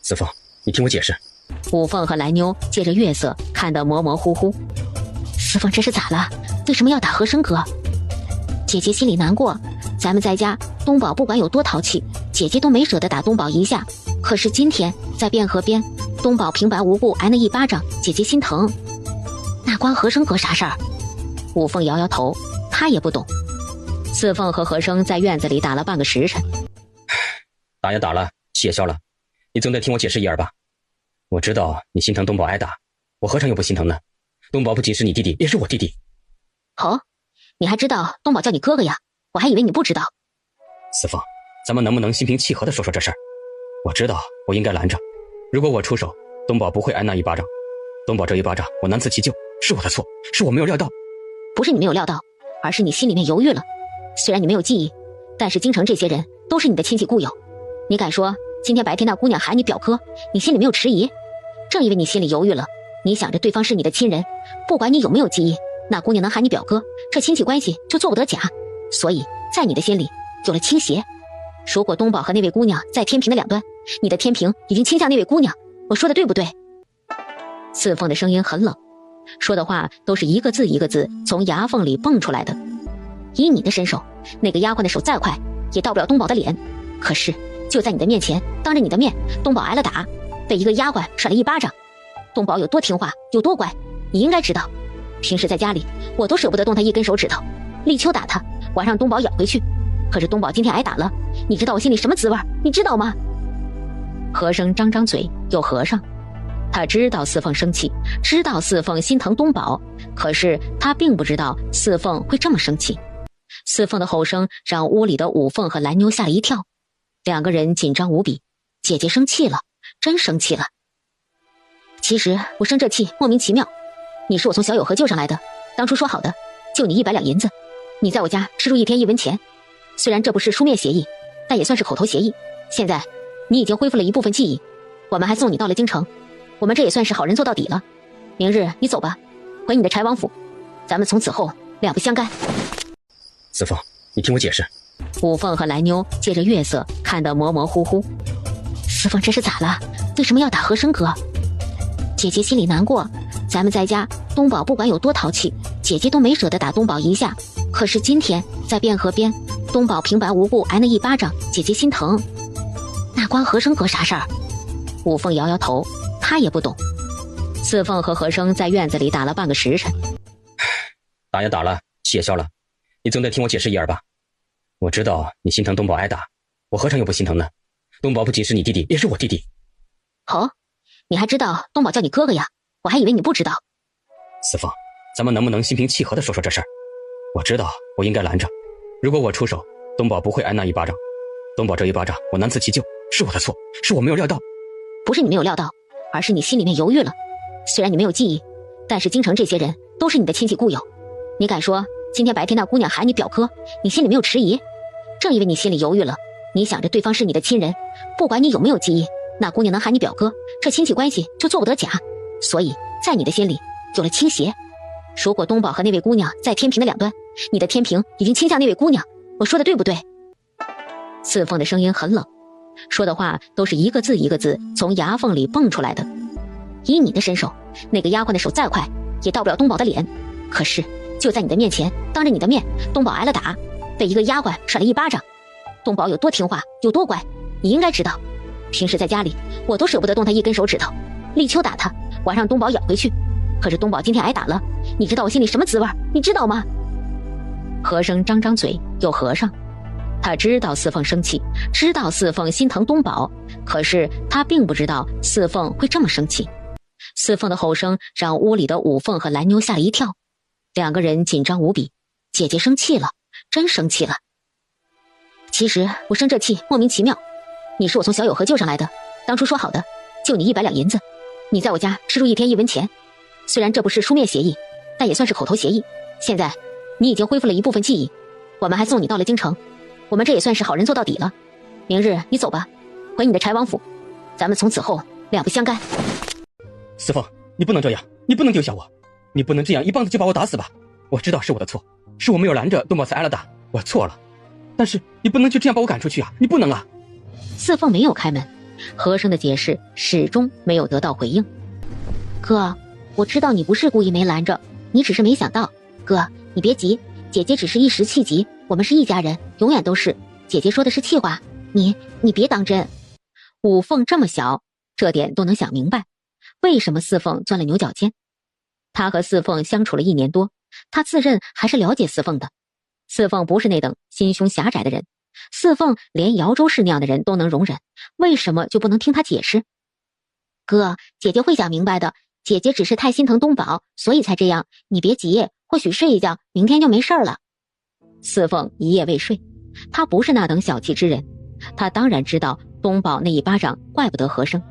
四凤，你听我解释。五凤和蓝妞借着月色看得模模糊糊。四凤这是咋了？为什么要打和珅哥？姐姐心里难过，咱们在家，东宝不管有多淘气，姐姐都没舍得打东宝一下。可是今天在汴河边，东宝平白无故挨那一巴掌，姐姐心疼。那关和珅哥啥事儿？五凤摇摇头，她也不懂。四凤和和珅在院子里打了半个时辰。打呀打了，气也消了，你总得听我解释一二吧。我知道你心疼东宝挨打，我何尝又不心疼呢？东宝不仅是你弟弟，也是我弟弟。哦，你还知道东宝叫你哥哥呀？我还以为你不知道。四凤，咱们能不能心平气和地说说这事儿？我知道我应该拦着，如果我出手，东宝不会挨那一巴掌。东宝这一巴掌，我难辞其咎，是我的错，是我没有料到。不是你没有料到，而是你心里面犹豫了。虽然你没有记忆，但是京城这些人都是你的亲戚故友。你敢说今天白天那姑娘喊你表哥，你心里没有迟疑？正因为你心里犹豫了，你想着对方是你的亲人，不管你有没有记忆，那姑娘能喊你表哥，这亲戚关系就做不得假。所以在你的心里有了倾斜。如果东宝和那位姑娘在天平的两端，你的天平已经倾向那位姑娘，我说的对不对？四凤的声音很冷，说的话都是一个字一个字从牙缝里蹦出来的。以你的身手，那个丫鬟的手再快也到不了东宝的脸。可是就在你的面前，当着你的面，东宝挨了打，被一个丫鬟甩了一巴掌。东宝有多听话，有多乖，你应该知道。平时在家里，我都舍不得动他一根手指头。立秋打他，我还让东宝咬回去。可是东宝今天挨打了，你知道我心里什么滋味？你知道吗？和珅张张嘴又合上。他知道四凤生气，知道四凤心疼东宝，可是他并不知道四凤会这么生气。四凤的吼声让屋里的五凤和蓝妞吓了一跳，两个人紧张无比。姐姐生气了，真生气了。其实我生这气莫名其妙，你是我从小有河救上来的，当初说好的就你100两银子，你在我家吃住1天1文钱。虽然这不是书面协议，但也算是口头协议。现在你已经恢复了一部分记忆，我们还送你到了京城，我们这也算是好人做到底了。明日你走吧，回你的柴王府，咱们从此后两不相干。四凤，你听我解释。五凤和蓝妞借着月色看得模模糊糊。四凤这是咋了？为什么要打和珅哥？姐姐心里难过，咱们在家，东宝不管有多淘气，姐姐都没舍得打东宝一下。可是今天在汴河边，东宝平白无故挨那一巴掌，姐姐心疼。那关和珅哥啥事儿？五凤摇摇头，她也不懂。四凤和和珅在院子里打了半个时辰。打呀打了，气也消了，你总得听我解释一二吧。我知道你心疼东宝挨打，我何尝又不心疼呢？东宝不仅是你弟弟，也是我弟弟。哦，你还知道东宝叫你哥哥呀？我还以为你不知道。四凤，咱们能不能心平气和地说说这事儿？我知道我应该拦着，如果我出手，东宝不会挨那一巴掌。东宝这一巴掌，我难辞其咎，是我的错，是我没有料到。不是你没有料到，而是你心里面犹豫了。虽然你没有记忆，但是京城这些人都是你的亲戚故友。你敢说今天白天那姑娘喊你表哥，你心里没有迟疑？正因为你心里犹豫了，你想着对方是你的亲人，不管你有没有记忆，那姑娘能喊你表哥，这亲戚关系就做不得假。所以在你的心里有了倾斜。如果东宝和那位姑娘在天平的两端，你的天平已经倾向那位姑娘，我说的对不对？四凤的声音很冷，说的话都是一个字一个字从牙缝里蹦出来的。以你的身手，那个丫鬟的手再快也到不了东宝的脸。可是就在你的面前，当着你的面，东宝挨了打，被一个丫鬟甩了一巴掌。东宝有多听话，有多乖，你应该知道。平时在家里，我都舍不得动他一根手指头。立秋打他，我还让东宝咬回去。可是东宝今天挨打了，你知道我心里什么滋味？你知道吗？和珅张张嘴又合上。他知道四凤生气，知道四凤心疼东宝，可是他并不知道四凤会这么生气。四凤的吼声让屋里的五凤和蓝妞吓了一跳，两个人紧张无比。姐姐生气了，真生气了。其实我生这气莫名其妙，你是我从小有河救上来的，当初说好的就你100两银子，你在我家吃住1天1文钱。虽然这不是书面协议，但也算是口头协议。现在你已经恢复了一部分记忆，我们还送你到了京城，我们这也算是好人做到底了。明日你走吧，回你的柴王府，咱们从此后两不相干。四凤，你不能这样，你不能丢下我，你不能这样一棒子就把我打死吧。我知道是我的错，是我没有拦着东宝才挨了打，我错了。但是你不能就这样把我赶出去啊，你不能啊。四凤没有开门，和珅的解释始终没有得到回应。哥，我知道你不是故意没拦着，你只是没想到。哥，你别急，姐姐只是一时气急，我们是一家人，永远都是。姐姐说的是气话，你别当真。五凤这么小，这点都能想明白，为什么四凤钻了牛角尖。他和四凤相处了1年多，他自认还是了解四凤的。四凤不是那等心胸狭窄的人，四凤连姚州市那样的人都能容忍，为什么就不能听他解释？哥，姐姐会想明白的，姐姐只是太心疼东宝，所以才这样，你别急，或许睡一觉，明天就没事了。四凤一夜未睡，他不是那等小气之人，他当然知道东宝那一巴掌怪不得和珅，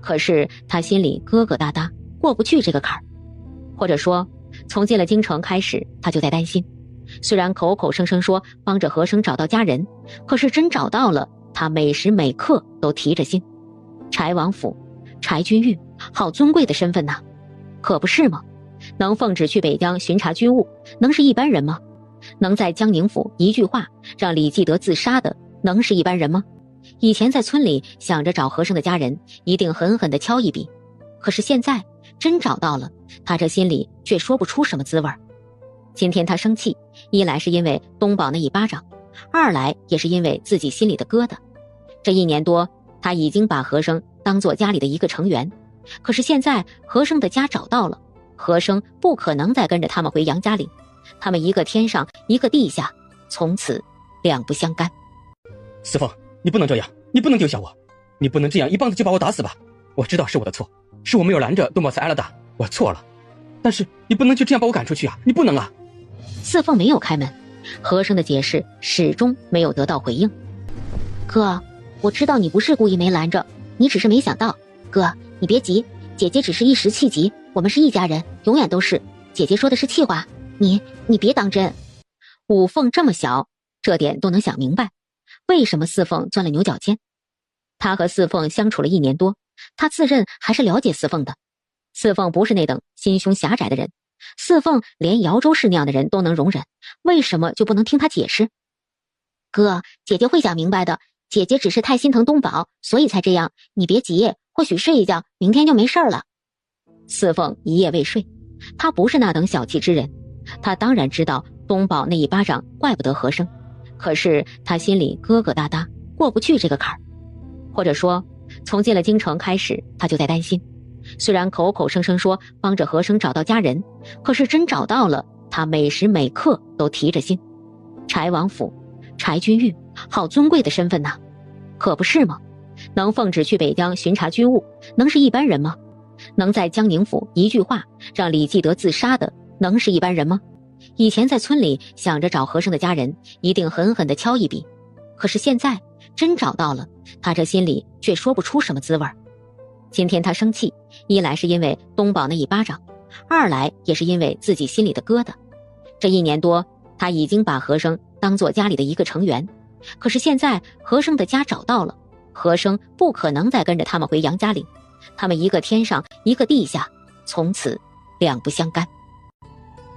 可是他心里疙疙瘩瘩，过不去这个坎儿。或者说，从进了京城开始，他就在担心。虽然口口声声说帮着和珅找到家人，可是真找到了，他每时每刻都提着心。柴王府、柴君玉，好尊贵的身份呐，可不是吗？能奉旨去北疆巡查军务，能是一般人吗？能在江宁府一句话让李继德自杀的，能是一般人吗？以前在村里想着找和珅的家人，一定狠狠地敲一笔，可是现在真找到了，他这心里却说不出什么滋味。今天他生气，一来是因为东宝那一巴掌，二来也是因为自己心里的疙瘩。这1年多，他已经把和珅当作家里的一个成员，可是现在和珅的家找到了，和珅不可能再跟着他们回杨家岭，他们一个天上一个地下，从此两不相干。四凤，你不能这样，你不能丢下我，你不能这样一棒子就把我打死吧。我知道是我的错，是我没有拦着东宝才挨了打，我错了，但是你不能就这样把我赶出去啊，你不能啊。四凤没有开门，和珅的解释始终没有得到回应。哥，我知道你不是故意没拦着，你只是没想到。哥，你别急，姐姐只是一时气急，我们是一家人，永远都是。姐姐说的是气话，你别当真。五凤这么小，这点都能想明白，为什么四凤钻了牛角尖。他和四凤相处了1年多，他自认还是了解四凤的。四凤不是那等心胸狭窄的人，四凤连姚州市那样的人都能容忍，为什么就不能听他解释？哥，姐姐会想明白的，姐姐只是太心疼东宝，所以才这样，你别急，或许睡一觉，明天就没事了。四凤一夜未睡，他不是那等小气之人，他当然知道东宝那一巴掌怪不得和珅，可是他心里疙疙瘩瘩，过不去这个坎儿。或者说，从进了京城开始，他就在担心。虽然口口声声说帮着和珅找到家人，可是真找到了，他每时每刻都提着心。柴王府、柴君玉，好尊贵的身份呐，可不是吗？能奉旨去北疆巡查军务，能是一般人吗？能在江宁府一句话让李继德自杀的，能是一般人吗？以前在村里想着找和珅的家人，一定狠狠地敲一笔，可是现在真找到了，他这心里却说不出什么滋味。今天他生气，一来是因为东宝那一巴掌，二来也是因为自己心里的疙瘩。这1年多，他已经把和珅当作家里的一个成员，可是现在和珅的家找到了，和珅不可能再跟着他们回杨家岭，他们一个天上一个地下，从此两不相干。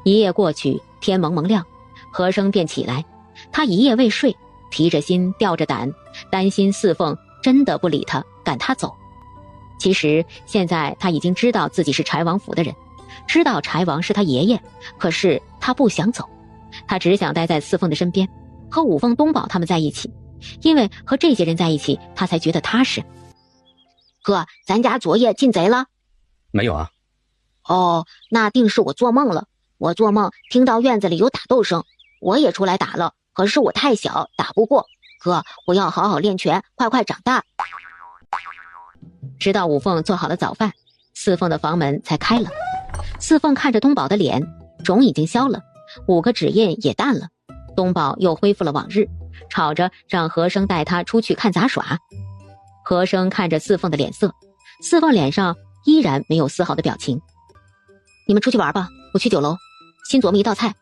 一夜过去，天蒙蒙亮，和珅便起来，他一夜未睡，提着心吊着胆，担心四凤真的不理他，赶他走。其实现在他已经知道自己是柴王府的人，知道柴王是他爷爷，可是他不想走，他只想待在四凤的身边，和五凤、东宝他们在一起，因为和这些人在一起，他才觉得踏实。哥，咱家昨夜进贼了？没有啊。哦，那定是我做梦了。我做梦听到院子里有打斗声，我也出来打了，可是我太小，打不过。哥，我要好好练拳，快快长大。直到五凤做好了早饭，四凤的房门才开了。四凤看着东宝的脸，肿已经消了，5个指印也淡了，东宝又恢复了往日，吵着让和珅带他出去看杂耍。和珅看着四凤的脸色，四凤脸上依然没有丝毫的表情。你们出去玩吧，我去酒楼新琢磨一道菜。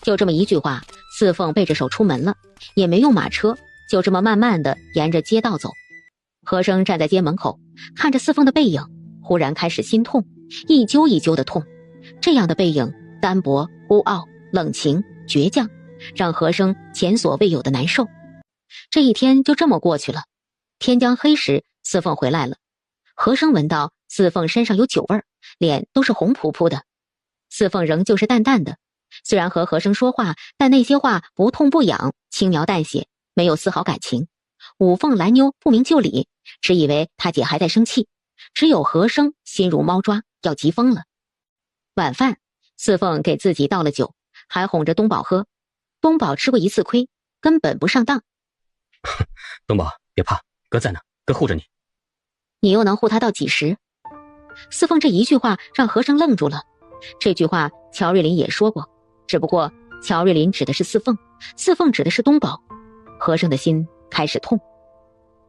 就这么一句话，四凤背着手出门了，也没用马车，就这么慢慢的沿着街道走。和珅站在街门口，看着四凤的背影，忽然开始心痛，一揪一揪的痛。这样的背影，单薄、孤傲、冷情、倔强，让和珅前所未有的难受。这一天就这么过去了。天将黑时，四凤回来了。和珅闻到四凤身上有酒味儿，脸都是红扑扑的。四凤仍旧是淡淡的，虽然和和珅说话，但那些话不痛不痒，轻描淡写，没有丝毫感情。五凤蓝妞不明就里，只以为他姐还在生气，只有和珅心如猫抓，要急疯了。晚饭，四凤给自己倒了酒，还哄着东宝喝。东宝吃过一次亏，根本不上当。东宝别怕，哥在呢，哥护着你。你又能护他到几时？四凤这一句话让和珅愣住了。这句话乔瑞林也说过，只不过乔瑞林指的是四凤，四凤指的是东宝。和珅的心开始痛。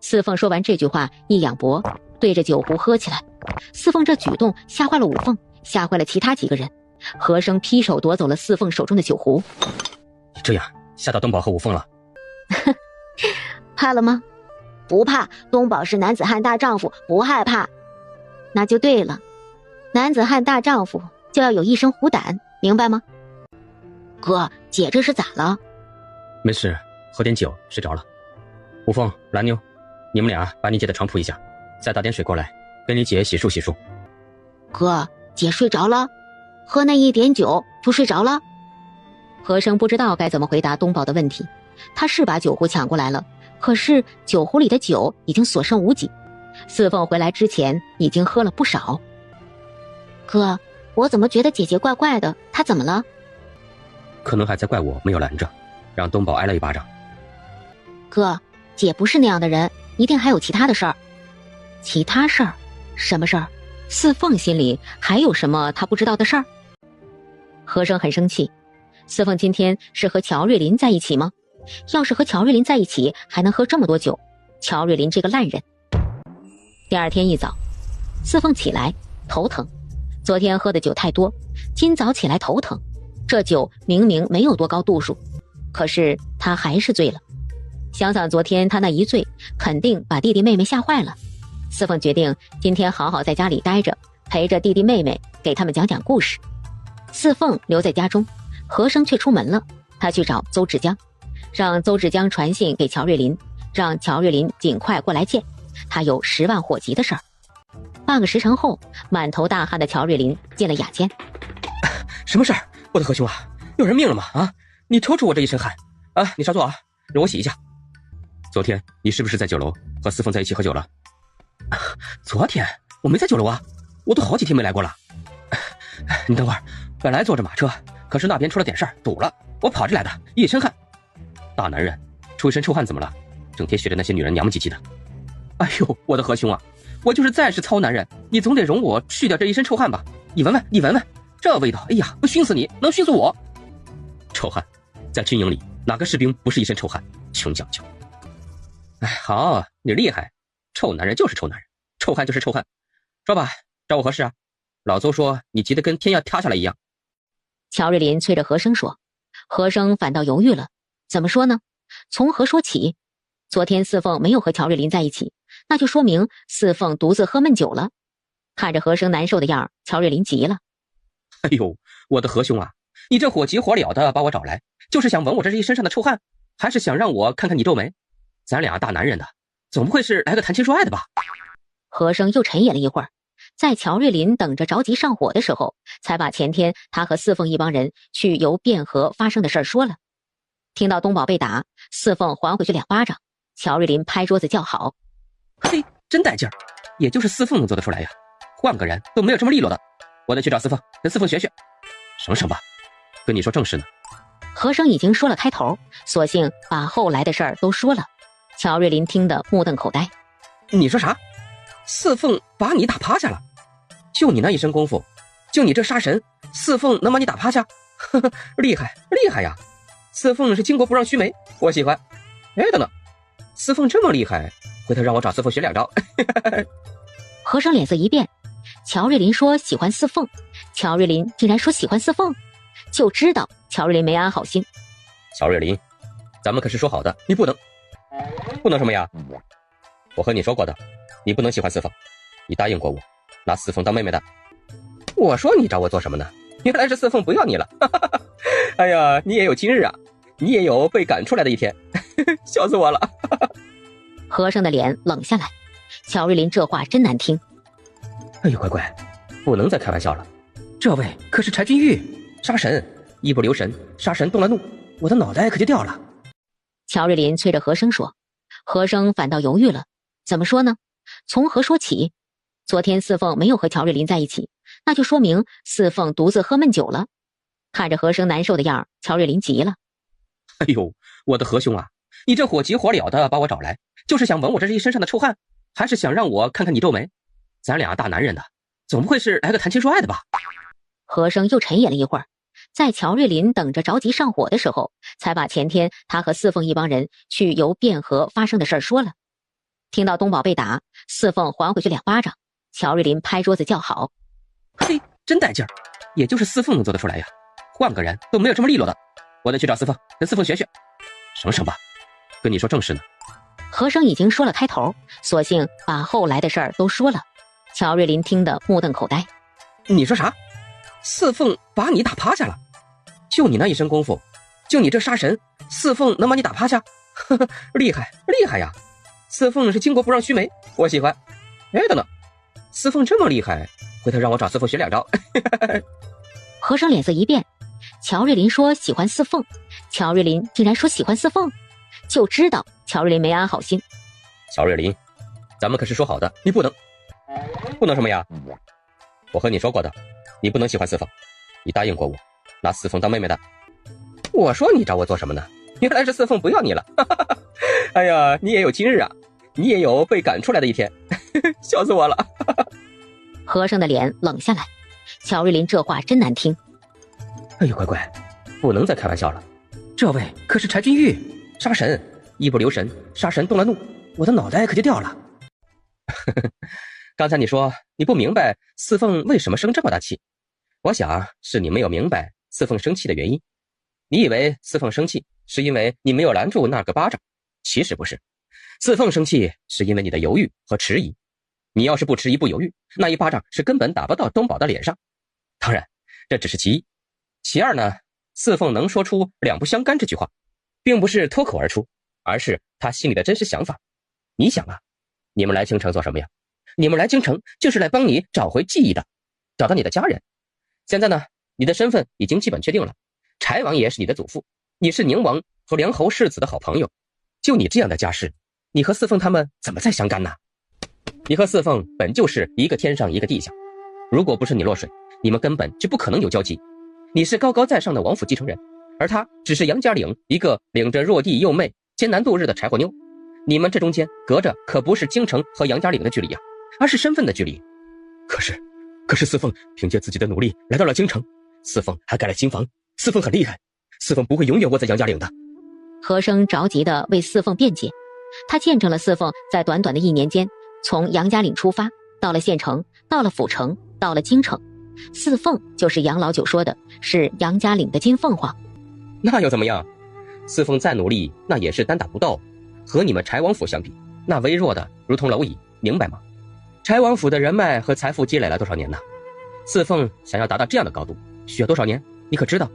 四凤说完这句话，一仰脖，对着酒壶喝起来。四凤这举动吓坏了五凤，吓坏了其他几个人。和珅劈手夺走了四凤手中的酒壶。你这样吓到东宝和五凤了。怕了吗？不怕，东宝是男子汉大丈夫，不害怕。那就对了，男子汉大丈夫就要有一身虎胆，明白吗？哥，姐这是咋了？没事，喝点酒睡着了。五凤、蓝妞，你们俩把你姐的床铺一下，再打点水过来，给你姐洗漱洗漱。哥，姐睡着了？喝那一点酒就睡着了？和珅不知道该怎么回答东宝的问题，他是把酒壶抢过来了，可是酒壶里的酒已经所剩无几。四凤回来之前已经喝了不少。哥，我怎么觉得姐姐怪怪的？她怎么了？可能还在怪我没有拦着，让东宝挨了一巴掌。哥，姐不是那样的人，一定还有其他的事儿。其他事儿？什么事儿？四凤心里还有什么她不知道的事儿？和珅很生气，四凤今天是和乔瑞林在一起吗？要是和乔瑞林在一起，还能喝这么多酒？乔瑞林这个烂人。第二天一早，四凤起来头疼，昨天喝的酒太多，今早起来头疼。这酒明明没有多高度数，可是他还是醉了。想想昨天他那一醉，肯定把弟弟妹妹吓坏了。四凤决定今天好好在家里待着，陪着弟弟妹妹，给他们讲讲故事。四凤留在家中，和珅却出门了。他去找邹志江，让邹志江传信给乔瑞林，让乔瑞林尽快过来见他，有10万火急的事儿。半个时辰后，满头大汗的乔瑞林进了雅间。什么事儿？我的和兄啊，有人命了吗？啊，你抽出我这一身汗啊！你稍坐啊，容我洗一下。昨天你是不是在酒楼和四凤在一起喝酒了？昨天我没在酒楼啊，我都好几天没来过了。你等会儿，本来坐着马车，可是那边出了点事儿，堵了，我跑着来的，一身汗。大男人出一身臭汗怎么了？整天学着那些女人娘们唧唧的。哎呦，我的和兄啊，我就是再是糙男人，你总得容我去掉这一身臭汗吧？你闻闻，你闻闻，这味道，哎呀，不熏死你，能熏死我。臭汗，在军营里哪个士兵不是一身臭汗？穷讲究。哎，好，你厉害，臭男人就是臭男人，臭汗就是臭汗。说吧，找我何事啊？老邹说你急得跟天要塌下来一样。乔瑞林催着和珅说，和珅反倒犹豫了，怎么说呢？从何说起？昨天四凤没有和乔瑞林在一起，那就说明四凤独自喝闷酒了。看着和珅难受的样儿，乔瑞林急了。哎呦，我的和兄啊，你这火急火燎的把我找来，就是想闻我这一身上的臭汗，还是想让我看看你皱眉？咱俩大男人的，总不会是来个谈情说爱的吧？和珅又沉吟了一会儿，在乔瑞林等着着急上火的时候，才把前天他和四凤一帮人去游汴河发生的事儿说了。听到东宝被打，四凤还回去2巴掌，乔瑞林拍桌子叫好。嘿，真带劲儿，也就是四凤能做得出来呀，换个人都没有这么利落的。我得去找四凤，跟四凤学学。省省吧，跟你说正事呢。和珅已经说了开头，索性把后来的事儿都说了。乔瑞林听得目瞪口呆。你说啥？四凤把你打趴下了？就你那一身功夫，就你这杀神，四凤能把你打趴下？呵呵，厉害厉害呀！四凤是巾帼不让须眉，我喜欢。哎，等等，四凤这么厉害，回头让我找四凤学2招。和珅脸色一变，乔瑞林说喜欢四凤，乔瑞林竟然说喜欢四凤，就知道乔瑞林没安好心。乔瑞林，咱们可是说好的，你不能什么呀？我和你说过的，你不能喜欢四凤，你答应过我，拿四凤当妹妹的。我说你找我做什么呢？原来是四凤不要你了。哎呀，你也有今日啊，你也有被赶出来的一天，笑死我了。和珅的脸冷下来，乔瑞琳这话真难听。哎呦，乖乖，不能再开玩笑了，这位可是柴君玉，杀神，一不留神，杀神动了怒，我的脑袋可就掉了。乔瑞琳催着和珅说，和珅反倒犹豫了，怎么说呢？从何说起？昨天四凤没有和乔瑞琳在一起，那就说明四凤独自喝闷酒了。看着和珅难受的样儿，乔瑞琳急了。哎呦，我的和兄啊，你这火急火燎的把我找来，就是想闻我这一身上的臭汗，还是想让我看看你皱眉？咱俩大男人的，总不会是来个谈情说爱的吧？和珅又沉吟了一会儿，在乔瑞琳等着着急上火的时候，才把前天他和四凤一帮人去游汴河发生的事儿说了。听到东宝被打，四凤还回去2巴掌，乔瑞琳拍桌子叫好。嘿，真带劲儿，也就是四凤能做得出来呀，换个人都没有这么利落的。我得去找四凤，跟四凤学学。省省吧，跟你说正事呢。和珅已经说了开头，索性把后来的事儿都说了。乔瑞琳听得目瞪口呆。你说啥？四凤把你打趴下了？就你那一身功夫，就你这杀神，四凤能把你打趴下？呵呵，厉害厉害呀！四凤是巾帼不让须眉，我喜欢。哎，等等，四凤这么厉害，回头让我找四凤学2招。和珅脸色一变，乔瑞琳说喜欢四凤，乔瑞琳竟然说喜欢四凤，就知道乔瑞琳没安好心。乔瑞琳，咱们可是说好的，你不能什么呀？我和你说过的，你不能喜欢四凤，你答应过我，拿四凤当妹妹的。我说你找我做什么呢？原来是四凤不要你了。哎呀，你也有今日啊，你也有被赶出来的一天。笑死我了。和珅的脸冷下来，乔瑞琳这话真难听。哎呦，乖乖，不能再开玩笑了，这位可是柴君玉，杀神，一不留神，杀神动了怒，我的脑袋可就掉了。刚才你说你不明白四凤为什么生这么大气，我想是你没有明白四凤生气的原因。你以为四凤生气是因为你没有拦住那个巴掌，其实不是。四凤生气是因为你的犹豫和迟疑。你要是不迟疑不犹豫，那一巴掌是根本打不到东宝的脸上。当然，这只是其一。其二呢，四凤能说出两不相干这句话，并不是脱口而出，而是他心里的真实想法。你想啊，你们来京城做什么呀？你们来京城就是来帮你找回记忆的，找到你的家人。现在呢，你的身份已经基本确定了，柴王爷是你的祖父，你是宁王和梁侯世子的好朋友。就你这样的家世，你和四凤他们怎么再相干呢？你和四凤本就是一个天上一个地下，如果不是你落水，你们根本就不可能有交集。你是高高在上的王府继承人，而他只是杨家岭一个领着弱弟幼妹艰难度日的柴火妞。你们这中间隔着可不是京城和杨家岭的距离呀，而是身份的距离。可是四凤凭借自己的努力来到了京城，四凤还盖了新房，四凤很厉害，四凤不会永远窝在杨家岭的。和珅着急地为四凤辩解，他见证了四凤在短短的1年间，从杨家岭出发，到了县城，到了府城，到了京城。四凤就是杨老九说的是杨家岭的金凤凰。那又怎么样？四凤再努力，那也是单打独斗，和你们柴王府相比，那微弱的如同蝼蚁，明白吗？柴王府的人脉和财富积累了多少年呢？四凤想要达到这样的高度，需要多少年？你可知道？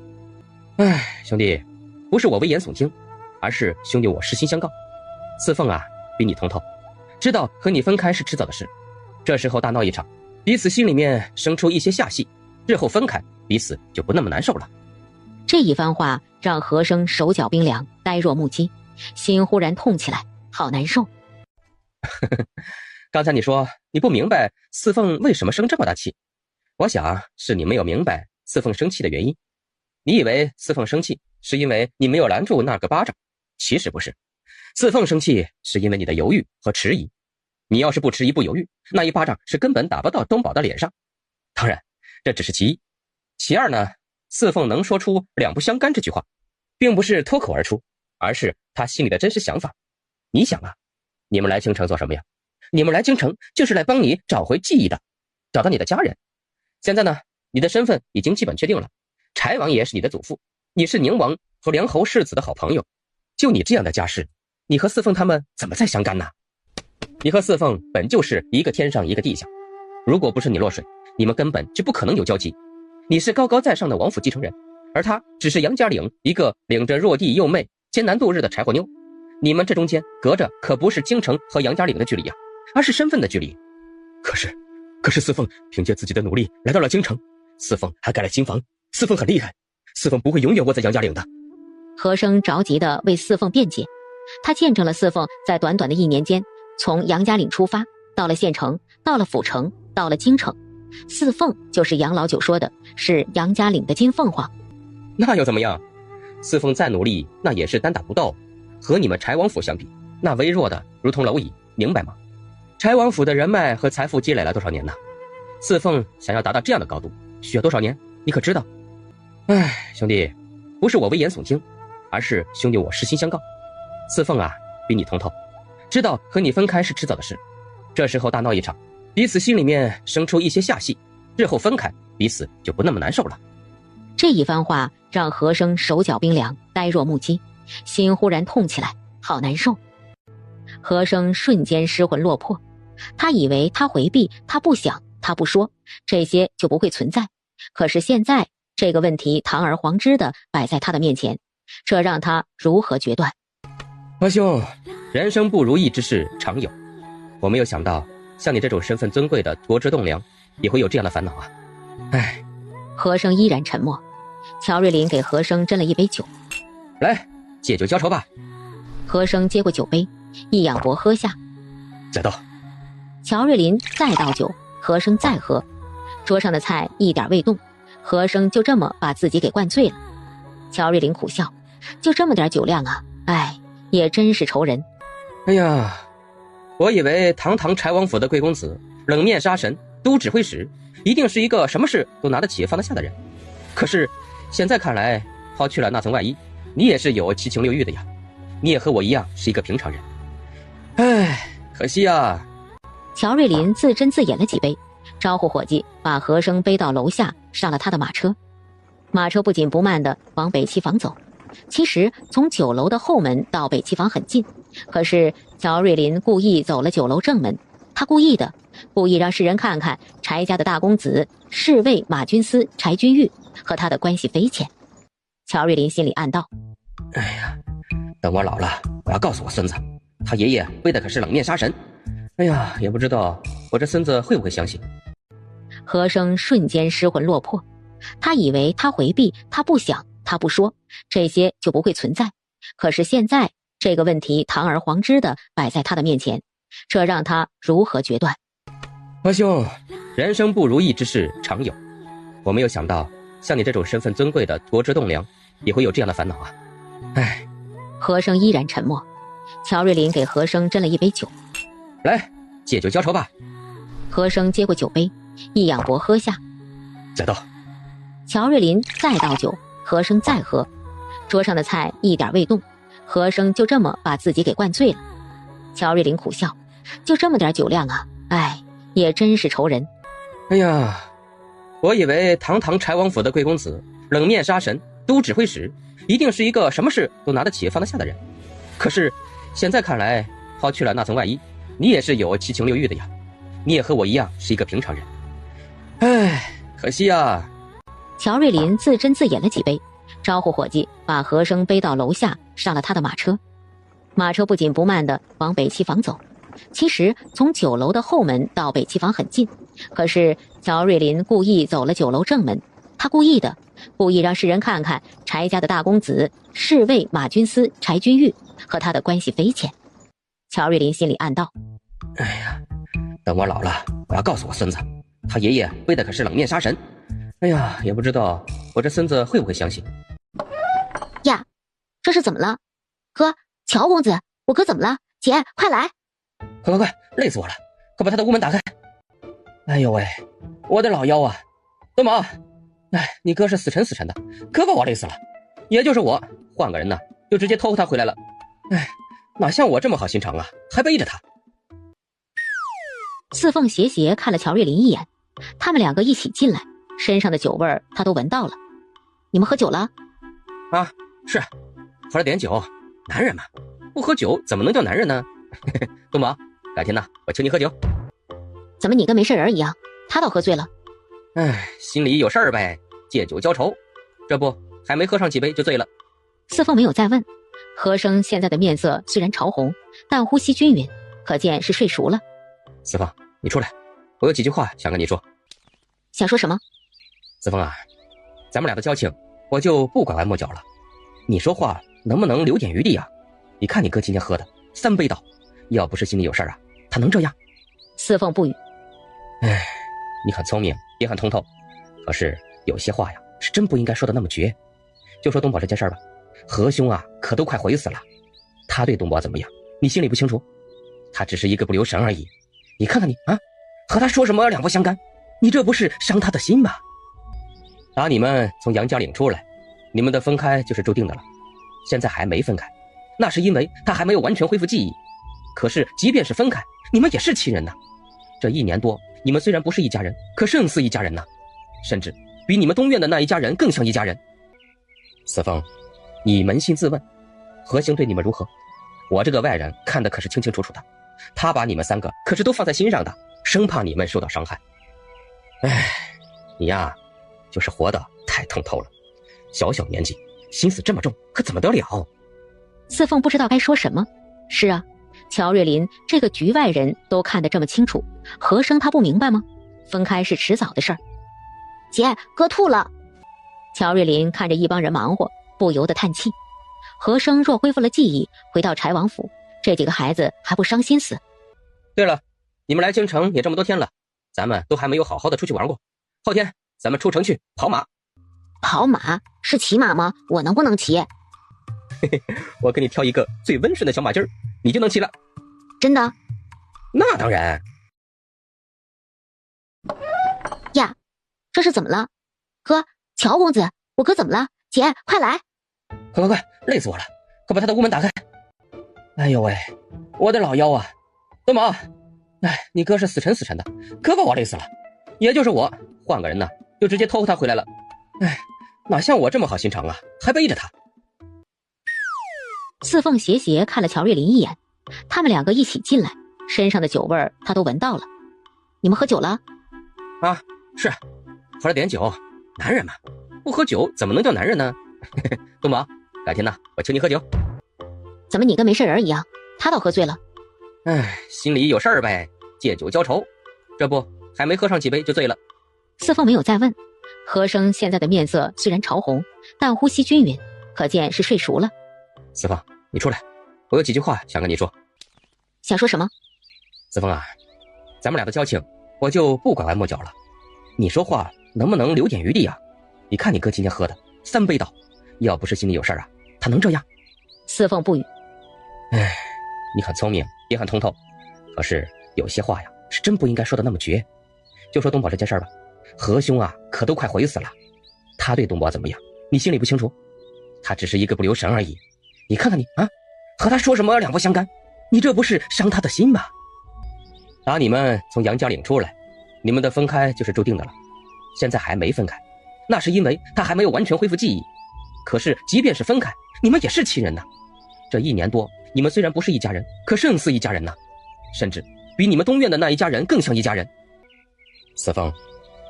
哎，兄弟，不是我危言耸听，而是兄弟我实心相告。四凤啊，比你通透，知道和你分开是迟早的事，这时候大闹一场，彼此心里面生出一些下戏，日后分开，彼此就不那么难受了。这一番话让和珅手脚冰凉，呆若木鸡，心忽然痛起来，好难受。刚才你说你不明白四凤为什么生这么大气，我想是你没有明白四凤生气的原因。你以为四凤生气是因为你没有拦住那个巴掌，其实不是。四凤生气是因为你的犹豫和迟疑。你要是不迟疑不犹豫，那一巴掌是根本打不到东宝的脸上。当然，这只是其一。其二呢，四凤能说出两不相干这句话，并不是脱口而出，而是他心里的真实想法。你想啊，你们来京城做什么呀？你们来京城就是来帮你找回记忆的，找到你的家人。现在呢，你的身份已经基本确定了，柴王爷是你的祖父，你是宁王和梁侯世子的好朋友。就你这样的家世，你和四凤他们怎么再相干呢？你和四凤本就是一个天上一个地下，如果不是你落水，你们根本就不可能有交集。你是高高在上的王府继承人，而他只是杨家岭一个领着弱弟幼妹艰难度日的柴火妞。你们这中间隔着可不是京城和杨家岭的距离呀，而是身份的距离。可是四凤凭借自己的努力来到了京城，四凤还盖了新房，四凤很厉害，四凤不会永远窝在杨家岭的。和珅着急地为四凤辩解，他见证了四凤在短短的1年间，从杨家岭出发，到了县城，到了府城，到了京城。四凤就是杨老九说的，是杨家岭的金凤凰。那又怎么样？四凤再努力，那也是单打独斗，和你们柴王府相比，那微弱的如同蝼蚁，明白吗？柴王府的人脉和财富积累了多少年呢？四凤想要达到这样的高度，需要多少年？你可知道？哎，兄弟，不是我危言耸听，而是兄弟我实心相告。四凤啊，比你通透，知道和你分开是迟早的事。这时候大闹一场，彼此心里面生出一些下戏，日后分开，彼此就不那么难受了。这一番话让和珅手脚冰凉，呆若木鸡，心忽然痛起来，好难受。和珅瞬间失魂落魄，他以为他回避，他不想，他不说，这些就不会存在。可是现在这个问题堂而皇之的摆在他的面前，这让他如何决断？阿兄，人生不如意之事常有，我没有想到像你这种身份尊贵的国之栋梁也会有这样的烦恼啊。唉。和珅依然沉默。乔瑞林给和珅斟了一杯酒，来，借酒浇愁吧。和珅接过酒杯，一仰脖喝下。再倒。乔瑞林再倒酒，和珅再喝。桌上的菜一点未动，和珅就这么把自己给灌醉了。乔瑞林苦笑，就这么点酒量啊，哎，也真是愁人。哎呀，我以为堂堂柴王府的贵公子，冷面杀神，都指挥使，一定是一个什么事都拿得起放得下的人。可是现在看来，抛去了那层外衣，你也是有七情六欲的呀。你也和我一样是一个平常人。唉，可惜啊。乔瑞林自斟自演了几杯，招呼伙计把和珅背到楼下，上了他的马车。马车不紧不慢地往北期房走。其实从酒楼的后门到北期房很近，可是乔瑞林故意走了酒楼正门，他故意让世人看看柴家的大公子侍卫马军司柴君玉和他的关系匪浅。乔瑞林心里暗道：哎呀，等我老了，我要告诉我孙子，他爷爷背的可是冷面杀神。哎呀，也不知道我这孙子会不会相信。和珅瞬间失魂落魄，他以为他回避，他不想，他不说，这些就不会存在。可是现在这个问题堂而皇之的摆在他的面前，这让他如何决断？阿兄，人生不如意之事常有，我没有想到像你这种身份尊贵的国之栋梁也会有这样的烦恼啊。唉。和珅依然沉默。乔瑞林给和珅斟了一杯酒，来，借酒浇愁吧。和珅接过酒杯，一仰脖喝下。再倒。乔瑞林再倒酒，和珅再喝。桌上的菜一点未动，和珅就这么把自己给灌醉了。乔瑞林苦笑，就这么点酒量啊，哎，也真是愁人。哎呀，我以为堂堂柴王府的贵公子，冷面杀神，都指挥使，一定是一个什么事都拿得起放得下的人。可是现在看来，抛去了那层外衣，你也是有七情六欲的呀。你也和我一样是一个平常人。唉，可惜啊。乔瑞林自斟自演了几杯，招呼伙计把和珅背到楼下，上了他的马车。马车不紧不慢地往北期房走。其实从酒楼的后门到北期房很近，可是乔瑞林故意走了酒楼正门，他故意让世人看看柴家的大公子侍卫马军司柴君玉和他的关系匪浅。乔瑞林心里暗道：哎呀，等我老了，我要告诉我孙子，他爷爷背的可是冷面杀神。哎呀，也不知道我这孙子会不会相信。呀，这是怎么了？哥，乔公子，我哥怎么了？姐，快来！快，累死我了，快把他的屋门打开。哎呦喂，我的老腰啊。东宝，哎，你哥是死沉的，可把我累死了。也就是我换个人呢，就直接偷他回来了。哎，哪像我这么好心肠啊，还背着他。四凤斜斜看了乔瑞林一眼，他们两个一起进来，身上的酒味儿他都闻到了。你们喝酒了？啊，是，喝了点酒，男人嘛，不喝酒怎么能叫男人呢？东宝，改天呢，我请你喝酒。怎么你跟没事人一样？他倒喝醉了。哎，心里有事儿呗，借酒浇愁。这不，还没喝上几杯就醉了。四凤没有再问。和珅现在的面色虽然潮红，但呼吸均匀，可见是睡熟了。四凤，你出来，我有几句话想跟你说。想说什么？四凤啊，咱们俩的交情，我就不拐弯抹角了。你说话能不能留点余地啊？你看你哥今天喝的3杯倒，要不是心里有事啊，他能这样？四凤不语。唉，你很聪明，也很通透，可是有些话呀，是真不应该说的那么绝。就说东宝这件事吧，何兄啊，可都快悔死了。他对东宝怎么样，你心里不清楚？他只是一个不留神而已。你看看你啊，和他说什么两不相干，你这不是伤他的心吗？打你们从杨家岭出来，你们的分开就是注定的了。现在还没分开，那是因为他还没有完全恢复记忆。可是即便是分开，你们也是亲人呐。这1年多，你们虽然不是一家人，可胜似一家人呐，甚至比你们东院的那一家人更像一家人。四凤，你扪心自问，何兴对你们如何？我这个外人看得可是清清楚楚的，他把你们3个可是都放在心上的，生怕你们受到伤害。唉，你呀，就是活得太通透了，小小年纪，心思这么重，可怎么得了？四凤不知道该说什么。是啊，乔瑞林这个局外人都看得这么清楚，何生他不明白吗？分开是迟早的事儿。姐，哥吐了。乔瑞林看着一帮人忙活，不由得叹气。何生若恢复了记忆，回到柴王府，这几个孩子还不伤心死？对了，你们来京城也这么多天了，咱们都还没有好好的出去玩过。后天咱们出城去跑马。跑马？是骑马吗？我能不能骑？嘿嘿，我给你挑一个最温顺的小马驹儿，你就能骑了。真的？那当然。呀，这是怎么了？哥，乔公子，我哥怎么了？姐，快来！快，累死我了，快把他的屋门打开。哎呦喂，我的老腰啊！东宝，哎，你哥是死沉的，可把我累死了。也就是我换个人呢，就直接偷他回来了。哎，哪像我这么好心肠啊，还背着他。四凤斜斜看了乔瑞林一眼，他们2个一起进来，身上的酒味儿他都闻到了。你们喝酒了？啊，是，喝了点酒，男人嘛，不喝酒怎么能叫男人呢？东宝，改天呢，我请你喝酒。怎么你跟没事人一样？他倒喝醉了。哎，心里有事儿呗，借酒浇愁，这不还没喝上几杯就醉了。四凤没有再问。何生现在的面色虽然潮红，但呼吸均匀，可见是睡熟了。四凤，你出来，我有几句话想跟你说。想说什么？四凤啊，咱们俩的交情，我就不拐弯抹角了。你说话能不能留点余地啊？你看你哥今天喝的3杯倒，要不是心里有事啊，他能这样？四凤不语。唉，你很聪明，也很通透，可是有些话呀，是真不应该说的那么绝。就说东宝这件事吧，何兄啊，可都快悔死了。他对东宝怎么样，你心里不清楚？他只是一个不留神而已。你看看你啊，和他说什么两不相干，你这不是伤他的心吗？打你们从杨家岭出来，你们的分开就是注定的了。现在还没分开，那是因为他还没有完全恢复记忆。可是即便是分开，你们也是亲人呐。这1年多，你们虽然不是一家人，可胜似一家人呐，甚至比你们东院的那一家人更像一家人。四凤，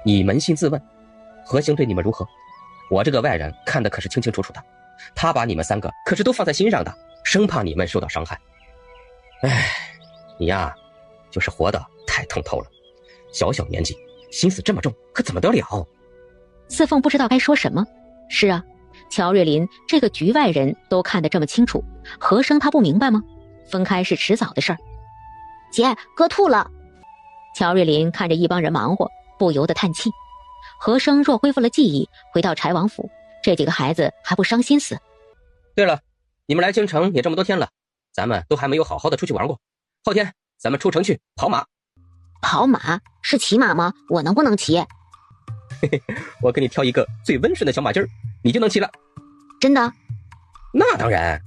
你扪心自问，何兴对你们如何？我这个外人看得可是清清楚楚的，他把你们3个可是都放在心上的，生怕你们受到伤害。唉，你呀，就是活得太通透了，小小年纪，心思这么重，可怎么得了？四凤不知道该说什么。是啊，乔瑞林这个局外人都看得这么清楚，何生他不明白吗？分开是迟早的事儿。姐，哥吐了。乔瑞林看着一帮人忙活，不由得叹气。何生若恢复了记忆，回到柴王府，这几个孩子还不伤心死？对了，你们来京城也这么多天了，咱们都还没有好好的出去玩过。后天咱们出城去跑马。跑马？是骑马吗？我能不能骑？嘿嘿，我给你挑一个最温顺的小马驹儿，你就能骑了。真的？那当然。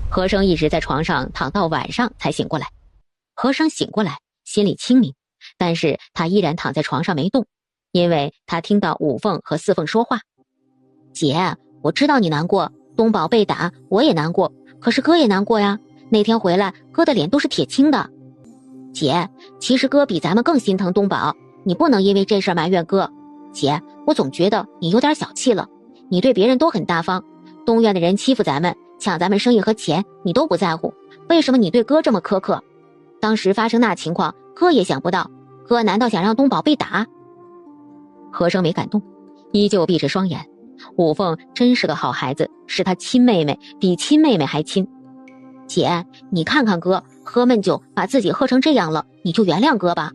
何生一直在床上躺到晚上才醒过来。何生醒过来，心里清明，但是他依然躺在床上没动，因为他听到五凤和四凤说话。姐，我知道你难过，东宝被打，我也难过，可是哥也难过呀。那天回来，哥的脸都是铁青的。姐，其实哥比咱们更心疼东宝，你不能因为这事埋怨哥。姐，我总觉得你有点小气了，你对别人都很大方，东院的人欺负咱们，抢咱们生意和钱，你都不在乎，为什么你对哥这么苛刻？当时发生那情况，哥也想不到，哥难道想让东宝被打？和生没敢动，依旧闭着双眼。武凤真是个好孩子，是他亲妹妹，比亲妹妹还亲。姐，你看看哥，喝闷酒把自己喝成这样了，你就原谅哥吧。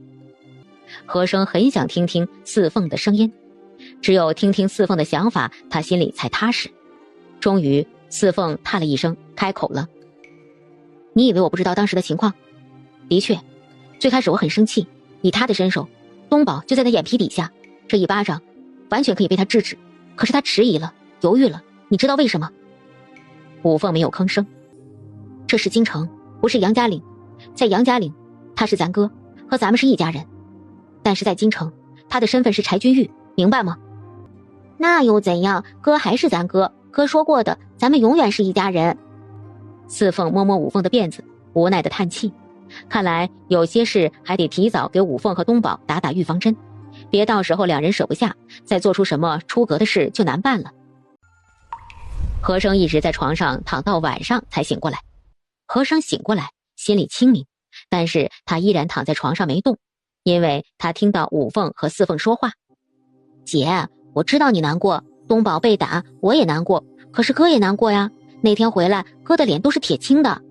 和生很想听听四凤的声音，只有听听四凤的想法，他心里才踏实。终于，四凤叹了一声，开口了：你以为我不知道当时的情况？的确，最开始我很生气，以他的身手，东宝就在他眼皮底下，这一巴掌完全可以被他制止，可是他迟疑了，犹豫了，你知道为什么？武凤没有吭声。这是京城，不是杨家岭，在杨家岭他是咱哥，和咱们是一家人，但是在京城他的身份是柴君玉，明白吗？那又怎样，哥还是咱哥，哥说过的，咱们永远是一家人。四凤摸摸武凤的辫子，无奈的叹气，看来有些事还得提早给武凤和东宝打打预防针，别到时候两人舍不下，再做出什么出格的事就难办了。和生一直在床上躺到晚上才醒过来。和生醒过来，心里清明，但是他依然躺在床上没动，因为他听到武凤和四凤说话。姐，我知道你难过，东宝被打我也难过，可是哥也难过呀，那天回来哥的脸都是铁青的。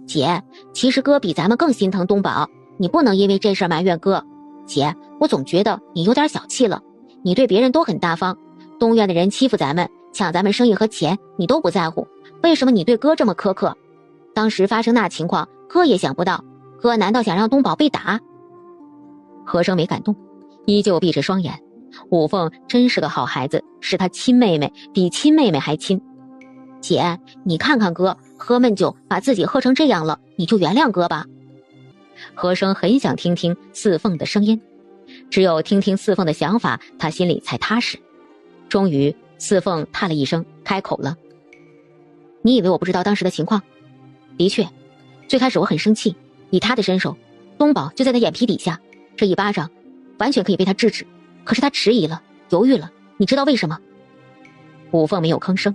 姐，其实哥比咱们更心疼东宝，你不能因为这事埋怨哥。姐，我总觉得你有点小气了，你对别人都很大方，东院的人欺负咱们，抢咱们生意和钱，你都不在乎，为什么你对哥这么苛刻？当时发生那情况，哥也想不到，哥难道想让东宝被打？和生没敢动，依旧闭着双眼。武凤真是个好孩子，是他亲妹妹，比亲妹妹还亲。姐，你看看哥，喝闷酒把自己喝成这样了，你就原谅哥吧。和生很想听听四凤的声音，只有听听四凤的想法，他心里才踏实。终于，四凤叹了一声，开口了：你以为我不知道当时的情况？的确，最开始我很生气，以他的身手，东宝就在他眼皮底下，这一巴掌完全可以被他制止，可是他迟疑了，犹豫了，你知道为什么？武凤没有吭声。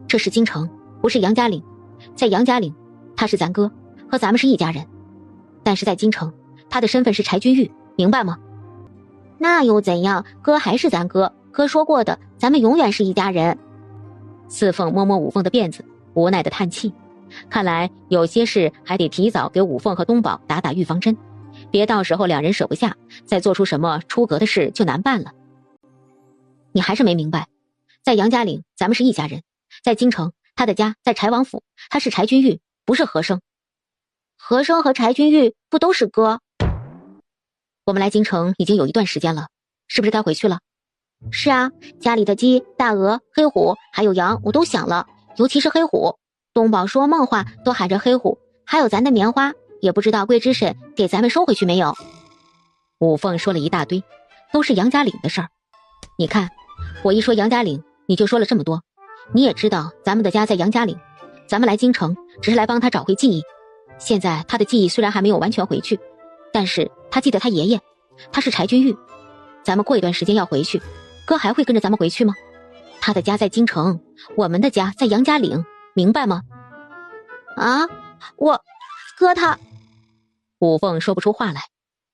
这是京城，不是杨家岭，在杨家岭他是咱哥，和咱们是一家人，但是在京城他的身份是柴君玉，明白吗？那又怎样，哥还是咱哥，哥说过的，咱们永远是一家人。四凤摸摸武凤的辫子，无奈的叹气，看来有些事还得提早给武凤和东宝打打预防针，别到时候两人舍不下，再做出什么出格的事就难办了。你还是没明白，在杨家岭咱们是一家人，在京城他的家在柴王府，他是柴君玉，不是和生。和生和柴君玉不都是哥？我们来京城已经有一段时间了，是不是该回去了？是啊，家里的鸡、大鹅、黑虎还有羊我都想了，尤其是黑虎，东宝说梦话都喊着黑虎，还有咱的棉花，也不知道桂枝婶给咱们收回去没有。武凤说了一大堆，都是杨家岭的事儿。你看，我一说杨家岭，你就说了这么多，你也知道咱们的家在杨家岭，咱们来京城只是来帮他找回记忆。现在他的记忆虽然还没有完全回去，但是他记得他爷爷，他是柴君玉。咱们过一段时间要回去，哥还会跟着咱们回去吗？他的家在京城，我们的家在杨家岭，明白吗？啊，哥他……武凤说不出话来。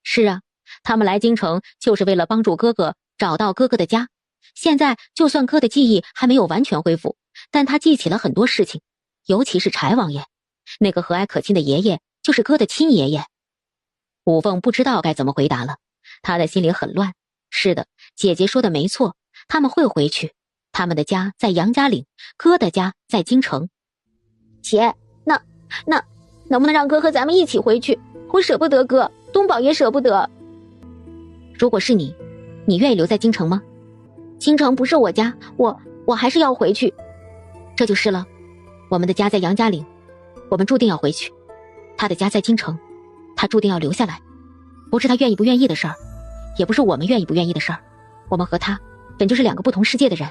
是啊，他们来京城就是为了帮助哥哥找到哥哥的家。现在就算哥的记忆还没有完全恢复，但他记起了很多事情，尤其是柴王爷，那个和蔼可亲的爷爷就是哥的亲爷爷。武凤不知道该怎么回答了，他的心里很乱。是的，姐姐说的没错，他们会回去，他们的家在杨家岭，哥的家在京城。姐，那能不能让哥和咱们一起回去？我舍不得哥，东宝也舍不得。如果是你愿意留在京城吗？京城不是我家，我还是要回去。这就是了，我们的家在杨家岭，我们注定要回去。他的家在京城，他注定要留下来，不是他愿意不愿意的事儿，也不是我们愿意不愿意的事儿。我们和他本就是两个不同世界的人。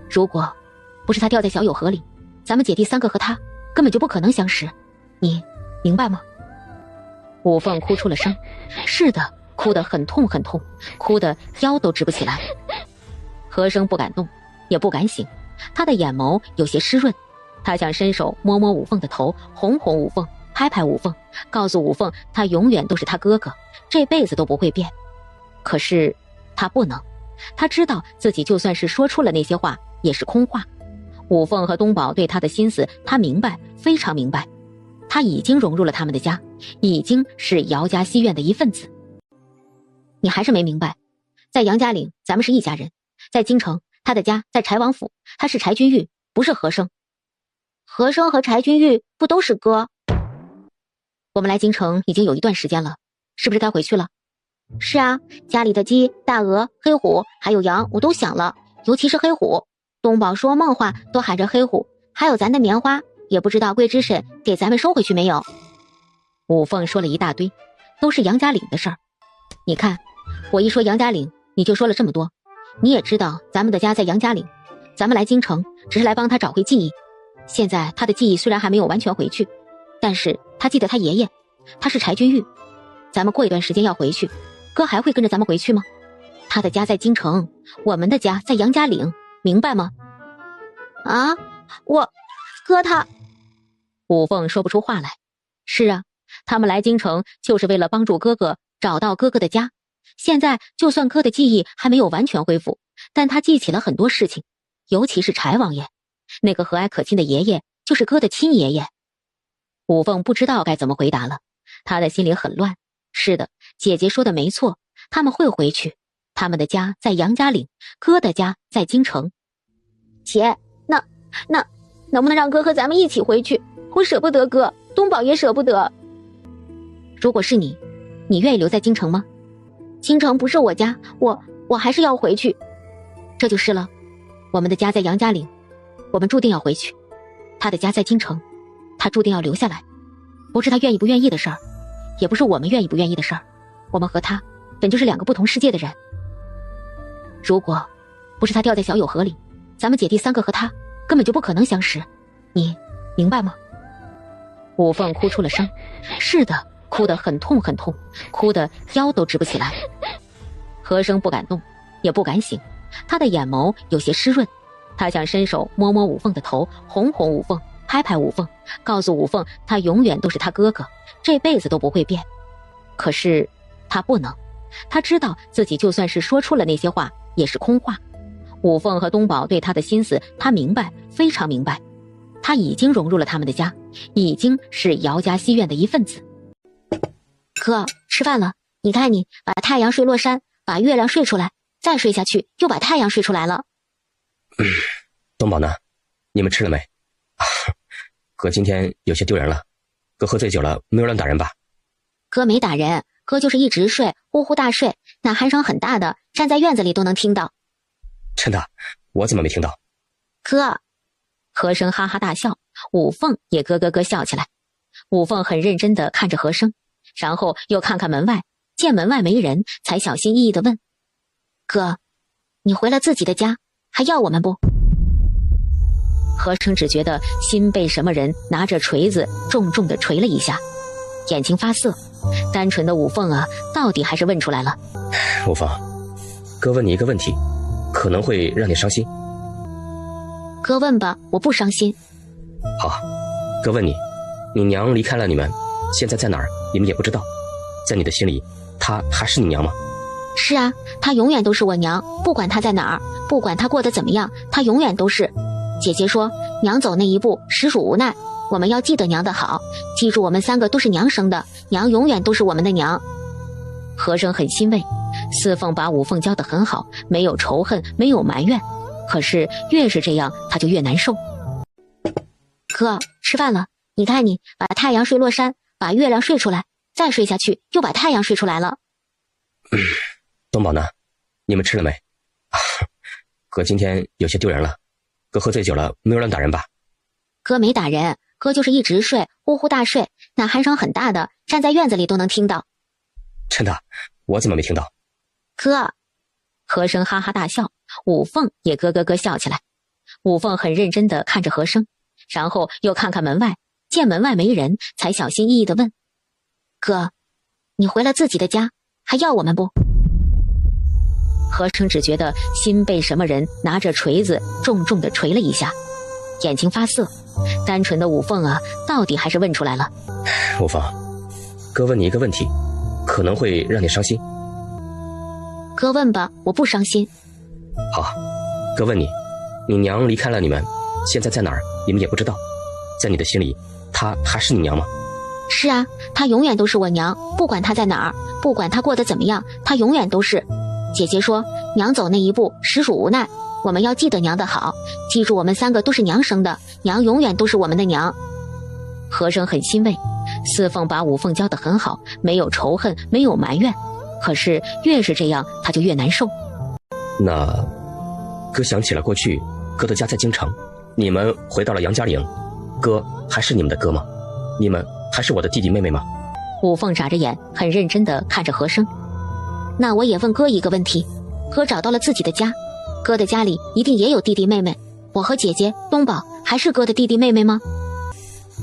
如果不是他掉在小友河里，咱们姐弟三个和他根本就不可能相识，你明白吗？武凤哭出了声，是的，哭得很痛很痛，哭得腰都直不起来。和生不敢动，也不敢醒，他的眼眸有些湿润。他想伸手摸摸武凤的头，哄哄武凤，拍拍武凤，告诉武凤他永远都是他哥哥，这辈子都不会变。可是他不能，他知道自己就算是说出了那些话也是空话。武凤和东宝对他的心思他明白，非常明白。他已经融入了他们的家，已经是姚家西院的一份子。你还是没明白，在杨家岭咱们是一家人，在京城他的家在柴王府，他是柴君玉，不是和生。和生和柴君玉不都是哥？我们来京城已经有一段时间了，是不是该回去了？是啊，家里的鸡、大鹅、黑虎还有羊我都想了，尤其是黑虎。东宝说梦话都喊着黑虎，还有咱的棉花，也不知道桂枝婶给咱们收回去没有。武凤说了一大堆，都是杨家岭的事儿。你看，我一说杨家岭，你就说了这么多。你也知道咱们的家在杨家岭，咱们来京城只是来帮他找回记忆。现在他的记忆虽然还没有完全回去，但是他记得他爷爷，他是柴君玉。咱们过一段时间要回去，哥还会跟着咱们回去吗？他的家在京城，我们的家在杨家岭，明白吗？啊，哥他……武凤说不出话来。是啊，他们来京城就是为了帮助哥哥找到哥哥的家。现在就算哥的记忆还没有完全恢复，但他记起了很多事情，尤其是柴王爷，那个和蔼可亲的爷爷就是哥的亲爷爷。武凤不知道该怎么回答了，他的心里很乱。是的，姐姐说的没错，他们会回去，他们的家在杨家岭，哥的家在京城。姐，那能不能让哥和咱们一起回去？我舍不得哥，东宝也舍不得。如果是你愿意留在京城吗？京城不是我家，我还是要回去。这就是了，我们的家在杨家岭，我们注定要回去。他的家在京城，他注定要留下来。不是他愿意不愿意的事儿，也不是我们愿意不愿意的事儿。我们和他本就是两个不同世界的人。如果不是他掉在小友河里，咱们姐弟三个和他根本就不可能相识。你明白吗？武凤哭出了声。是的，哭得很痛很痛，哭得腰都直不起来。和生不敢动，也不敢醒，他的眼眸有些湿润。他想伸手摸摸武凤的头，哄哄武凤，拍拍武凤，告诉武凤他永远都是他哥哥，这辈子都不会变。可是他不能，他知道自己就算是说出了那些话也是空话。武凤和东宝对他的心思他明白，非常明白。他已经融入了他们的家，已经是姚家西院的一份子。哥，吃饭了，你看你把太阳睡落山，把月亮睡出来，再睡下去又把太阳睡出来了。东宝呢？你们吃了没？哥今天有些丢人了，哥喝醉酒了，没有乱打人吧？哥没打人，哥就是一直睡，呼呼大睡，那鼾声很大的，站在院子里都能听到。真的？我怎么没听到？哥，和生哈哈大笑，武凤也咯咯咯笑起来。武凤很认真地看着和生，然后又看看门外，见门外没人，才小心翼翼地问：哥，你回了自己的家，还要我们不？和生只觉得心被什么人拿着锤子重重地锤了一下，眼睛发涩。单纯的武凤啊，到底还是问出来了。武凤，哥问你一个问题，可能会让你伤心。哥问吧，我不伤心。好，哥问你，你娘离开了你们，现在在哪儿？你们也不知道。在你的心里，她还是你娘吗？是啊，她永远都是我娘，不管她在哪儿，不管她过得怎么样，她永远都是。姐姐说，娘走那一步，实属无奈。我们要记得娘的好，记住我们三个都是娘生的，娘永远都是我们的娘。和生很欣慰，四凤把五凤教得很好，没有仇恨，没有埋怨。可是越是这样，他就越难受。哥，吃饭了，你看你把太阳睡落山，把月亮睡出来，再睡下去又把太阳睡出来了。东宝呢？你们吃了没？哥今天有些丢人了，哥喝醉酒了，没有乱打人吧？哥没打人，哥就是一直睡，呼呼大睡，那鼾声很大的，站在院子里都能听到。真的？我怎么没听到？哥，和生哈哈大笑，武凤也咯咯咯笑起来。武凤很认真地看着和生，然后又看看门外，见门外没人，才小心翼翼地问：哥，你回了自己的家，还要我们不？和生只觉得心被什么人拿着锤子重重地锤了一下，眼睛发涩。单纯的五凤啊，到底还是问出来了。无妨，哥问你一个问题，可能会让你伤心。哥问吧，我不伤心。好，哥问你，你娘离开了你们，现在在哪儿？你们也不知道。在你的心里，她还是你娘吗？是啊，她永远都是我娘，不管她在哪儿，不管她过得怎么样，她永远都是。姐姐说，娘走那一步，实属无奈。我们要记得娘的好，记住我们3个都是娘生的，娘永远都是我们的娘。和珅很欣慰，四凤把五凤教得很好，没有仇恨，没有埋怨。可是越是这样，他就越难受。那哥想起了过去，哥的家在京城，你们回到了杨家岭，哥还是你们的哥吗？你们还是我的弟弟妹妹吗？五凤眨着眼，很认真地看着和珅。那我也问哥一个问题，哥找到了自己的家，哥的家里一定也有弟弟妹妹，我和姐姐东宝还是哥的弟弟妹妹吗？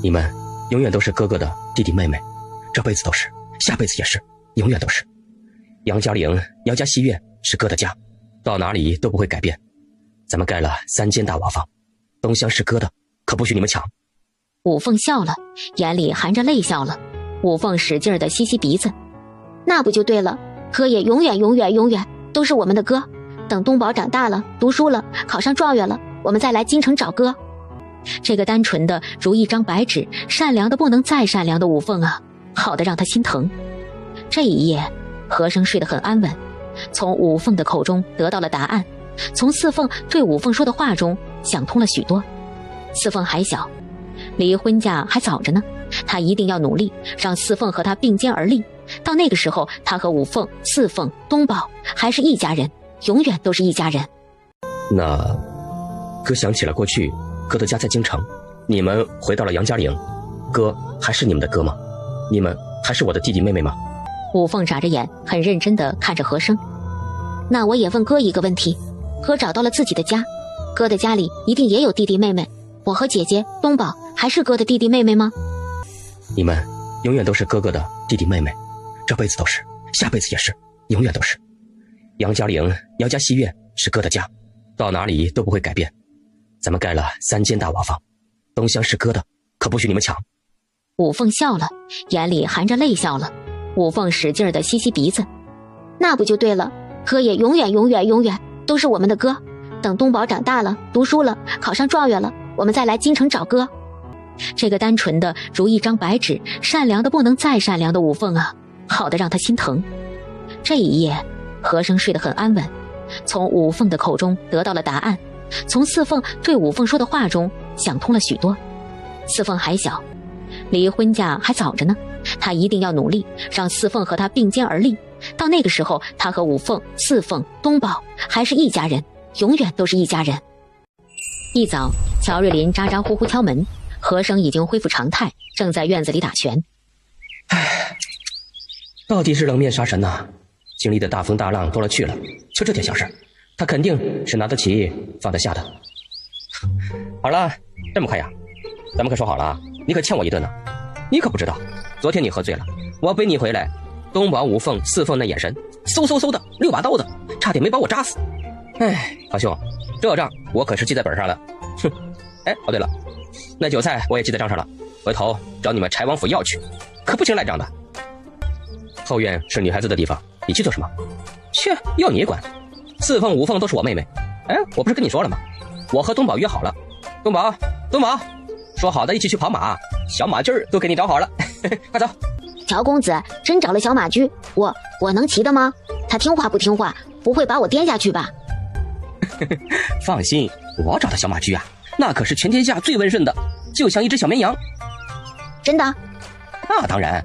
你们永远都是哥哥的弟弟妹妹，这辈子都是，下辈子也是，永远都是。杨家岭、杨家戏院是哥的家，到哪里都不会改变。咱们盖了3间大瓦房，东厢是哥的，可不许你们抢。五凤笑了，眼里含着泪笑了。五凤使劲地吸吸鼻子，那不就对了，哥也永远永远永远都是我们的哥。等东宝长大了，读书了，考上状元了，我们再来京城找哥。这个单纯的如一张白纸，善良的不能再善良的五凤啊，好的让他心疼。这一夜和珅睡得很安稳，从五凤的口中得到了答案，从四凤对五凤说的话中想通了许多。四凤还小，离婚嫁还早着呢，他一定要努力让四凤和他并肩而立，到那个时候他和五凤、四凤、东宝还是一家人，永远都是一家人。那哥想起了过去，哥的家在京城，你们回到了杨家岭，哥还是你们的哥吗？你们还是我的弟弟妹妹吗？五凤眨着眼，很认真地看着和珅。那我也问哥一个问题，哥找到了自己的家，哥的家里一定也有弟弟妹妹，我和姐姐东宝还是哥的弟弟妹妹吗？你们永远都是哥哥的弟弟妹妹，这辈子都是，下辈子也是，永远都是。杨家岭、杨家戏院是哥的家，到哪里都不会改变。咱们盖了3间大瓦房，东厢是哥的，可不许你们抢。五凤笑了，眼里含着泪笑了。五凤使劲地吸吸鼻子，那不就对了，哥也永远永远永远都是我们的哥。等东宝长大了，读书了，考上状元了，我们再来京城找哥。这个单纯的如一张白纸，善良的不能再善良的五凤啊，好的让他心疼。这一夜和珅睡得很安稳，从五凤的口中得到了答案，从四凤对五凤说的话中想通了许多。四凤还小，离婚嫁还早着呢，他一定要努力让四凤和他并肩而立，到那个时候他和五凤、四凤、东宝还是一家人，永远都是一家人。一早，乔瑞林咋咋呼呼敲门，和珅已经恢复常态，正在院子里打拳。到底是冷面杀神呐，经历的大风大浪多了去了，就这点小事，他肯定是拿得起放得下的。好了，这么快呀？咱们可说好了啊，你可欠我一顿呢。你可不知道，昨天你喝醉了，我背你回来，东宝、五凤、四凤那眼神，嗖嗖嗖的6把刀子，差点没把我扎死。哎，老兄，这账我可是记在本上了。哼，哎，哦对了，那酒菜我也记在账上了，回头找你们柴王府要去，可不行赖账的。后院是女孩子的地方，你去做什么？切，要你管。四凤、五凤都是我妹妹。哎，我不是跟你说了吗？我和东宝约好了。东宝，说好的一起去跑马，小马驹儿都给你找好了，快走。乔公子真找了小马驹，我能骑的吗？他听话不听话，不会把我颠下去吧？放心，我找的小马驹啊，那可是全天下最温顺的，就像一只小绵羊。真的？那当然，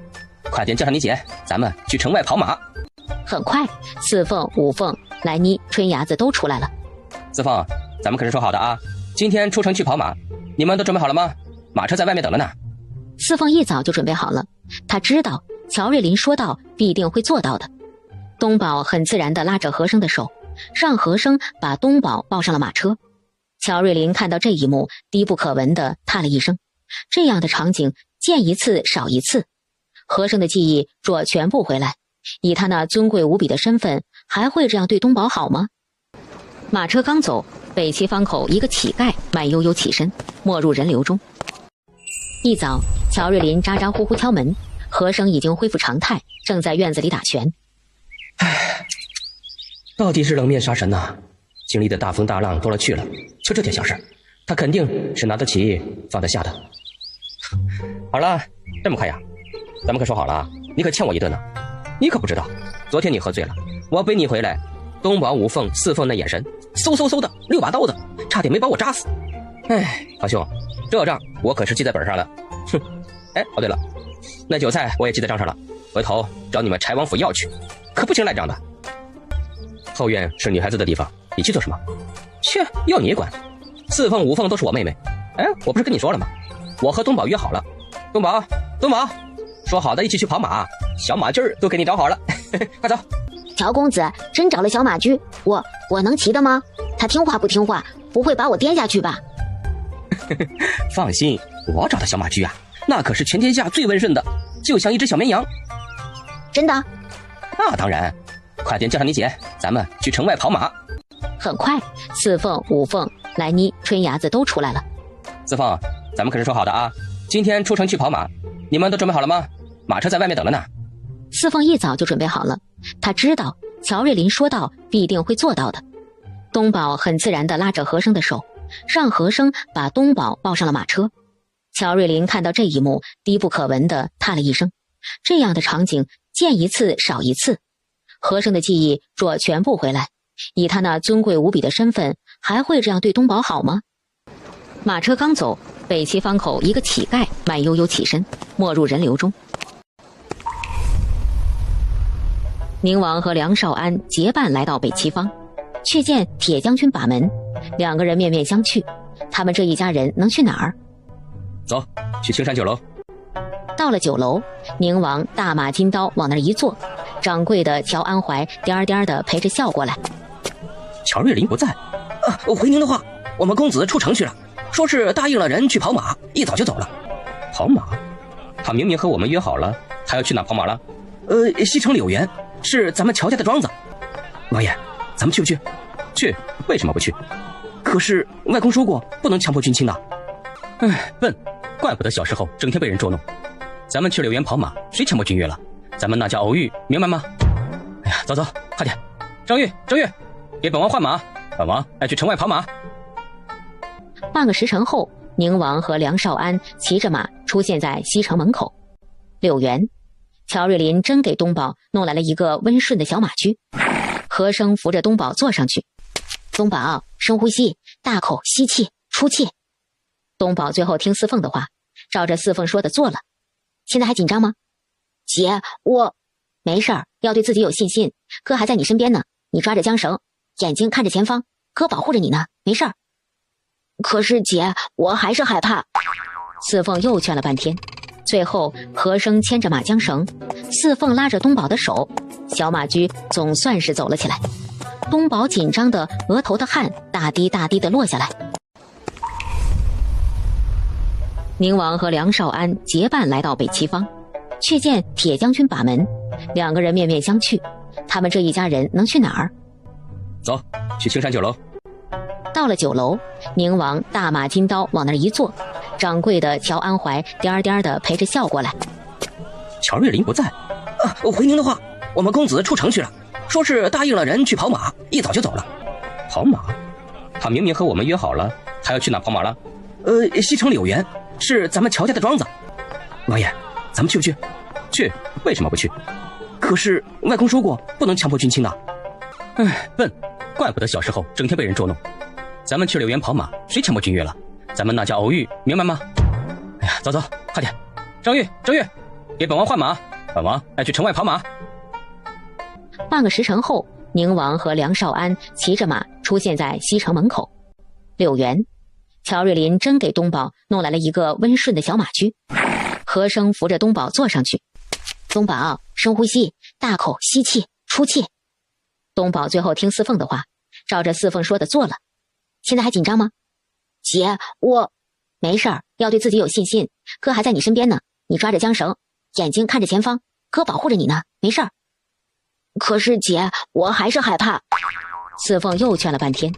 快点叫上你姐，咱们去城外跑马。很快，四凤、五凤、来妮、春芽子都出来了。四凤，咱们可是说好的啊，今天出城去跑马，你们都准备好了吗？马车在外面等了呢。四凤一早就准备好了，他知道乔瑞林说到必定会做到的。东宝很自然地拉着和珅的手，让和珅把东宝抱上了马车。乔瑞林看到这一幕，低不可闻地叹了一声。这样的场景见一次少一次。和珅的记忆若全部回来，以他那尊贵无比的身份，还会这样对东宝好吗？马车刚走，北齐方口一个乞丐慢悠悠起身，没入人流中。一早，乔瑞林咋咋呼呼敲门，和生已经恢复常态，正在院子里打拳。唉，到底是冷面杀神呐！经历的大风大浪多了去了，就这点小事，他肯定是拿得起放得下的。好了，这么快呀？咱们可说好了啊，你可欠我一顿呢。你可不知道，昨天你喝醉了，我背你回来，东宝五凤四凤那眼神，嗖嗖嗖的6把刀子，差点没把我扎死。哎，好兄，这账我可是记在本上了。哼，哎，哦对了，那酒菜我也记在账上了，回头找你们柴王府要去，可不行赖账的。后院是女孩子的地方，你去做什么？切，要你管。四凤五凤都是我妹妹。哎，我不是跟你说了吗？我和东宝约好了。东宝，说好的一起去跑马，小马驹儿都给你找好了，快走。乔公子真找了小马驹，我能骑的吗？他听话不听话，不会把我颠下去吧？放心，我找的小马驹啊，那可是全天下最温顺的，就像一只小绵羊。真的？那当然，快点叫上你姐，咱们去城外跑马。很快，四凤、五凤、来妮、春芽子都出来了。四凤，咱们可是说好的啊，今天出城去跑马，你们都准备好了吗？马车在外面等着呢。四凤一早就准备好了，他知道乔瑞林说到必定会做到的。东宝很自然地拉着和生的手，让和生把东宝抱上了马车。乔瑞林看到这一幕，低不可闻地叹了一声。这样的场景见一次少一次。和生的记忆若全部回来，以他那尊贵无比的身份，还会这样对东宝好吗？马车刚走，北齐方口一个乞丐慢悠悠起身，没入人流中。宁王和梁少安结伴来到北齐方，却见铁将军把门，两个人面面相觑。他们这一家人能去哪儿？走，去青山酒楼。到了酒楼，宁王大马金刀往那儿一坐，掌柜的乔安怀颠颠的陪着笑过来。乔瑞林不在啊，回您的话，我们公子出城去了，说是答应了人去跑马，一早就走了。跑马？他明明和我们约好了，他要去哪跑马了？西城柳园，是咱们乔家的庄子。王爷，咱们去不去？去，为什么不去？可是外公说过，不能强迫君亲的。哎，笨，怪不得小时候整天被人捉弄。咱们去柳园跑马，谁强迫君约了？咱们那叫偶遇，明白吗？哎呀，走，快点！张玉，给本王换马，本王要去城外跑马。半个时辰后，宁王和梁少安骑着马出现在西城门口。柳园，乔瑞林真给东宝弄来了一个温顺的小马驹。和生扶着东宝坐上去。东宝，深呼吸，大口吸气，出气。东宝最后听四凤的话，照着四凤说的做了。现在还紧张吗？姐，我没事儿，要对自己有信心。哥还在你身边呢，你抓着缰绳，眼睛看着前方，哥保护着你呢，没事儿。可是姐，我还是害怕。四凤又劝了半天，最后和生牵着马缰绳，四凤拉着东宝的手，小马驹总算是走了起来。东宝紧张的额头的汗大滴大滴的落下来。宁王和梁少安结伴来到北齐方，却见铁将军把门，两个人面面相觑。他们这一家人能去哪儿？走，去青山酒楼。到了酒楼，宁王大马金刀往那儿一坐，掌柜的乔安怀颠颠的陪着笑过来。乔瑞林不在啊，回您的话，我们公子出城去了，说是答应了人去跑马，一早就走了。跑马？他明明和我们约好了，他要去哪跑马了？西城柳园，是咱们乔家的庄子。王爷，咱们去不去？去，为什么不去？可是外公说过，不能强迫君亲的。哎，笨，怪不得小时候整天被人捉弄。咱们去柳园跑马，谁强迫君约了？咱们那叫偶遇，明白吗？哎呀，走，快点！张玉，给本王换马，本王要去城外跑马。半个时辰后，宁王和梁少安骑着马出现在西城门口。柳园，乔瑞林真给东宝弄来了一个温顺的小马驹。和生扶着东宝坐上去。东宝，深呼吸，大口吸气，出气。东宝最后听四凤的话，照着四凤说的做了。现在还紧张吗？姐，我没事儿，要对自己有信心。哥还在你身边呢，你抓着缰绳，眼睛看着前方，哥保护着你呢，没事儿。可是姐，我还是害怕。四凤又劝了半天，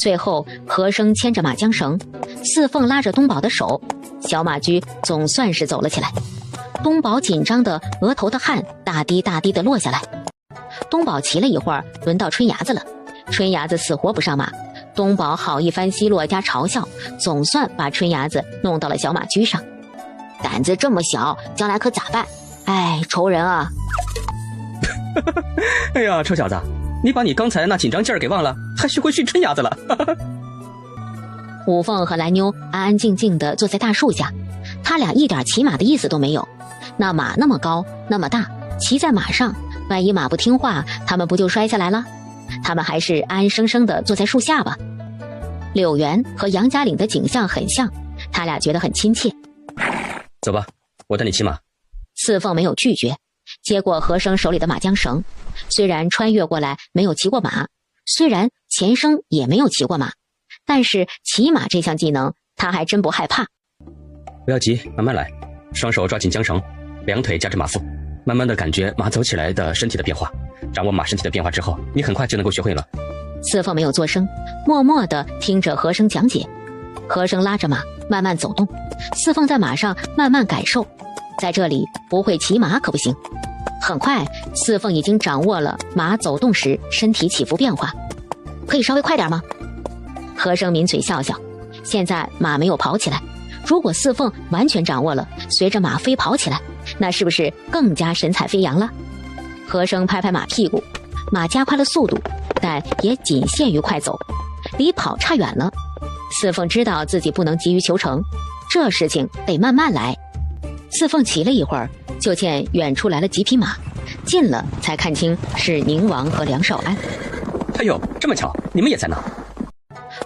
最后和珅牵着马缰绳，四凤拉着东宝的手，小马驹总算是走了起来。东宝紧张的额头的汗大滴大滴的落下来。东宝骑了一会儿，轮到春芽子了。春芽子死活不上马，东宝好一番奚落加嘲笑，总算把春芽子弄到了小马驹上。胆子这么小，将来可咋办？哎，仇人啊！哎呀，臭小子，你把你刚才那紧张劲儿给忘了，还学会训春芽子了。五凤和蓝妞安安静静地坐在大树下，他俩一点骑马的意思都没有。那马那么高那么大，骑在马上，万一马不听话，他们不就摔下来了？他们还是安安生生地坐在树下吧。柳园和杨家岭的景象很像，他俩觉得很亲切。走吧，我带你骑马。四凤没有拒绝，接过和珅手里的马缰绳。虽然穿越过来没有骑过马，虽然前生也没有骑过马，但是骑马这项技能他还真不害怕。不要急，慢慢来，双手抓紧缰绳，两腿夹着马腹，慢慢的感觉马走起来的身体的变化。掌握马身体的变化之后，你很快就能够学会了。四凤没有作声，默默地听着和珅讲解。和珅拉着马慢慢走动，四凤在马上慢慢感受。在这里不会骑马可不行。很快，四凤已经掌握了马走动时身体起伏变化。可以稍微快点吗？和珅抿嘴笑笑。现在马没有跑起来，如果四凤完全掌握了，随着马飞跑起来，那是不是更加神采飞扬了？和珅拍拍马屁股，马加快了速度，但也仅限于快走，离跑差远了。四凤知道自己不能急于求成，这事情得慢慢来。四凤骑了一会儿，就见远处来了几匹马，近了才看清是宁王和梁少安。哎呦，这么巧，你们也在呢。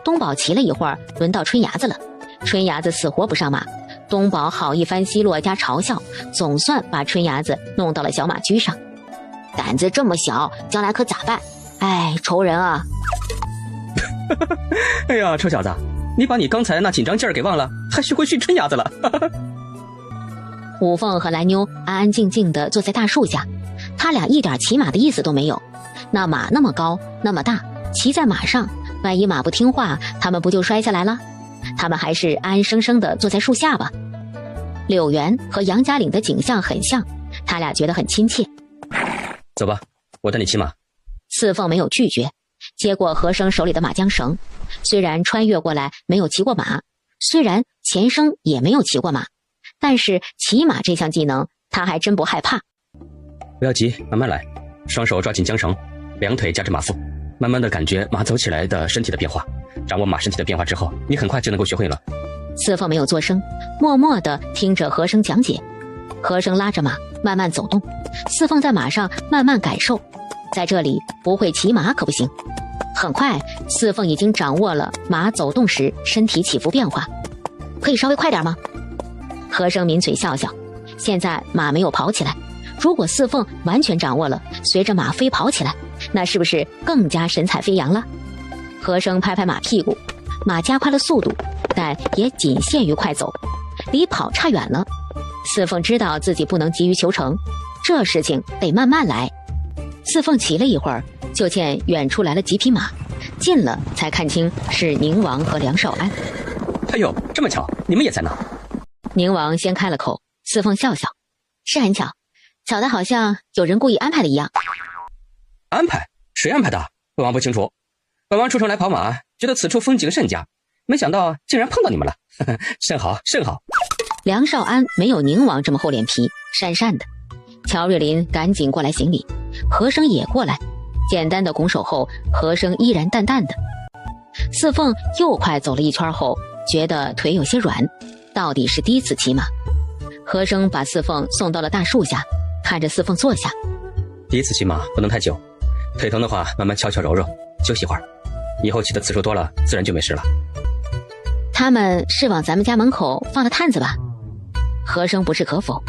东宝骑了一会儿，轮到春芽子了。春芽子死活不上马，东宝好一番奚落加嘲笑，总算把春芽子弄到了小马驹上。胆子这么小，将来可咋办？哎，仇人啊！哎呀，臭小子，你把你刚才那紧张劲儿给忘了，还学会训春芽子了。五凤和蓝妞安安静静地坐在大树下，他俩一点骑马的意思都没有。那马那么高那么大，骑在马上，万一马不听话，他们不就摔下来了？他们还是安安生生地坐在树下吧。柳园和杨家岭的景象很像，他俩觉得很亲切。走吧，我带你骑马。四凤没有拒绝，接过和珅手里的马缰绳。虽然穿越过来没有骑过马，虽然前生也没有骑过马，但是骑马这项技能他还真不害怕。不要急，慢慢来，双手抓紧缰绳，两腿夹着马腹，慢慢的感觉马走起来的身体的变化。掌握马身体的变化之后，你很快就能够学会了。四凤没有作声，默默地听着和珅讲解。和珅拉着马慢慢走动，四凤在马上慢慢感受。在这里不会骑马可不行。很快，四凤已经掌握了马走动时身体起伏变化。可以稍微快点吗？和珅抿嘴笑笑。现在马没有跑起来，如果四凤完全掌握了，随着马飞跑起来，那是不是更加神采飞扬了？和珅拍拍马屁股，马加快了速度，但也仅限于快走，离跑差远了。四凤知道自己不能急于求成，这事情得慢慢来。四凤骑了一会儿，就见远处来了几匹马，近了才看清是宁王和梁少安。哎呦，这么巧，你们也在呢。宁王先开了口，四凤笑笑，是很巧，巧的好像有人故意安排的一样。安排？谁安排的？本王不清楚。本王出城来跑马，觉得此处风景甚佳，没想到竟然碰到你们了，甚好甚好。梁少安没有宁王这么厚脸皮，讪讪的。乔瑞林赶紧过来行礼，和珅也过来，简单的拱手后，和珅依然淡淡的。四凤又快走了一圈后，觉得腿有些软，到底是第一次骑马。和珅把四凤送到了大树下，看着四凤坐下。第一次骑马不能太久，腿疼的话慢慢悄悄揉揉，休息会儿，以后骑的次数多了，自然就没事了。他们是往咱们家门口放了探子吧？和珅不置可否，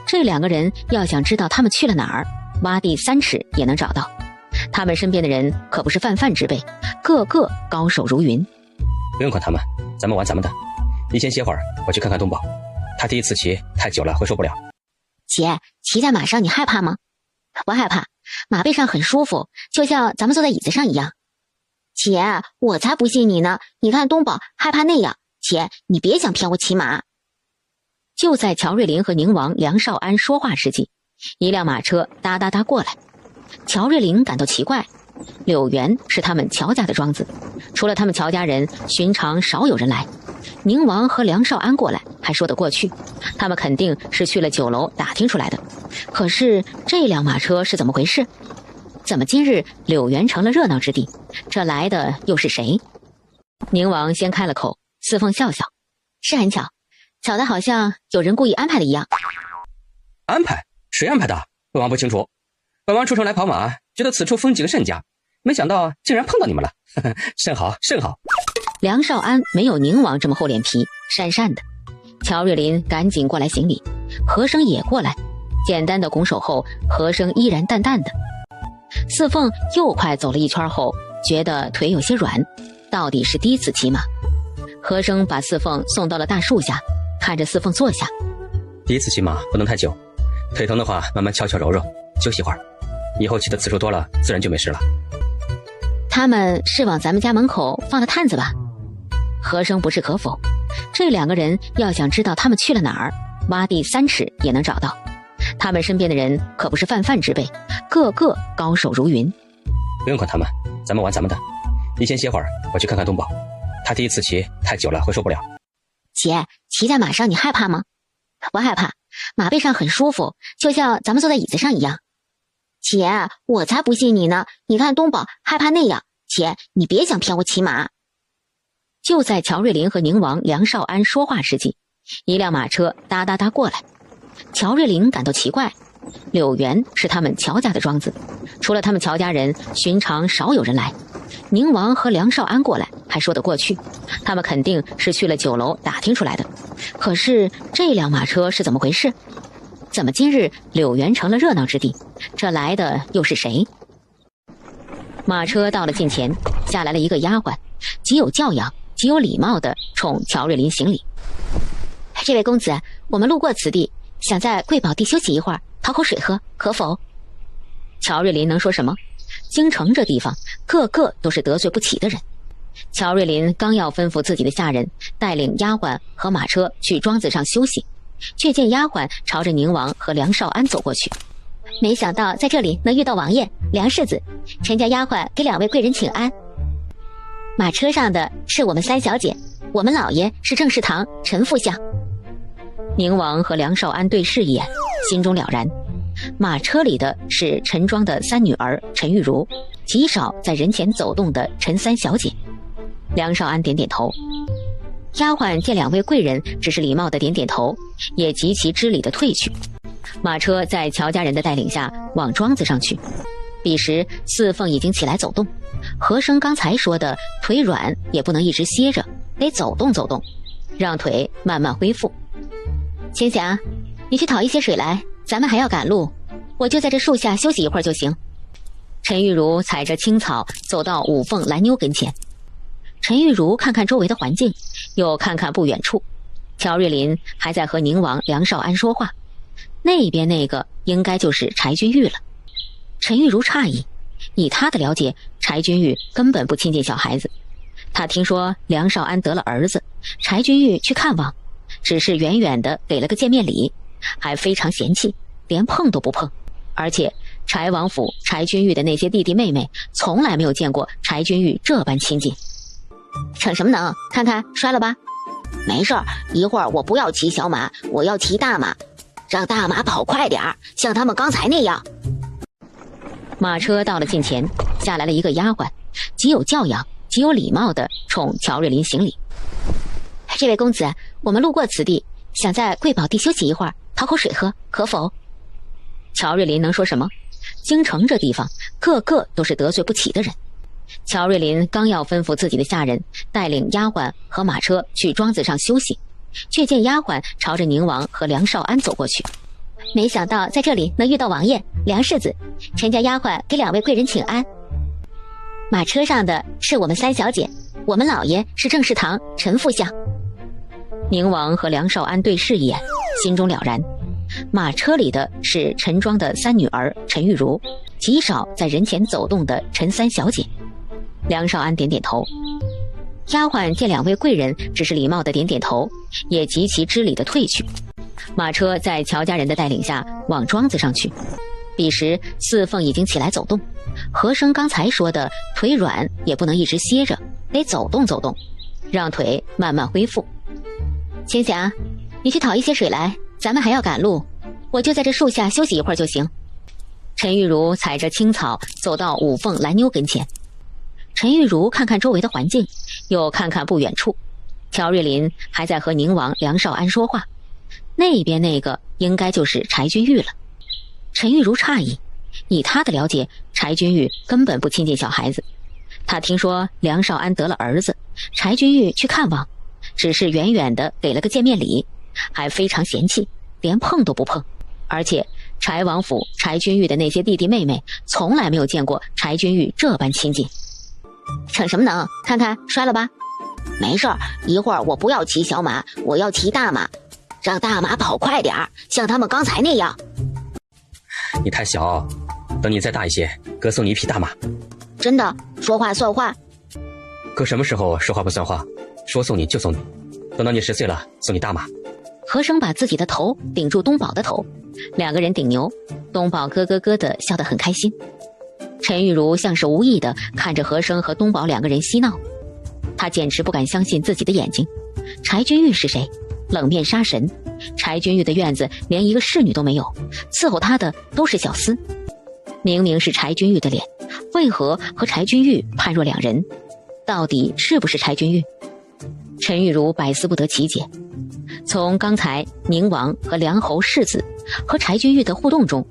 这两个人要想知道他们去了哪儿，挖地3尺也能找到。他们身边的人可不是泛泛之辈，个个高手如云。不用管他们，咱们玩咱们的。你先歇会儿，我去看看东宝，他第一次骑太久了会受不了。姐，骑在马上你害怕吗？不害怕，马背上很舒服，就像咱们坐在椅子上一样。姐，我才不信你呢！你看东宝害怕那样。姐，你别想骗我骑马。就在乔瑞林和宁王、梁少安说话时机，一辆马车哒哒哒过来。乔瑞林感到奇怪，柳原是他们乔家的庄子，除了他们乔家人，寻常少有人来。宁王和梁少安过来还说得过去，他们肯定是去了酒楼打听出来的。可是这辆马车是怎么回事？怎么今日柳原成了热闹之地？这来的又是谁？宁王先开了口，四凤笑笑，是很巧，巧的好像有人故意安排的一样。安排？谁安排的？本王不清楚。本王出城来跑马，觉得此处风景甚佳，没想到竟然碰到你们了，甚好甚好。梁少安没有宁王这么厚脸皮，讪讪的。乔瑞林赶紧过来行礼，和生也过来，简单的拱手后，和生依然淡淡的。四凤又快走了一圈后，觉得腿有些软，到底是第一次骑马。和生把四凤送到了大树下，看着四凤坐下。第一次骑马不能太久，腿疼的话慢慢敲敲揉揉，休息会儿，以后骑的次数多了自然就没事了。他们是往咱们家门口放的探子吧？和生不置可否，这两个人要想知道他们去了哪儿，挖地3尺也能找到。他们身边的人可不是泛泛之辈，个个高手如云。不用管他们，咱们玩咱们的。你先歇会儿，我去看看东宝，他第一次骑太久了会受不了。姐，骑在马上你害怕吗？不害怕，马背上很舒服，就像咱们坐在椅子上一样。姐，我才不信你呢！你看东宝害怕那样。姐，你别想骗我骑马。就在乔瑞林和宁王、梁少安说话时机，一辆马车哒哒哒过来。乔瑞林感到奇怪，柳原是他们乔家的庄子，除了他们乔家人，寻常少有人来。宁王和梁少安过来还说得过去，他们肯定是去了酒楼打听出来的。可是这辆马车是怎么回事？怎么今日柳原成了热闹之地？这来的又是谁？马车到了近前，下来了一个丫鬟，极有教养，极有礼貌地冲乔瑞林行礼。这位公子，我们路过此地，想在贵宝地休息一会儿，讨口水喝，可否？乔瑞林能说什么？京城这地方，个个都是得罪不起的人。乔瑞林刚要吩咐自己的下人带领丫鬟和马车去庄子上休息，却见丫鬟朝着宁王和梁少安走过去。没想到在这里能遇到王爷梁世子，陈家丫鬟给2位贵人请安。马车上的是我们3小姐，我们老爷是郑世堂陈副相。宁王和梁少安对视一眼，心中了然。马车里的是陈庄的3女儿陈玉茹，极少在人前走动的陈3小姐。梁少安点点头。丫鬟见2位贵人只是礼貌的点点头，也极其知礼的退去。马车在乔家人的带领下往庄子上去。彼时四凤已经起来走动，和生刚才说的腿软也不能一直歇着，得走动走动，让腿慢慢恢复。青霞，你去讨一些水来，咱们还要赶路，我就在这树下休息一会儿就行。陈玉茹踩着青草走到五凤蓝妞跟前。陈玉茹看看周围的环境，又看看不远处，乔瑞林还在和宁王梁少安说话，那边那个应该就是柴君玉了。陈玉茹诧异，以他的了解，柴君玉根本不亲近小孩子。他听说梁少安得了儿子，柴君玉去看望，只是远远的给了个见面礼，还非常嫌弃，连碰都不碰。而且柴王府柴君玉的那些弟弟妹妹从来没有见过柴君玉这般亲近。逞什么能？看看摔了吧。没事儿，一会儿我不要骑小马，我要骑大马，让大马跑快点儿，像他们刚才那样。马车到了近前，下来了一个丫鬟，极有教养，极有礼貌地冲乔瑞林行礼。这位公子，我们路过此地，想在贵宝地休息一会儿，讨口水喝，可否？乔瑞林能说什么？京城这地方，个个都是得罪不起的人。乔瑞林刚要吩咐自己的下人带领丫鬟和马车去庄子上休息，却见丫鬟朝着宁王和梁少安走过去。没想到在这里能遇到王爷梁世子，陈家丫鬟给2位贵人请安。马车上的是我们3小姐，我们老爷是郑世堂陈副相。宁王和梁少安对视一眼，心中了然。马车里的是陈庄的3女儿陈玉茹，极少在人前走动的陈3小姐。梁少安点点头。丫鬟见两位贵人只是礼貌的点点头，也极其知礼的退去。马车在乔家人的带领下往庄子上去。彼时四凤已经起来走动，和生刚才说的腿软也不能一直歇着，得走动走动，让腿慢慢恢复。青霞，你去讨一些水来，咱们还要赶路，我就在这树下休息一会儿就行。陈玉茹踩着青草走到五凤蓝妞跟前。陈玉茹看看周围的环境，又看看不远处，乔瑞林还在和宁王梁少安说话，那边那个应该就是柴君玉了。陈玉茹诧异，以他的了解，柴君玉根本不亲近小孩子。他听说梁少安得了儿子，柴君玉去看望，只是远远的给了个见面礼，还非常嫌弃，连碰都不碰。而且柴王府柴君玉的那些弟弟妹妹从来没有见过柴君玉这般亲近。逞什么能？看看摔了吧。没事儿，一会儿我不要骑小马，我要骑大马，让大马跑快点儿，像他们刚才那样。你太小，等你再大一些，哥送你一匹大马。真的，说话算话。哥什么时候说话不算话？说送你就送你，等到你10岁了，送你大马。和生把自己的头顶住东宝的头，两个人顶牛，东宝咯咯咯的笑得很开心。陈玉茹像是无意的看着和生和东宝两个人嬉闹，他简直不敢相信自己的眼睛。柴君玉是谁？冷面杀神。柴君玉的院子连一个侍女都没有，伺候他的都是小厮。明明是柴君玉的脸，为何和柴君玉判若两人？到底是不是柴君玉？陈玉茹百思不得其解。从刚才宁王和梁侯世子和柴君玉的互动中，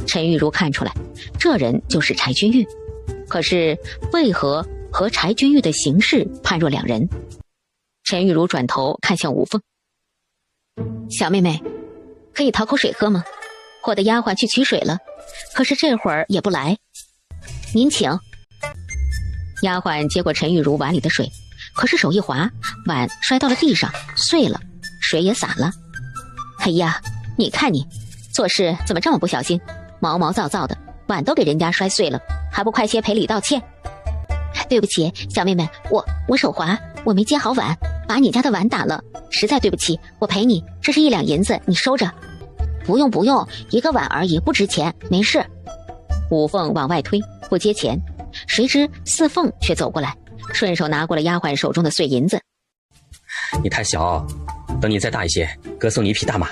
陈玉茹看出来，这人就是柴君玉。可是为何和柴君玉的行事判若两人？陈玉茹转头看向吴凤，小妹妹，可以讨口水喝吗？我的丫鬟去取水了，可是这会儿也不来。您请。丫鬟接过陈玉茹碗里的水，可是手一滑，碗摔到了地上，碎了，水也洒了。哎呀，你看你，做事怎么这么不小心，毛毛躁躁的，碗都给人家摔碎了，还不快些赔礼道歉？对不起，小妹妹，我手滑，我没接好碗，把你家的碗打了，实在对不起，我赔你，这是1两银子，你收着。不用不用，一个碗而已，不值钱，没事。五凤往外推，不接钱，谁知四凤却走过来，顺手拿过了丫鬟手中的碎银子。你太小，等你再大一些，哥送你一匹大马。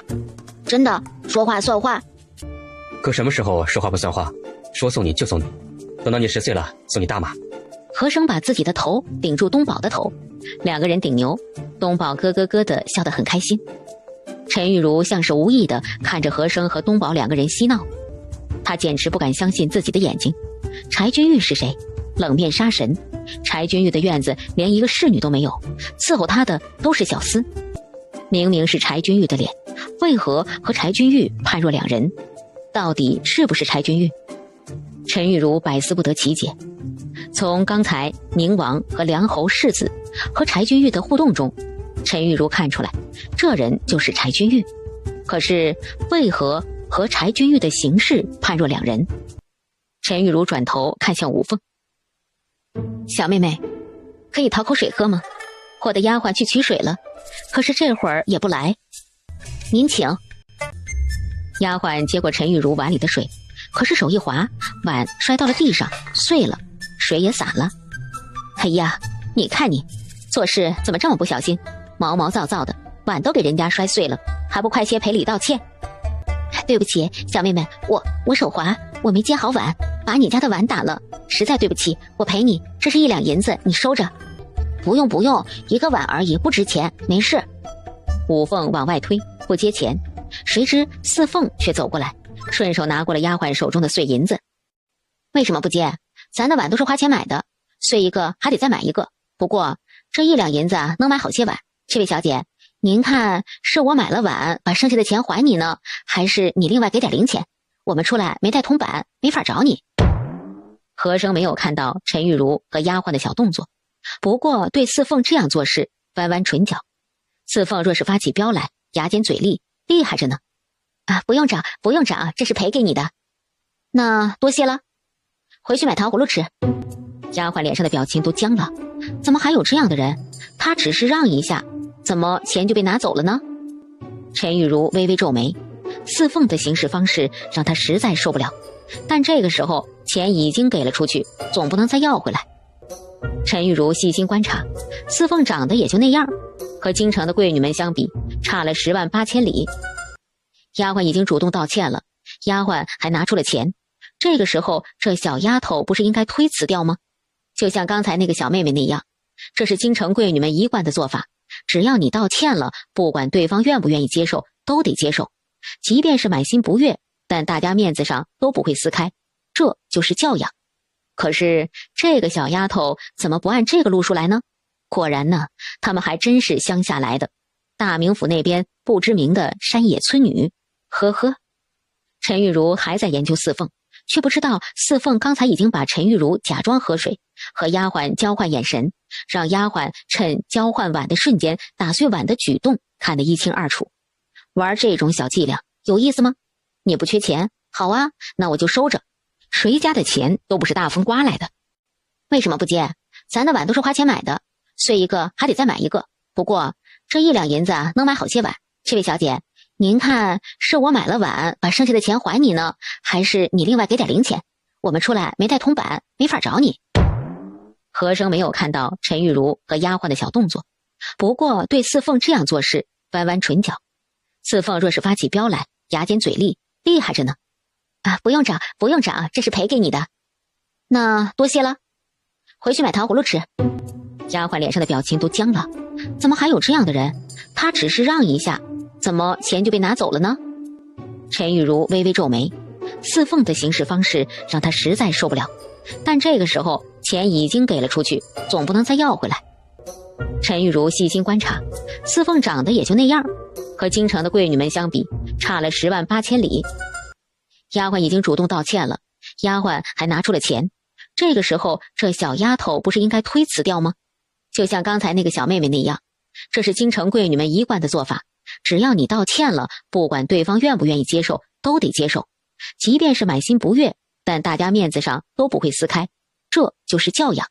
真的，说话算话。哥什么时候说话不算话？说送你就送你，等到你10岁了，送你大马。和生把自己的头顶住东宝的头，两个人顶牛，东宝咯咯咯的笑得很开心。陈玉茹像是无意的看着和生和东宝两个人嬉闹，他简直不敢相信自己的眼睛。柴君玉是谁？冷面杀神。柴君玉的院子连一个侍女都没有，伺候他的都是小厮。明明是柴君玉的脸，为何和柴君玉判若两人？到底是不是柴君玉？陈玉茹百思不得其解。从刚才宁王和梁侯世子和柴君玉的互动中，陈玉茹看出来，这人就是柴君玉。可是为何和柴君玉的行事判若两人？陈玉茹转头看向吴凤，小妹妹，可以讨口水喝吗？我的丫鬟去取水了，可是这会儿也不来。您请。丫鬟接过陈玉茹碗里的水，可是手一滑，碗摔到了地上，碎了，水也洒了。哎呀，你看你，做事怎么这么不小心，毛毛躁躁的，碗都给人家摔碎了，还不快些赔礼道歉？对不起，小妹妹，我手滑，我没接好碗，把你家的碗打了，实在对不起，我赔你，这是1两银子，你收着。不用不用，一个碗而已，不值钱，没事。五凤往外推，不接钱，谁知四凤却走过来，顺手拿过了丫鬟手中的碎银子。为什么不接？咱的碗都是花钱买的，碎一个还得再买一个。不过这1两银子能买好些碗。这位小姐，您看是我买了碗把剩下的钱还你呢，还是你另外给点零钱？我们出来没带铜板，没法找你。和生没有看到陈玉茹和丫鬟的小动作，不过对四凤这样做事弯弯唇角。四凤若是发起飙来，牙尖嘴利，厉害着呢。不用找，不用找，这是赔给你的。那多谢了，回去买糖葫芦吃。丫鬟脸上的表情都僵了，怎么还有这样的人？他只是让一下，怎么钱就被拿走了呢？陈玉茹微微皱眉，四凤的行事方式让她实在受不了，但这个时候钱已经给了出去，总不能再要回来。陈玉茹细心观察，四凤长得也就那样，和京城的贵女们相比，差了10万8千里。丫鬟已经主动道歉了，丫鬟还拿出了钱，这个时候这小丫头不是应该推辞掉吗？就像刚才那个小妹妹那样，这是京城贵女们一贯的做法，只要你道歉了，不管对方愿不愿意接受，都得接受，即便是满心不悦，但大家面子上都不会撕开，这就是教养。可是这个小丫头怎么不按这个路数来呢？果然呢，她们还真是乡下来的，大名府那边不知名的山野村女。呵呵，陈玉茹还在研究四凤，却不知道四凤刚才已经把陈玉茹假装喝水，和丫鬟交换眼神，让丫鬟趁交换碗的瞬间打碎碗的举动看得一清二楚。玩这种小伎俩有意思吗？你不缺钱，好啊，那我就收着。谁家的钱都不是大风刮来的。为什么不接？咱的碗都是花钱买的，碎一个还得再买一个。不过这1两银子能买好些碗。这位小姐，您看是我买了碗把剩下的钱还你呢，还是你另外给点零钱？我们出来没带铜板，没法找你。和珅没有看到陈玉茹和丫鬟的小动作，不过对四凤这样做事弯弯唇角。四凤若是发起飙来，牙尖嘴利，厉害着呢。不用找，不用找，这是赔给你的。那多谢了，回去买糖葫芦吃。丫鬟脸上的表情都僵了，怎么还有这样的人？他只是让一下，怎么钱就被拿走了呢？陈玉茹微微皱眉，四凤的行事方式让她实在受不了，但这个时候钱已经给了出去，总不能再要回来。陈玉茹细心观察，四凤长得也就那样，和京城的贵女们相比，差了10万8千里。丫鬟已经主动道歉了，丫鬟还拿出了钱，这个时候这小丫头不是应该推辞掉吗？就像刚才那个小妹妹那样，这是京城贵女们一贯的做法，只要你道歉了，不管对方愿不愿意接受，都得接受，即便是满心不悦，但大家面子上都不会撕开，这就是教养。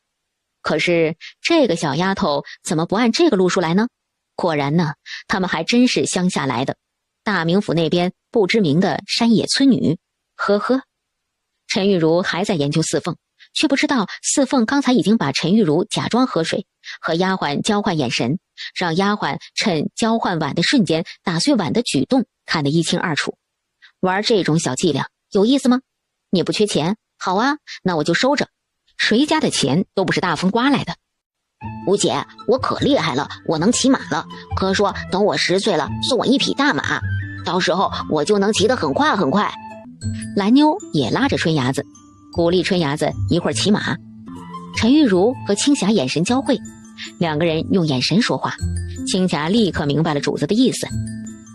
可是这个小丫头怎么不按这个路数来呢？果然呢，她们还真是乡下来的，大名府那边不知名的山野村女。呵呵，陈玉茹还在研究四凤，却不知道四凤刚才已经把陈玉茹假装喝水，和丫鬟交换眼神，让丫鬟趁交换碗的瞬间打碎碗的举动看得一清二楚。玩这种小伎俩有意思吗？你不缺钱，好啊，那我就收着。谁家的钱都不是大风刮来的。吴姐，我可厉害了，我能骑马了。哥说等我10岁了，送我1匹大马，到时候我就能骑得很快很快。蓝妞也拉着春芽子，鼓励春芽子一会儿骑马。陈玉茹和青霞眼神交汇，两个人用眼神说话，青霞立刻明白了主子的意思。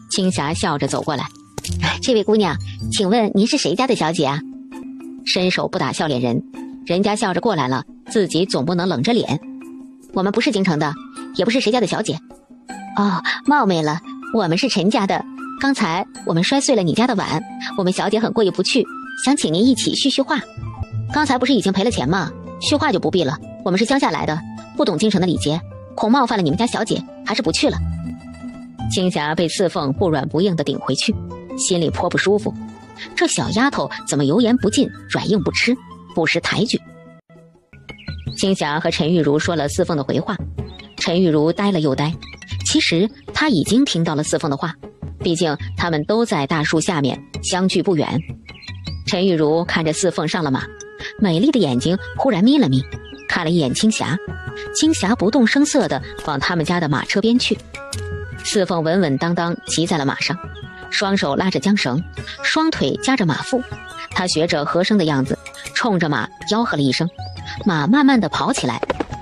青霞笑着走过来，这位姑娘，请问您是谁家的小姐啊？伸手不打笑脸人，人家笑着过来了，自己总不能冷着脸。我们不是京城的，也不是谁家的小姐。哦，冒昧了，我们是陈家的。刚才我们摔碎了你家的碗，我们小姐很过意不去，想请您一起叙叙话。刚才不是已经赔了钱吗？叙话就不必了，我们是乡下来的，不懂京城的礼节，恐冒犯了你们家小姐，还是不去了。青霞被四凤不软不硬地顶回去，心里颇不舒服。这小丫头怎么油盐不进，软硬不吃，不识抬举。青霞和陈玉茹说了四凤的回话，陈玉茹呆了又呆，其实她已经听到了四凤的话，毕竟他们都在大树下面，相距不远。陈玉茹看着四凤上了马，美丽的眼睛忽然眯了眯，看了一眼青霞，青霞不动声色地往他们家的马车边去。四凤稳稳当当骑在了马上，双手拉着缰绳，双腿夹着马腹，她学着和声的样子，冲着马吆喝了一声，马慢慢地跑起来，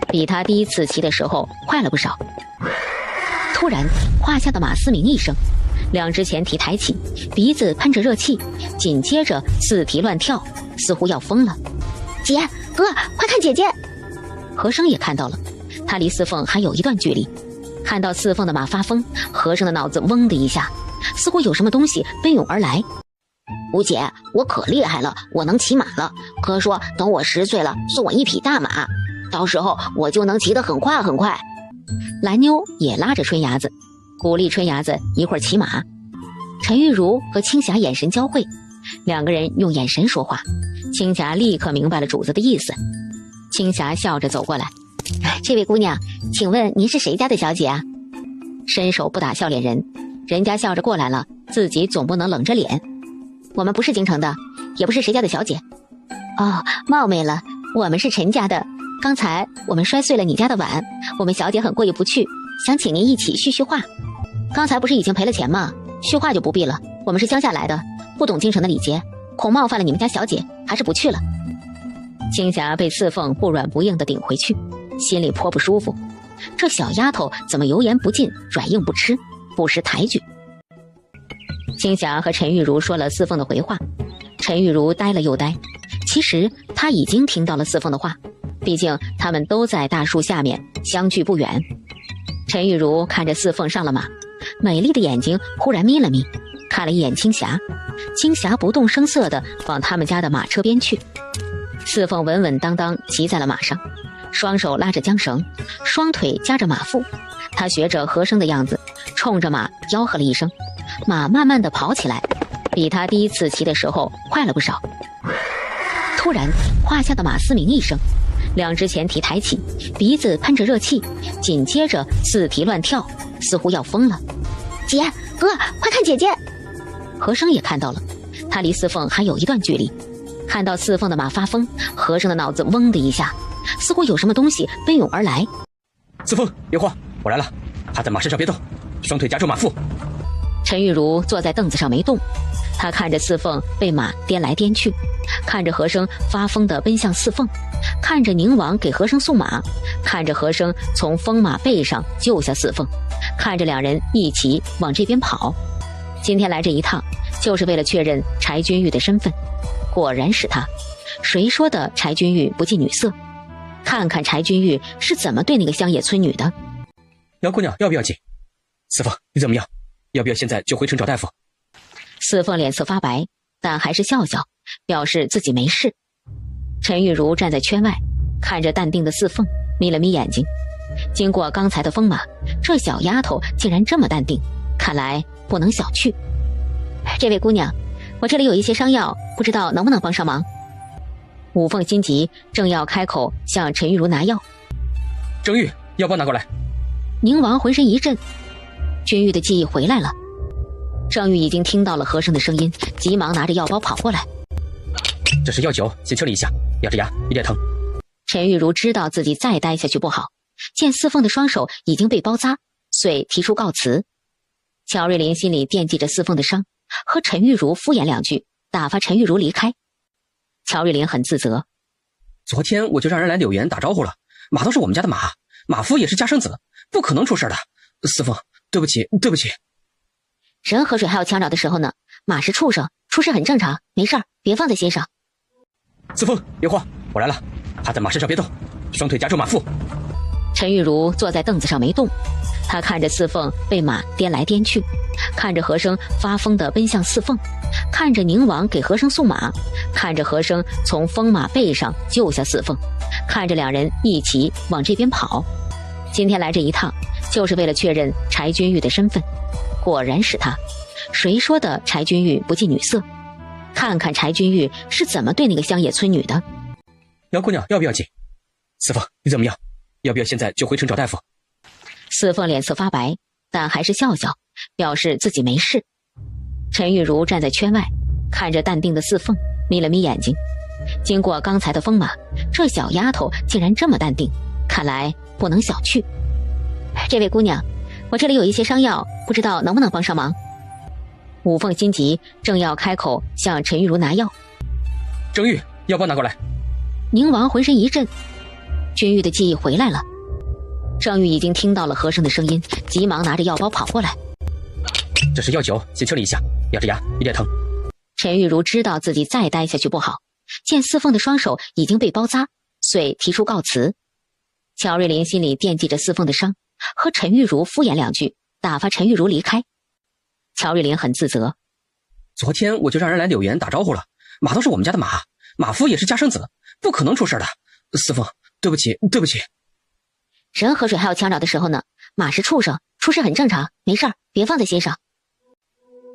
比她第一次骑的时候快了不少。突然胯下的马嘶鸣一声，两只前蹄抬起，鼻子喷着热气，紧接着四蹄乱跳，似乎要疯了。姐，哥，快看姐姐！和声也看到了，他离四凤还有一段距离。看到四凤的马发疯，和声的脑子嗡的一下，似乎有什么东西奔涌而来。吴姐，我可厉害了，我能骑马了。哥说等我10岁了，送我一匹大马，到时候我就能骑得很快很快。蓝妞也拉着春芽子，鼓励春芽子一会儿骑马。陈玉茹和青霞眼神交汇，两个人用眼神说话，青霞立刻明白了主子的意思。青霞笑着走过来，这位姑娘，请问您是谁家的小姐啊？伸手不打笑脸人，人家笑着过来了，自己总不能冷着脸。我们不是京城的，也不是谁家的小姐。哦，冒昧了，我们是陈家的。刚才我们摔碎了你家的碗，我们小姐很过意不去，想请您一起叙叙话。刚才不是已经赔了钱吗？叙话就不必了，我们是乡下来的，不懂京城的礼节，恐冒犯了你们家小姐，还是不去了。青霞被四凤不软不硬地顶回去，心里颇不舒服。这小丫头怎么油盐不进，软硬不吃，不识抬举。青霞和陈玉茹说了四凤的回话，陈玉茹呆了又呆。其实她已经听到了四凤的话，毕竟他们都在大树下面，相距不远。陈玉茹看着四凤上了马，美丽的眼睛忽然眯了眯，看了一眼青霞。青霞不动声色地往他们家的马车边去。四凤稳稳当当骑在了马上，双手拉着缰绳，双腿夹着马腹。她学着和声的样子，冲着马吆喝了一声，马慢慢地跑起来，比她第一次骑的时候快了不少。突然胯下的马嘶鸣一声，两只前蹄抬起，鼻子喷着热气，紧接着四蹄乱跳，似乎要疯了。姐，哥，快看姐姐！和声也看到了，他离四凤还有一段距离。看到四凤的马发疯，和尚的脑子嗡的一下，似乎有什么东西奔涌而来。四凤，别慌，我来了，趴在马身上别动，双腿夹住马腹。陈玉茹坐在凳子上没动，她看着四凤被马颠来颠去，看着和生发疯地奔向四凤，看着宁王给和生送马，看着和生从疯马背上救下四凤，看着两人一起往这边跑。今天来这一趟，就是为了确认柴君玉的身份。果然是他，谁说的柴君玉不近女色？看看柴君玉是怎么对那个乡野村女的。杨姑娘要不要紧？四凤，你怎么样？要不要现在就回城找大夫？四凤脸色发白，但还是笑笑，表示自己没事。陈玉茹站在圈外，看着淡定的四凤，眯了眯眼睛。经过刚才的疯马，这小丫头竟然这么淡定，看来不能小觑。这位姑娘，我这里有一些伤药，不知道能不能帮上忙。五凤心急，正要开口向陈玉茹拿药。郑玉，药包拿过来。宁王浑身一震，君玉的记忆回来了。郑玉已经听到了和声的声音，急忙拿着药包跑过来。这是药酒，先清理一下，咬着牙，有点疼。陈玉茹知道自己再待下去不好，见四凤的双手已经被包扎，遂提出告辞。乔瑞林心里惦记着四凤的伤，和陈玉茹敷衍两句，打发陈玉茹离开。乔瑞林很自责，昨天我就让人来柳园打招呼了，马都是我们家的马，马夫也是家生子，不可能出事的。四凤，对不起，对不起。人喝水还有呛着的时候呢，马是畜生，出事很正常，没事儿，别放在心上。四凤，别慌，我来了，趴在马身上别动，双腿夹住马腹。陈玉茹坐在凳子上没动，她看着四凤被马颠来颠去，看着和生发疯地奔向四凤，看着宁王给和生送马，看着和生从疯马背上救下四凤，看着两人一起往这边跑。今天来这一趟，就是为了确认柴君玉的身份。果然是他，谁说的柴君玉不近女色？看看柴君玉是怎么对那个乡野村女的。杨姑娘要不要紧？四凤，你怎么样？要不要现在就回城找大夫？四凤脸色发白，但还是笑笑，表示自己没事。陈玉茹站在圈外，看着淡定的四凤，眯了眯眼睛。经过刚才的疯马，这小丫头竟然这么淡定，看来不能小觑。这位姑娘，我这里有一些伤药，不知道能不能帮上忙。五凤心急，正要开口向陈玉茹拿药。郑玉，药包拿过来。宁王浑身一震，君玉的记忆回来了。郑玉已经听到了和生的声音，急忙拿着药包跑过来。这是药酒，先清理一下，咬着牙，有点疼。陈玉茹知道自己再待下去不好，见四凤的双手已经被包扎，遂提出告辞。乔瑞林心里惦记着四凤的伤，和陈玉茹敷衍两句，打发陈玉茹离开。乔瑞林很自责，昨天我就让人来柳园打招呼了，马都是我们家的马，马夫也是家生子，不可能出事的。四凤，对不起，对不起。人喝水还有呛着的时候呢，马是畜生，出事很正常，没事儿，别放在心上。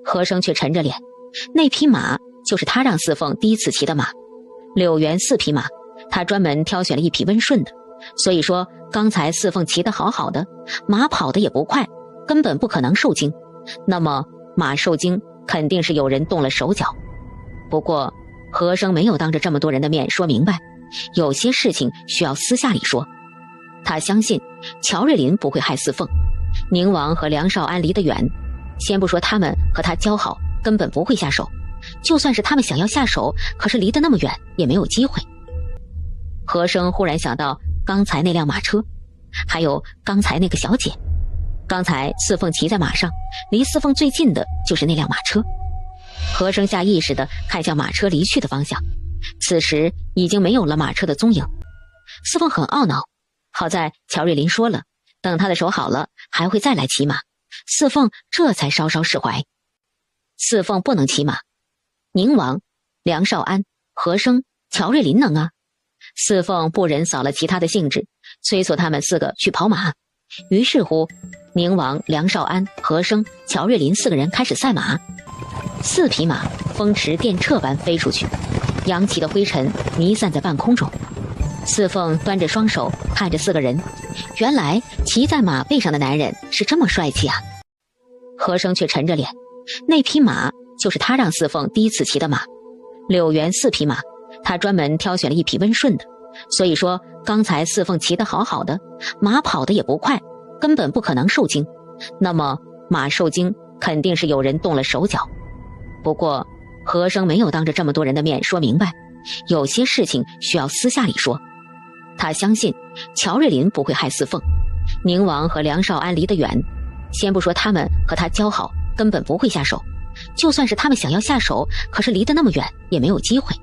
和珅却沉着脸，那匹马就是他让四凤第一次骑的马，6元4匹马，他专门挑选了一匹温顺的，所以说刚才四凤骑得好好的，马跑得也不快，根本不可能受惊。那么马受惊肯定是有人动了手脚。不过和珅没有当着这么多人的面说明白，有些事情需要私下里说。他相信乔瑞林不会害四凤，宁王和梁少安离得远，先不说他们和他交好，根本不会下手，就算是他们想要下手，可是离得那么远也没有机会。和珅忽然想到刚才那辆马车，还有刚才那个小姐。刚才四凤骑在马上，离四凤最近的就是那辆马车。和珅下意识地看向马车离去的方向，此时已经没有了马车的踪影。四凤很懊恼，好在乔瑞林说了，等他的手好了还会再来骑马，四凤这才稍稍释怀。四凤不能骑马，宁王、梁少安、和珅、乔瑞林能啊。四凤不忍扫了其他的兴致，催促他们4个去跑马。于是乎，宁王、梁少安、和珅、乔瑞林4个人开始赛马。4匹马风驰电掣般飞出去，扬起的灰尘弥散在半空中。四凤端着双手看着4个人，原来骑在马背上的男人是这么帅气啊。和珅却沉着脸，那匹马就是他让四凤第一次骑的马，6元4匹马，他专门挑选了一匹温顺的，所以说刚才四凤骑得好好的，马跑得也不快，根本不可能受惊。那么马受惊肯定是有人动了手脚。不过和珅没有当着这么多人的面说明白，有些事情需要私下里说。他相信乔瑞林不会害四凤，宁王和梁少安离得远，先不说他们和他交好，根本不会下手，就算是他们想要下手，可是离得那么远也没有机会。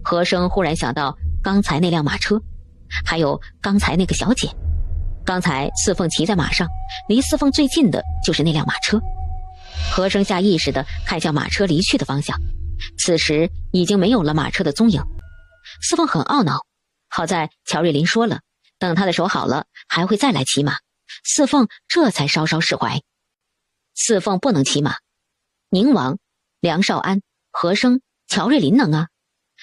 和珅忽然想到刚才那辆马车，还有刚才那个小姐。刚才四凤骑在马上，离四凤最近的就是那辆马车。和珅下意识地看向马车离去的方向，此时已经没有了马车的踪影。四凤很懊恼，好在乔瑞林说了，等他的手好了还会再来骑马，四凤这才稍稍释怀。四凤不能骑马，宁王、梁少安、和珅、乔瑞林能啊。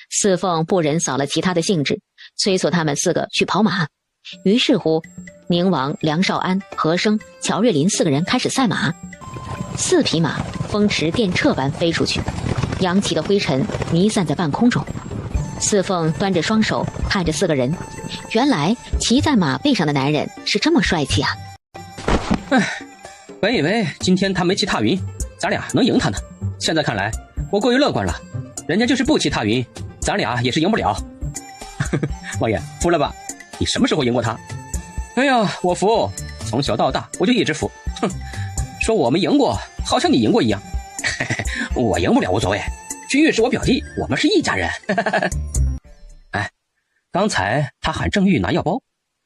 四凤不忍扫了其他的兴致，催促他们4个去跑马。于是乎，宁王、梁少安、和珅、乔瑞林4个人开始赛马。4匹马风驰电掣般飞出去，扬起的灰尘弥散在半空中。四凤端着双手看着4个人，原来骑在马背上的男人是这么帅气啊。本以为今天他没骑踏云，咱俩能赢他呢，现在看来我过于乐观了，人家就是不骑踏云，咱俩也是赢不了。王爷服了吧，你什么时候赢过他？哎呀，我服，从小到大我就一直服。哼，说我们赢过，好像你赢过一样。我赢不了无所谓，君玉是我表弟，我们是一家人。哎，刚才他喊郑玉拿药包，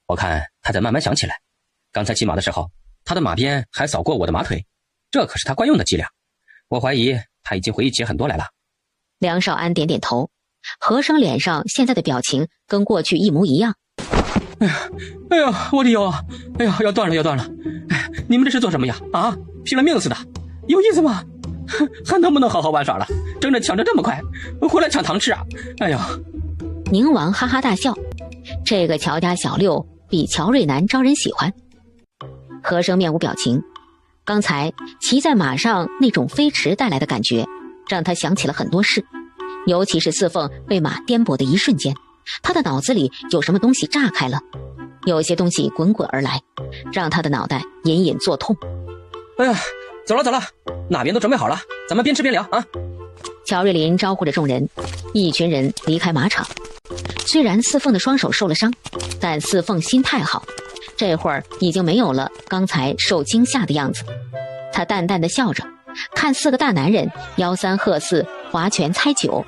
我看他在慢慢想起来，刚才骑马的时候他的马鞭还扫过我的马腿，这可是他惯用的伎俩，我怀疑他已经回忆起很多来了。梁少安点点头，和珅脸上现在的表情跟过去一模一样。哎呀，我的腰啊！哎呀，要断了，要断了！哎，你们这是做什么呀？啊，拼了命似的，有意思吗？还能不能好好玩耍了？争着抢着这么快，回来抢糖吃啊！哎呀！宁王哈哈大笑，这个乔家小六比乔瑞南招人喜欢。和珅面无表情，刚才骑在马上那种飞驰带来的感觉，让他想起了很多事，尤其是四凤被马颠簸的一瞬间，他的脑子里有什么东西炸开了，有些东西滚滚而来，让他的脑袋隐隐作痛。哎呀，走了走了，那边都准备好了，咱们边吃边聊啊！乔瑞林招呼着众人，一群人离开马场。虽然四凤的双手受了伤，但四凤心态好，这会儿已经没有了刚才受惊吓的样子。他淡淡的笑着，看4个大男人吆三喝四，划拳猜酒。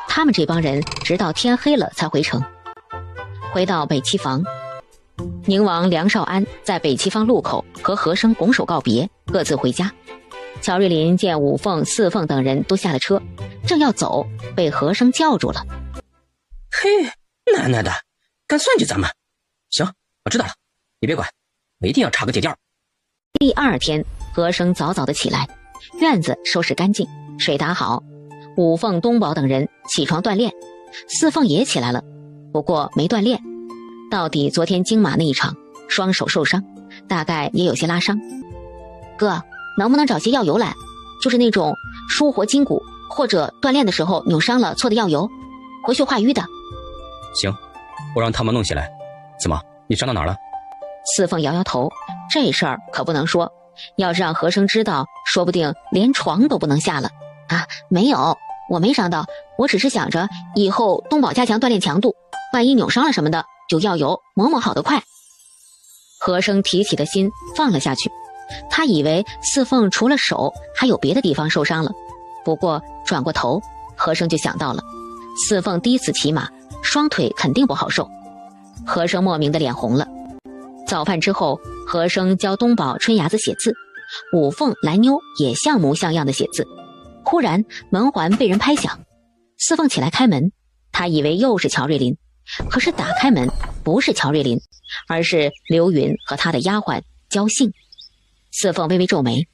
他们这帮人直到天黑了才回城。回到北齐房，宁王梁少安在北齐坊路口和和珅拱手告别，各自回家。乔瑞林见五凤、四凤等人都下了车，正要走，被和珅叫住了。嘿，奶奶的，敢算计咱们？行，我知道了，你别管，我一定要查个结调。第二天，和珅早早的起来，院子收拾干净，水打好。五凤、东宝等人起床锻炼，四凤也起来了，不过没锻炼。到底昨天金马那一场，双手受伤，大概也有些拉伤。哥，能不能找些药油来？就是那种舒活筋骨，或者锻炼的时候扭伤了搓的药油，回去化瘀的。行，我让他们弄起来。怎么，你伤到哪儿了？四凤摇摇头，这事儿可不能说，要是让和珅知道，说不定连床都不能下了。啊，没有，我没伤到，我只是想着以后东宝加强锻炼强度，万一扭伤了什么的，有药油抹抹好得快。和珅提起的心放了下去，他以为四凤除了手还有别的地方受伤了，不过转过头，和珅就想到了，四凤第一次骑马，双腿肯定不好受。和珅莫名的脸红了。早饭之后，和珅教东宝春伢子写字，五凤、蓝妞也像模像样的写字。忽然门环被人拍响，四凤起来开门，他以为又是乔瑞林，可是打开门不是乔瑞林，而是刘云和他的丫鬟焦杏。四凤微微皱眉，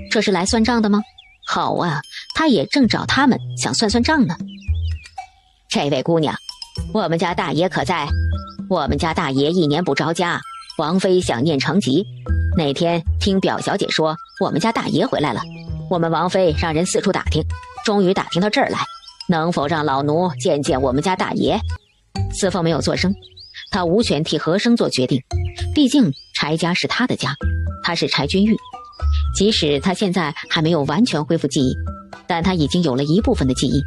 这是来算账的吗？好啊，他也正找他们想算算账呢。这位姑娘，我们家大爷可在？我们家大爷一年不着家，王妃想念成疾。那天听表小姐说我们家大爷回来了，我们王妃让人四处打听，终于打听到这儿来，能否让老奴见见我们家大爷？四凤没有作声，他无权替和珅做决定，毕竟柴家是他的家，他是柴君玉。即使他现在还没有完全恢复记忆，但他已经有了一部分的记忆。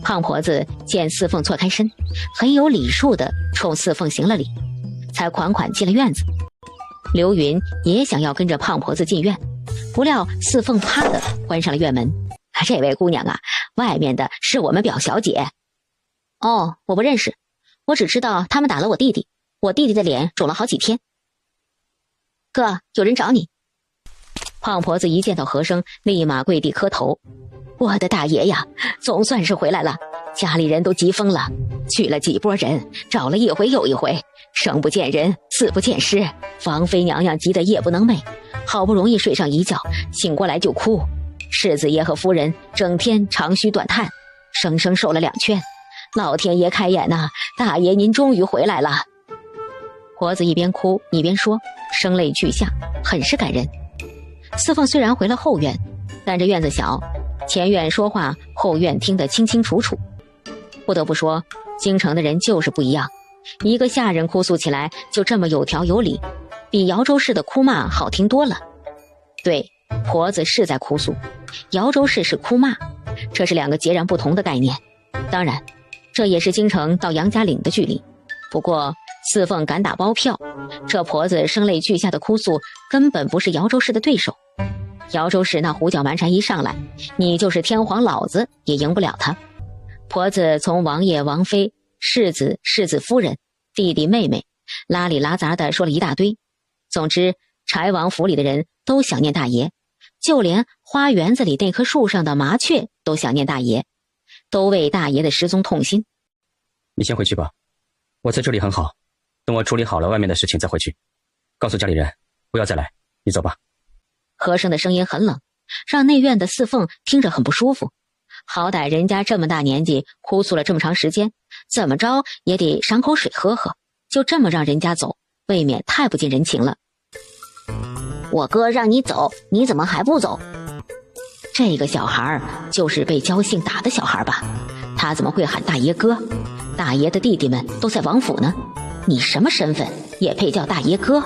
胖婆子见四凤错开身，很有礼数的冲四凤行了礼，才款款进了院子。刘云也想要跟着胖婆子进院，不料四凤啪的关上了院门。这位姑娘啊，外面的是我们表小姐。哦，我不认识，我只知道他们打了我弟弟，我弟弟的脸肿了好几天。哥，有人找你。胖婆子一见到和珅，立马跪地磕头。我的大爷呀，总算是回来了，家里人都急疯了，去了几波人，找了一回又一回，生不见人，死不见尸，王妃娘娘急得夜不能寐，好不容易睡上一觉，醒过来就哭。世子爷和夫人整天长吁短叹，生生受了2劝。老天爷开眼呐，大爷您终于回来了。婆子一边哭一边说，声泪俱下，很是感人。四凤虽然回了后院，但这院子小，前院说话，后院听得清清楚楚。不得不说，京城的人就是不一样，一个下人哭诉起来就这么有条有理，比扬州市的哭骂好听多了。对，婆子是在哭诉，扬州市是哭骂，这是2个截然不同的概念。当然，这也是京城到杨家岭的距离。不过四凤敢打包票，这婆子声泪俱下的哭诉根本不是扬州市的对手。扬州市那胡搅蛮缠一上来，你就是天皇老子也赢不了他。婆子从王爷、王妃、世子、世子夫人、弟弟、妹妹拉里拉杂的说了一大堆。总之，柴王府里的人都想念大爷，就连花园子里那棵树上的麻雀都想念大爷，都为大爷的失踪痛心。你先回去吧，我在这里很好，等我处理好了外面的事情再回去。告诉家里人不要再来，你走吧。和珅的声音很冷，让内院的四凤听着很不舒服。好歹人家这么大年纪，哭诉了这么长时间，怎么着也得赏口水喝喝，就这么让人家走，未免太不近人情了。我哥让你走，你怎么还不走？这个小孩就是被焦杏打的小孩吧？他怎么会喊大爷哥？大爷的弟弟们都在王府呢，你什么身份也配叫大爷哥？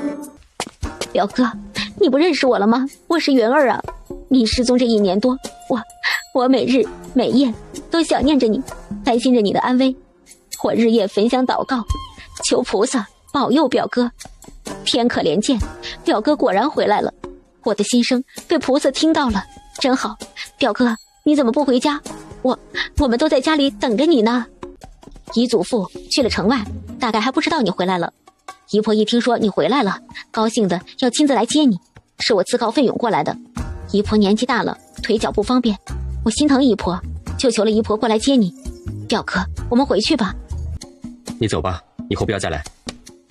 表哥，你不认识我了吗？我是云儿啊，你失踪这1年多，我每日每夜都想念着你，担心着你的安危，我日夜焚香祷告，求菩萨保佑表哥。天可怜见，表哥果然回来了，我的心声被菩萨听到了，真好。表哥，你怎么不回家？我们都在家里等着你呢。姨祖父去了城外，大概还不知道你回来了。姨婆一听说你回来了，高兴的要亲自来接你，是我自告奋勇过来的。姨婆年纪大了，腿脚不方便，我心疼姨婆，就求了姨婆过来接你。表哥，我们回去吧。你走吧，以后不要再来。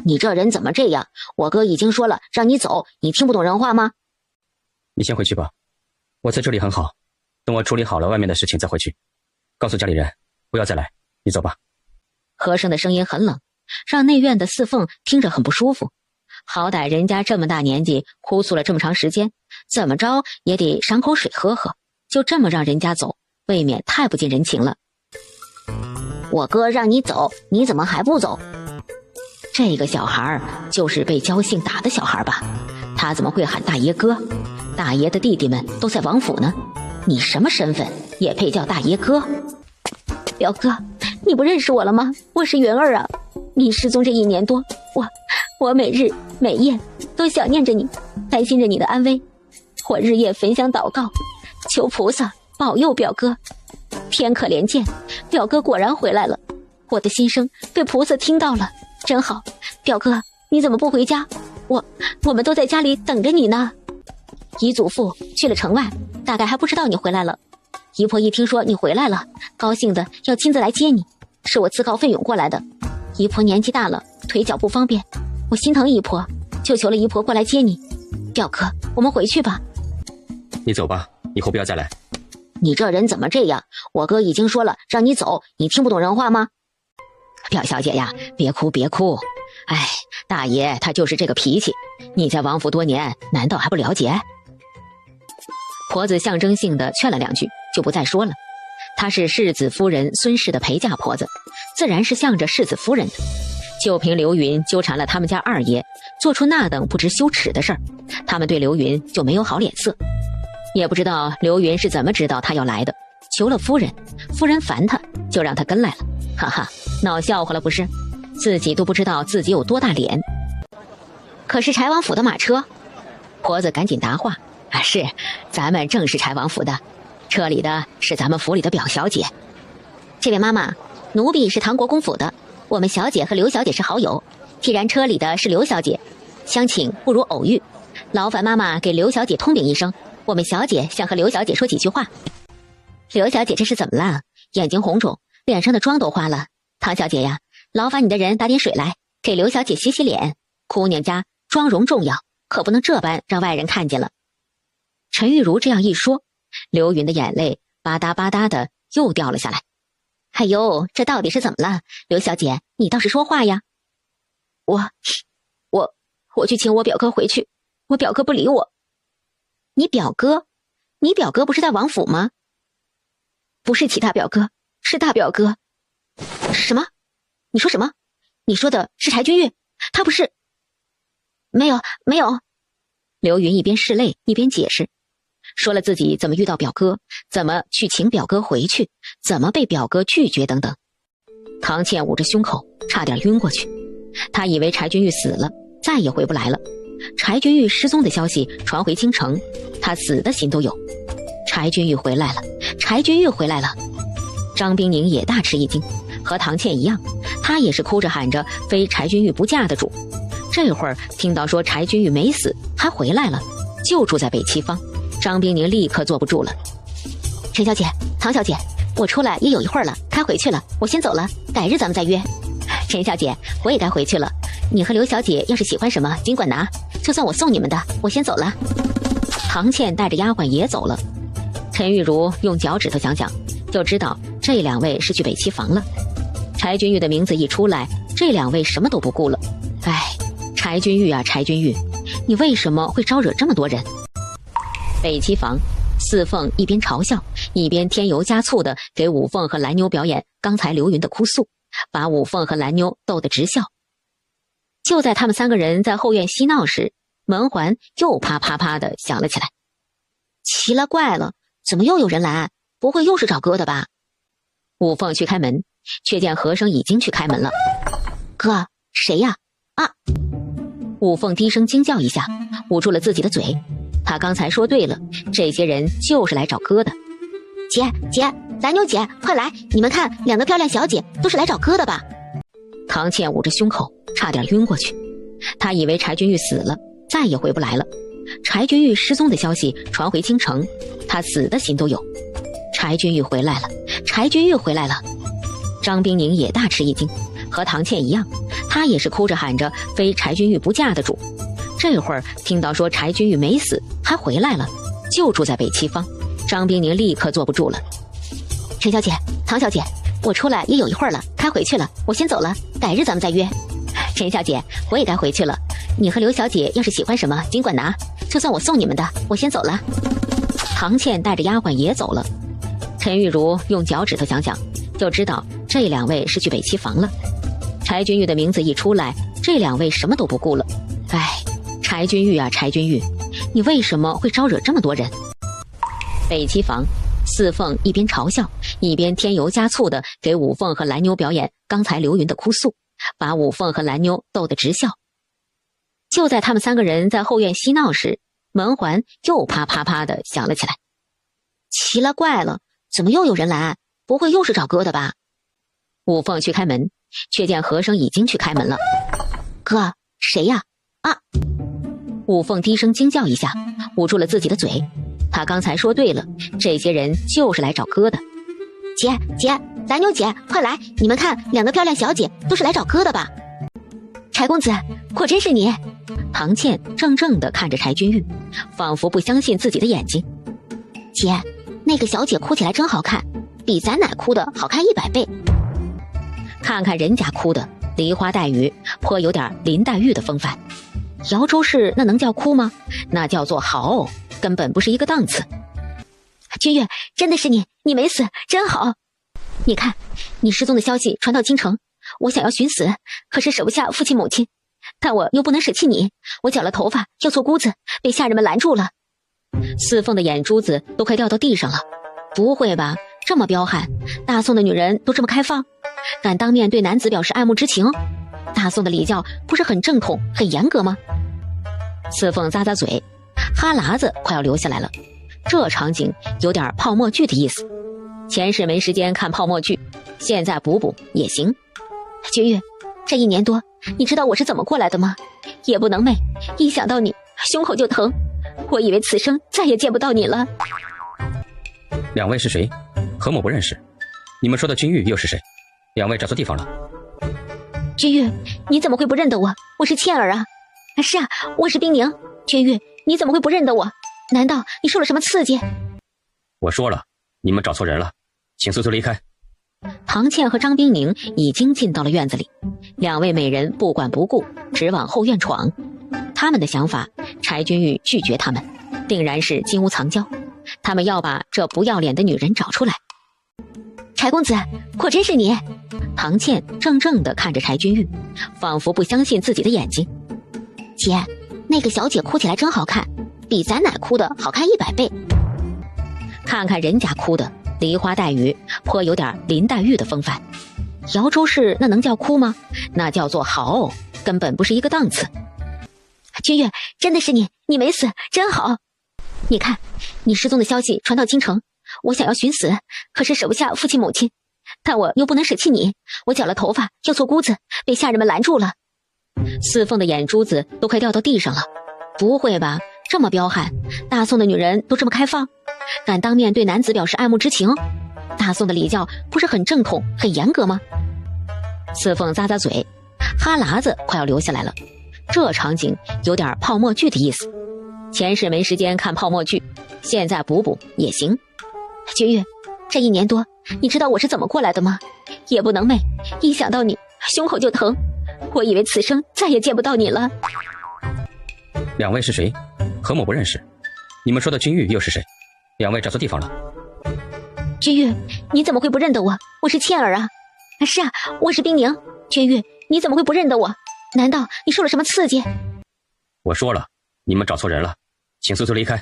你这人怎么这样？我哥已经说了让你走，你听不懂人话吗？你先回去吧，我在这里很好，等我处理好了外面的事情再回去。告诉家里人不要再来，你走吧。和声的声音很冷，让内院的四凤听着很不舒服。好歹人家这么大年纪，哭诉了这么长时间，怎么着也得赏口水喝喝，就这么让人家走，未免太不近人情了。我哥让你走，你怎么还不走？这个小孩就是被焦姓打的小孩吧？他怎么会喊大爷哥？大爷的弟弟们都在王府呢，你什么身份也配叫大爷哥？表哥，你不认识我了吗？我是云儿啊！你失踪这1年多，我每日每夜都想念着你，担心着你的安危，我日夜焚香祷告，求菩萨保佑表哥。天可怜见，表哥果然回来了，我的心声被菩萨听到了，真好。表哥，你怎么不回家？我们都在家里等着你呢。姨祖父去了城外，大概还不知道你回来了。姨婆一听说你回来了，高兴的要亲自来接你，是我自告奋勇过来的。姨婆年纪大了，腿脚不方便，我心疼姨婆，就求了姨婆过来接你。表哥，我们回去吧。你走吧，以后不要再来。你这人怎么这样？我哥已经说了让你走，你听不懂人话吗？表小姐呀，别哭别哭。哎，大爷他就是这个脾气，你在王府多年，难道还不了解？婆子象征性的劝了2句，就不再说了。她是世子夫人孙氏的陪嫁婆子，自然是向着世子夫人的。就凭刘云纠缠了他们家二爷，做出那等不知羞耻的事儿，他们对刘云就没有好脸色。也不知道刘云是怎么知道他要来的，求了夫人，夫人烦他，就让他跟来了。哈哈，闹笑话了不是？自己都不知道自己有多大脸。可是柴王府的马车，婆子赶紧答话：啊，是，咱们正是柴王府的，车里的是咱们府里的表小姐。这位妈妈，奴婢是唐国公府的，我们小姐和刘小姐是好友，既然车里的是刘小姐，相请不如偶遇，劳烦妈妈给刘小姐通禀一声，我们小姐想和刘小姐说几句话。刘小姐这是怎么了？眼睛红肿，脸上的妆都花了。唐小姐呀，劳烦你的人打点水来，给刘小姐洗洗脸。姑娘家妆容重要，可不能这般让外人看见了。陈玉茹这样一说，刘云的眼泪吧嗒吧嗒的又掉了下来。哎呦，这到底是怎么了？刘小姐，你倒是说话呀！我去请我表哥回去，我表哥不理我。你表哥？你表哥不是在王府吗？不是其他表哥，是大表哥。什么？你说什么？你说的是柴君玉？他不是？没有。刘云一边拭泪一边解释，说了自己怎么遇到表哥，怎么去请表哥回去，怎么被表哥拒绝等等。唐倩捂着胸口，差点晕过去。他以为柴君玉死了，再也回不来了。柴君玉失踪的消息传回京城，他死的心都有。柴君玉回来了，柴君玉回来了。张冰宁也大吃一惊，和唐倩一样，他也是哭着喊着非柴君玉不嫁的主。这会儿听到说柴君玉没死，还回来了，就住在北七坊。张冰宁立刻坐不住了。陈小姐，唐小姐，我出来也有一会儿了，该回去了，我先走了，改日咱们再约。陈小姐，我也该回去了，你和刘小姐要是喜欢什么尽管拿，就算我送你们的，我先走了。唐倩带着丫鬟也走了。陈玉茹用脚趾头想想，就知道这2位是去北七房了。柴君玉的名字一出来，这2位什么都不顾了。哎，柴君玉啊，柴君玉，你为什么会招惹这么多人？北七房，四凤一边嘲笑，一边添油加醋的给五凤和蓝妞表演刚才刘云的哭诉，把五凤和蓝妞逗得直笑。就在他们3个人在后院嬉闹时，门环又啪啪啪的响了起来。奇了怪了，怎么又有人来？不会又是找哥的吧？五凤去开门，却见和生已经去开门了。哥，谁呀？啊！五凤低声惊叫一下，捂住了自己的嘴。他刚才说对了，这些人就是来找哥的。姐，蓝妞姐，快来！你们看，2个漂亮小姐都是来找哥的吧？唐倩捂着胸口，差点晕过去。她以为柴君玉死了，再也回不来了。柴君玉失踪的消息传回京城，他死的心都有。柴君玉回来了，柴君玉回来了！张冰宁也大吃一惊，和唐倩一样，她也是哭着喊着非柴君玉不嫁的主。这会儿听到说柴君玉没死，还回来了，就住在北七坊，张冰宁立刻坐不住了。陈小姐，唐小姐，我出来也有一会儿了，该回去了，我先走了，改日咱们再约。陈小姐，我也该回去了，你和刘小姐要是喜欢什么尽管拿，就算我送你们的，我先走了。唐倩带着丫鬟也走了。陈玉茹用脚趾头想想，就知道这两位是去北七坊了。柴君玉的名字一出来，这两位什么都不顾了。哎，柴君玉啊，柴君玉，你为什么会招惹这么多人？北七坊，四凤一边嘲笑，一边添油加醋的给五凤和蓝妞表演刚才刘云的哭诉，把五凤和蓝妞逗得直笑。就在他们三个人在后院嬉闹时，门环又啪啪啪的响了起来。奇了怪了，怎么又有人来？不会又是找哥的吧？五凤去开门，却见和珅已经去开门了。哥，谁呀？啊！五凤低声惊叫一下，捂住了自己的嘴。他刚才说对了，这些人就是来找哥的。姐，蓝妞姐，快来！你们看，两个漂亮小姐都是来找哥的吧？柴公子，果真是你！唐倩怔怔地看着柴君玉，仿佛不相信自己的眼睛。姐，那个小姐哭起来真好看，比咱奶哭的好看100倍。看看人家哭的梨花带雨，颇有点林黛玉的风范。姚州市那能叫哭吗？那叫做好，根本不是一个档次。君越，真的是你，你没死，真好。你看，你失踪的消息传到京城，我想要寻死，可是舍不下父亲母亲，但我又不能舍弃你，我绞了头发要做姑子，被下人们拦住了。四凤的眼珠子都快掉到地上了。不会吧，这么彪悍，大宋的女人都这么开放，敢当面对男子表示爱慕之情？大宋的礼教不是很正统很严格吗？四凤咂咂嘴，哈喇子快要流下来了。这场景有点泡沫剧的意思。前世没时间看泡沫剧，现在补补也行。君越，这1年多，你知道我是怎么过来的吗？夜不能寐，一想到你，胸口就疼。我以为此生再也见不到你了。两位是谁？何某不认识。你们说的君玉又是谁？两位找错地方了。君越，你怎么会不认得我？我是倩儿啊。是啊，我是冰宁。君越，你怎么会不认得我？难道你受了什么刺激？我说了，你们找错人了，请速速离开。唐倩和张冰宁已经进到了院子里，两位美人不管不顾，直往后院闯。他们的想法，柴君玉拒绝他们，定然是金屋藏娇。他们要把这不要脸的女人找出来。柴公子，果真是你！唐倩怔怔地看着柴君玉，仿佛不相信自己的眼睛。姐，那个小姐哭起来真好看，比咱奶哭的好看100倍。看看人家哭的梨花带雨，颇有点林黛玉的风范。姚州市那能叫哭吗？那叫做好，根本不是一个档次。君越，真的是你，你没死，真好。你看，你失踪的消息传到京城，我想要寻死，可是舍不下父亲母亲，但我又不能舍弃你，我绞了头发要做姑子，被下人们拦住了。四凤的眼珠子都快掉到地上了。不会吧，这么彪悍，大宋的女人都这么开放，敢当面对男子表示爱慕之情？大宋的礼教不是很正统很严格吗？四凤咂咂嘴，哈喇子快要流下来了。这场景有点泡沫剧的意思。前世没时间看泡沫剧，现在补补也行。君越，这1年多，你知道我是怎么过来的吗？夜不能寐，一想到你，胸口就疼。我以为此生再也见不到你了。两位是谁？何某不认识。你们说的君玉又是谁？两位找错地方了。君越，你怎么会不认得我？我是倩儿啊。是啊，我是冰宁。君越，你怎么会不认得我？难道你受了什么刺激？我说了，你们找错人了，请速速离开。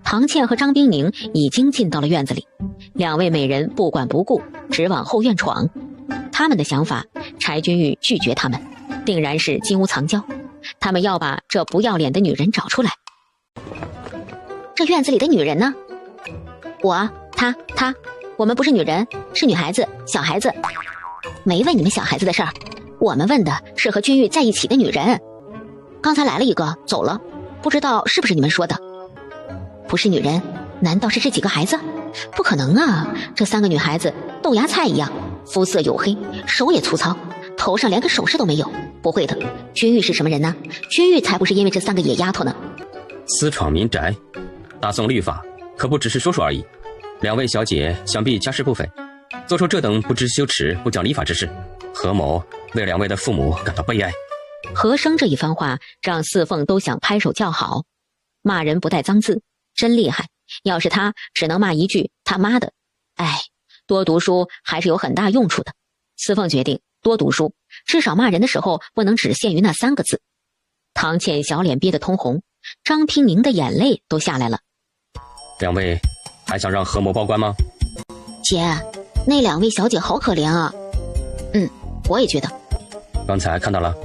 唐倩和张冰宁已经进到了院子里，两位美人不管不顾，直往后院闯。他们的想法，柴君玉拒绝他们，定然是金屋藏娇。他们要把这不要脸的女人找出来。这院子里的女人呢？我，她，我们不是女人，是女孩子，小孩子。没问你们小孩子的事儿，我们问的是和君玉在一起的女人。刚才来了一个，走了，不知道是不是你们说的。不是女人，难道是这几个孩子？不可能啊，这3个女孩子豆芽菜一样，肤色黝黑，手也粗糙，头上连个首饰都没有。不会的，君玉是什么人呢？君玉才不是因为这3个野丫头呢。私闯民宅，大宋律法可不只是说说而已。2位小姐想必家世不菲，做出这等不知羞耻、不讲礼法之事，何某为2位的父母感到悲哀。何生这一番话让四凤都想拍手叫好，骂人不带脏字，真厉害。要是他只能骂一句他妈的。哎，多读书还是有很大用处的。四凤决定多读书，至少骂人的时候不能只限于那3个字。唐倩小脸憋得通红，张平宁的眼泪都下来了。2位还想让何某报官吗？姐，那2位小姐好可怜啊。我也觉得。刚才看到了？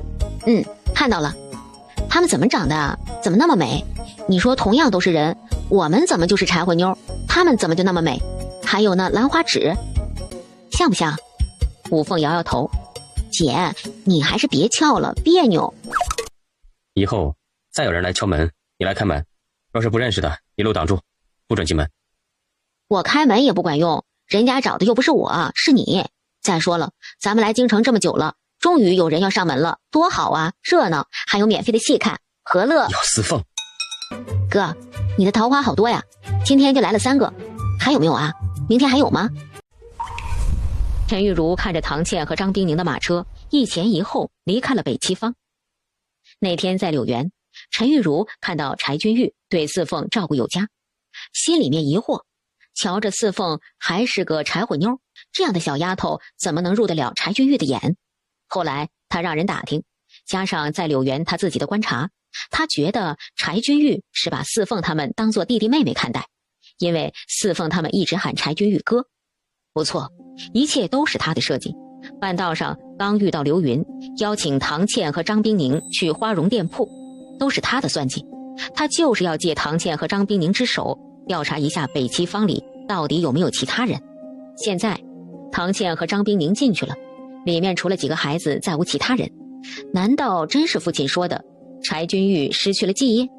看到了。她们怎么长的？怎么那么美？你说同样都是人，我们怎么就是柴火妞，她们怎么就那么美？还有那兰花指，像不像？五凤摇摇头。姐，你还是别撬了，别扭。以后再有人来敲门，你来开门，若是不认识的，一路挡住，不准进门。我开门也不管用，人家找的又不是我，是你。再说了，咱们来京城这么久了，终于有人要上门了，多好啊，热闹，还有免费的戏看，何乐？要四凤。哥，你的桃花好多呀，今天就来了3个，还有没有啊？明天还有吗？陈玉茹看着唐倩和张冰宁的马车一前一后离开了北七坊。那天在柳园，陈玉茹看到柴君玉对四凤照顾有加，心里面疑惑，瞧着四凤还是个柴火妞，这样的小丫头怎么能入得了柴君玉的眼？后来他让人打听，加上在柳园他自己的观察，他觉得柴君玉是把四凤他们当作弟弟妹妹看待，因为四凤他们一直喊柴君玉哥。不错，一切都是他的设计。半道上刚遇到刘云，邀请唐倩和张冰宁去花荣店铺，都是他的算计。他就是要借唐倩和张冰宁之手，调查一下北七坊里到底有没有其他人。现在唐倩和张冰宁进去了，里面除了几个孩子再无其他人。难道真是父亲说的柴君玉失去了记忆，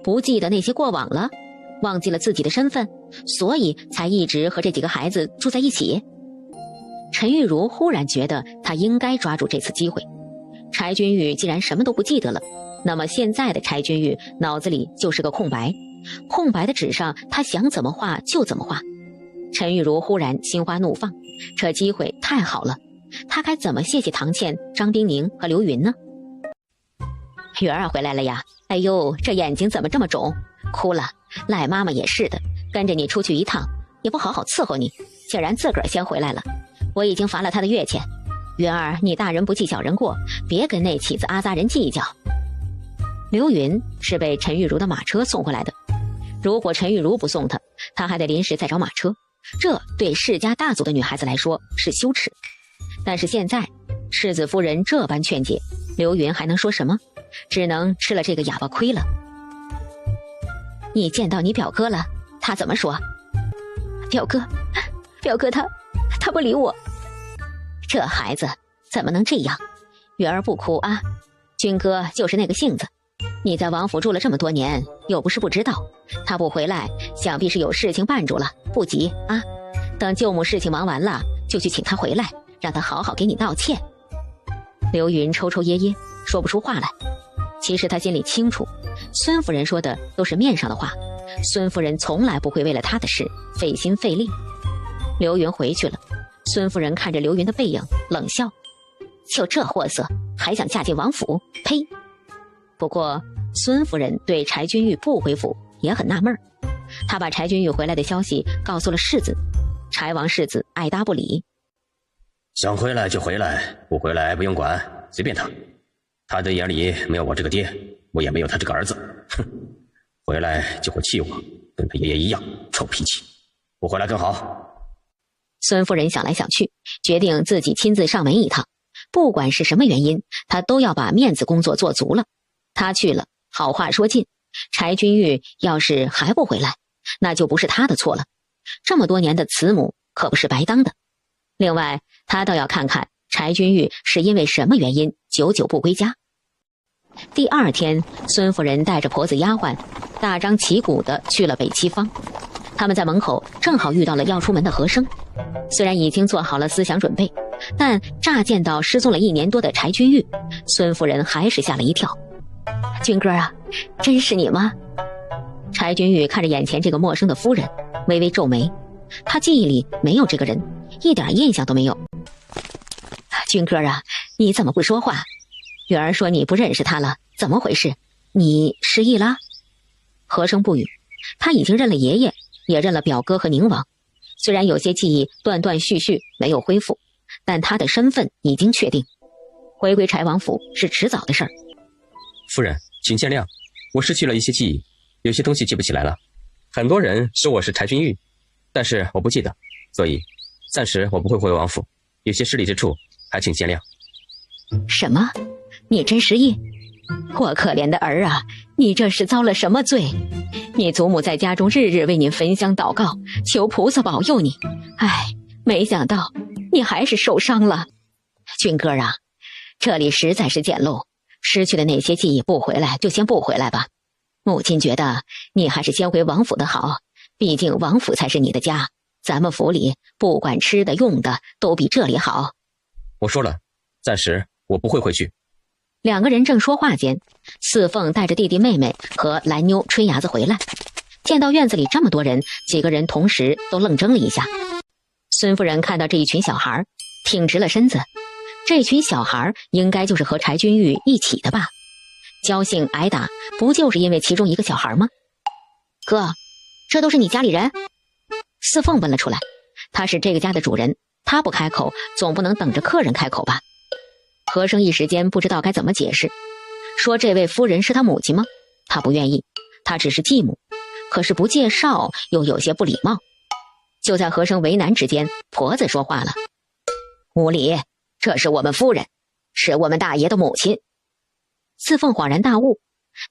不记得那些过往了，忘记了自己的身份，所以才一直和这几个孩子住在一起？陈玉茹忽然觉得他应该抓住这次机会。柴君玉既然什么都不记得了，那么现在的柴君玉脑子里就是个空白，空白的纸上他想怎么画就怎么画。陈玉茹忽然心花怒放，这机会太好了，他该怎么谢谢唐倩、张冰宁和刘云呢？云儿回来了呀，哎呦，这眼睛怎么这么肿，哭了。赖妈妈也是的，跟着你出去一趟也不好好伺候你，竟然自个儿先回来了。我已经罚了他的月钱，云儿，你大人不计小人过，别跟那起子阿扎人计较。刘云是被陈玉茹的马车送回来的，如果陈玉茹不送他，他还得临时再找马车，这对世家大族的女孩子来说是羞耻。但是现在世子夫人这般劝解，刘云还能说什么？只能吃了这个哑巴亏了。你见到你表哥了，他怎么说？表哥他不理我。这孩子怎么能这样？云儿不哭啊，军哥就是那个性子。你在王府住了这么多年，又不是不知道，他不回来想必是有事情绊住了，不急啊，等舅母事情忙完了就去请他回来，让他好好给你道歉。刘云抽抽噎噎说不出话来。其实他心里清楚，孙夫人说的都是面上的话，孙夫人从来不会为了他的事费心费力。刘云回去了，孙夫人看着刘云的背影冷笑，就这货色还想嫁进王府，呸！不过孙夫人对柴君玉不回府也很纳闷，她把柴君玉回来的消息告诉了世子，柴王世子爱答不理。想回来就回来，不回来不用管，随便他。他的眼里没有我这个爹，我也没有他这个儿子。哼，回来就会气我，跟他爷爷一样臭脾气，不回来更好。孙夫人想来想去，决定自己亲自上门一趟，不管是什么原因，她都要把面子工作做足了。她去了，好话说尽，柴君玉要是还不回来，那就不是他的错了，这么多年的慈母可不是白当的。另外她倒要看看柴君玉是因为什么原因久久不归家。第二天，孙夫人带着婆子丫鬟，大张旗鼓地去了北七坊。他们在门口正好遇到了要出门的和珅。虽然已经做好了思想准备，但乍见到失踪了1年多的柴君玉，孙夫人还是吓了一跳。君哥啊，真是你吗？柴君玉看着眼前这个陌生的夫人，微微皱眉。他记忆里没有这个人，一点印象都没有。君哥啊，你怎么不说话？月儿说你不认识他了，怎么回事？你失忆了？和珅不语，他已经认了爷爷，也认了表哥和宁王。虽然有些记忆断断续续没有恢复，但他的身份已经确定，回归柴王府是迟早的事儿。夫人，请见谅，我失去了一些记忆，有些东西记不起来了。很多人说我是柴君玉，但是我不记得，所以暂时我不会回王府，有些失礼之处，还请见谅。什么？你真失忆？我可怜的儿啊，你这是遭了什么罪？你祖母在家中日日为你焚香祷告，求菩萨保佑你。唉，没想到你还是受伤了。君哥啊，这里实在是简陋，失去的那些记忆不回来就先不回来吧。母亲觉得你还是先回王府的好，毕竟王府才是你的家，咱们府里不管吃的用的都比这里好。我说了，暂时我不会回去。两个人正说话间，四凤带着弟弟妹妹和蓝妞春芽子回来。见到院子里这么多人，几个人同时都愣怔了一下。孙夫人看到这一群小孩，挺直了身子。这群小孩应该就是和柴君玉一起的吧？交姓挨打，不就是因为其中一个小孩吗？哥，这都是你家里人？四凤问了出来。他是这个家的主人，他不开口，总不能等着客人开口吧？和珅一时间不知道该怎么解释，说这位夫人是他母亲吗？他不愿意，他只是继母，可是不介绍又有些不礼貌。就在和珅为难之间，婆子说话了：无礼，这是我们夫人，是我们大爷的母亲。四凤恍然大悟，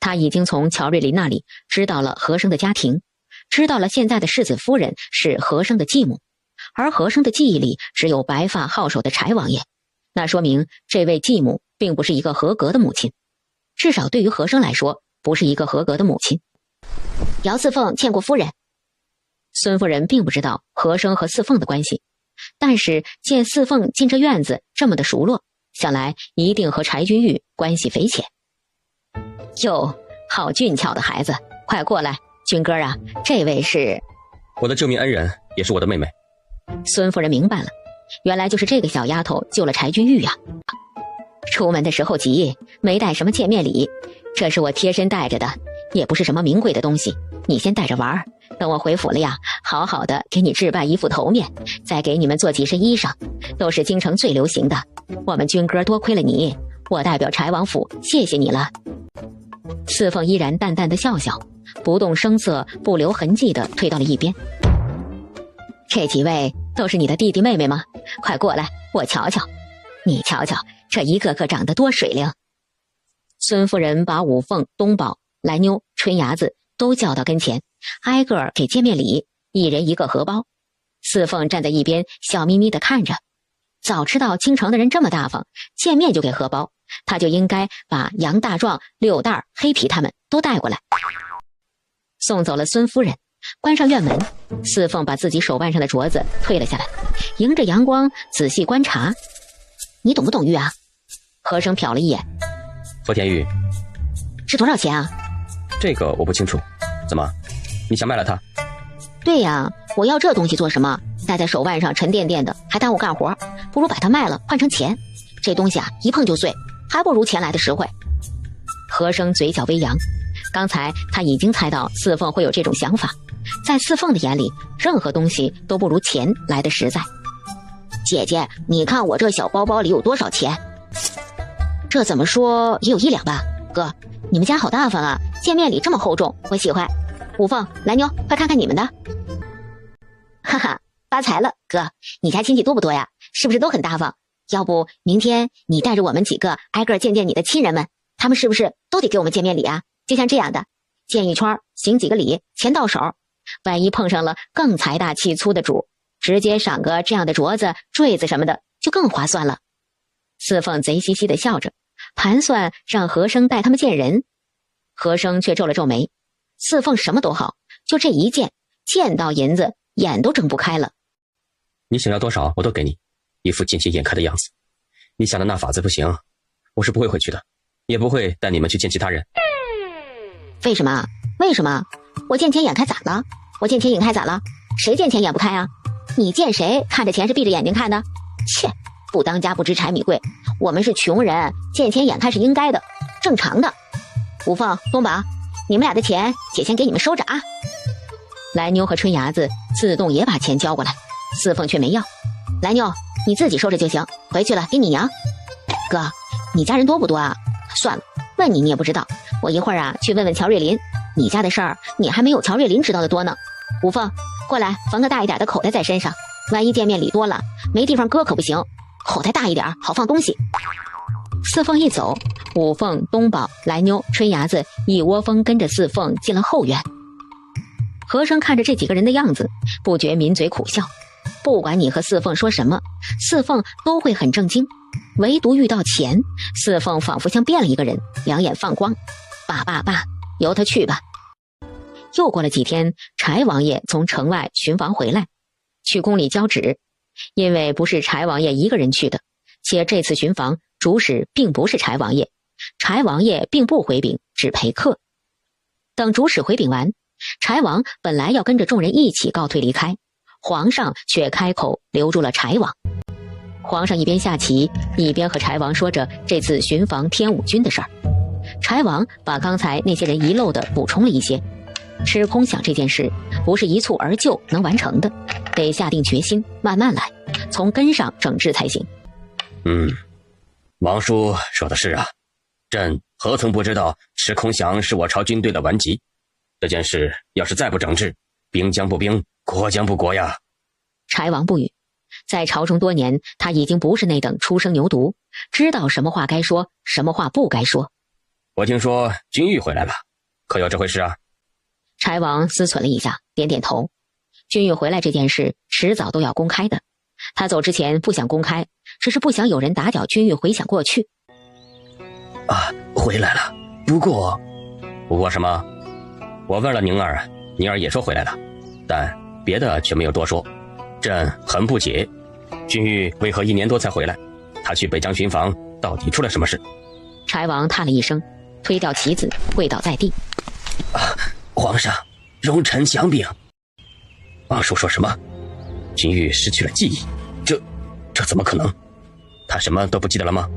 他已经从乔瑞林那里知道了和珅的家庭，知道了现在的世子夫人是和珅的继母，而和珅的记忆里只有白发好手的柴王爷。那说明这位继母并不是一个合格的母亲，至少对于和珅来说，不是一个合格的母亲。姚四凤见过夫人。孙夫人并不知道和珅和四凤的关系，但是见四凤进这院子这么的熟络，想来一定和柴君玉关系匪浅。哟，好俊俏的孩子，快过来，君哥啊，这位是我的救命恩人，也是我的妹妹。孙夫人明白了，原来就是这个小丫头救了柴君玉呀。出门的时候急，没带什么见面礼，这是我贴身带着的，也不是什么名贵的东西，你先带着玩，等我回府了呀，好好的给你置办一副头面，再给你们做几身衣裳，都是京城最流行的。我们军哥多亏了你，我代表柴王府谢谢你了。四凤依然淡淡的笑笑，不动声色，不留痕迹的退到了一边。这几位都是你的弟弟妹妹吗？快过来，我瞧瞧。你瞧瞧，这一个个长得多水灵。孙夫人把五凤、东宝、蓝妞、春芽子都叫到跟前，挨个给见面礼，一人一个荷包。四凤站在一边，笑眯眯地看着。早知道京城的人这么大方，见面就给荷包，他就应该把杨大壮、六蛋、黑皮他们都带过来。送走了孙夫人，关上院门，四凤把自己手腕上的镯子退了下来，迎着阳光仔细观察。你懂不懂玉啊？和珅瞟了一眼。佛田玉是多少钱啊？这个我不清楚。怎么，你想卖了它？对呀，我要这东西做什么？戴在手腕上沉甸甸的，还耽误干活，不如把它卖了换成钱。这东西啊，一碰就碎，还不如钱来的实惠。和珅嘴角微扬，刚才他已经猜到四凤会有这种想法，在四凤的眼里，任何东西都不如钱来的实在。姐姐，你看我这小包包里有多少钱？这怎么说也有1两吧。哥，你们家好大方啊，见面礼这么厚重，我喜欢。五凤、蓝妞，快看看你们的。哈哈，发财了，哥，你家亲戚多不多呀？是不是都很大方？要不明天你带着我们几个挨个见见你的亲人们，他们是不是都得给我们见面礼啊？就像这样的，见一圈，行几个礼，钱到手。万一碰上了更财大气粗的主，直接赏个这样的镯子、坠子什么的，就更划算了。四凤贼兮兮的笑着，盘算让和珅带他们见人。和珅却皱了皱眉，四凤什么都好，就这一见，见到银子眼都睁不开了。你想要多少我都给你，一副见钱眼开的样子。你想的那法子不行，我是不会回去的，也不会带你们去见其他人。为什么？为什么？我见钱眼开咋了？我见钱眼开咋了？谁见钱眼不开啊？你见谁看着钱是闭着眼睛看的？切，不当家不知柴米贵，我们是穷人，见钱眼开是应该的，正常的。吴凤、东宝，你们俩的钱姐先给你们收着啊。来妞和春芽子自动也把钱交过来，四凤却没要。来妞，你自己收着就行，回去了给你娘。哥，你家人多不多啊？算了，问你也不知道，我一会儿啊去问问乔瑞林，你家的事儿你还没有乔瑞林知道的多呢。吴凤，过来缝个大一点的口袋在身上，万一见面礼多了没地方搁可不行，口袋大一点好放东西。四凤一走，五凤、东宝、来妞、春芽子一窝蜂跟着四凤进了后院。和珅看着这几个人的样子，不觉抿嘴苦笑。不管你和四凤说什么，四凤都会很正经，唯独遇到钱，四凤仿佛像变了一个人，两眼放光。爸，由他去吧。又过了几天，柴王爷从城外巡防回来，去宫里交旨。因为不是柴王爷一个人去的，且这次巡防主使并不是柴王爷，柴王爷并不回禀，只陪客。等主使回禀完，柴王本来要跟着众人一起告退离开，皇上却开口留住了柴王。皇上一边下棋，一边和柴王说着这次巡防天武军的事儿。柴王把刚才那些人遗漏的补充了一些。吃空饷这件事不是一蹴而就能完成的，得下定决心，慢慢来，从根上整治才行。王叔说的是啊，朕何曾不知道吃空饷是我朝军队的顽疾，这件事要是再不整治，兵将不兵，国将不国呀。柴王不语，在朝中多年，他已经不是那等初生牛犊，知道什么话该说，什么话不该说。我听说君玉回来了，可有这回事啊？柴王思忖了一下，点点头。君玉回来这件事迟早都要公开的，他走之前不想公开，只是不想有人打搅君玉回想过去。回来了，不过什么？我问了宁儿，宁儿也说回来了，但别的却没有多说。朕很不解，君玉为何1年多才回来？他去北疆巡防，到底出了什么事？柴王叹了一声，推掉棋子，跪倒在地。皇上，容臣降禀。王叔说什么？君玉失去了记忆？这怎么可能？他什么都不记得了吗？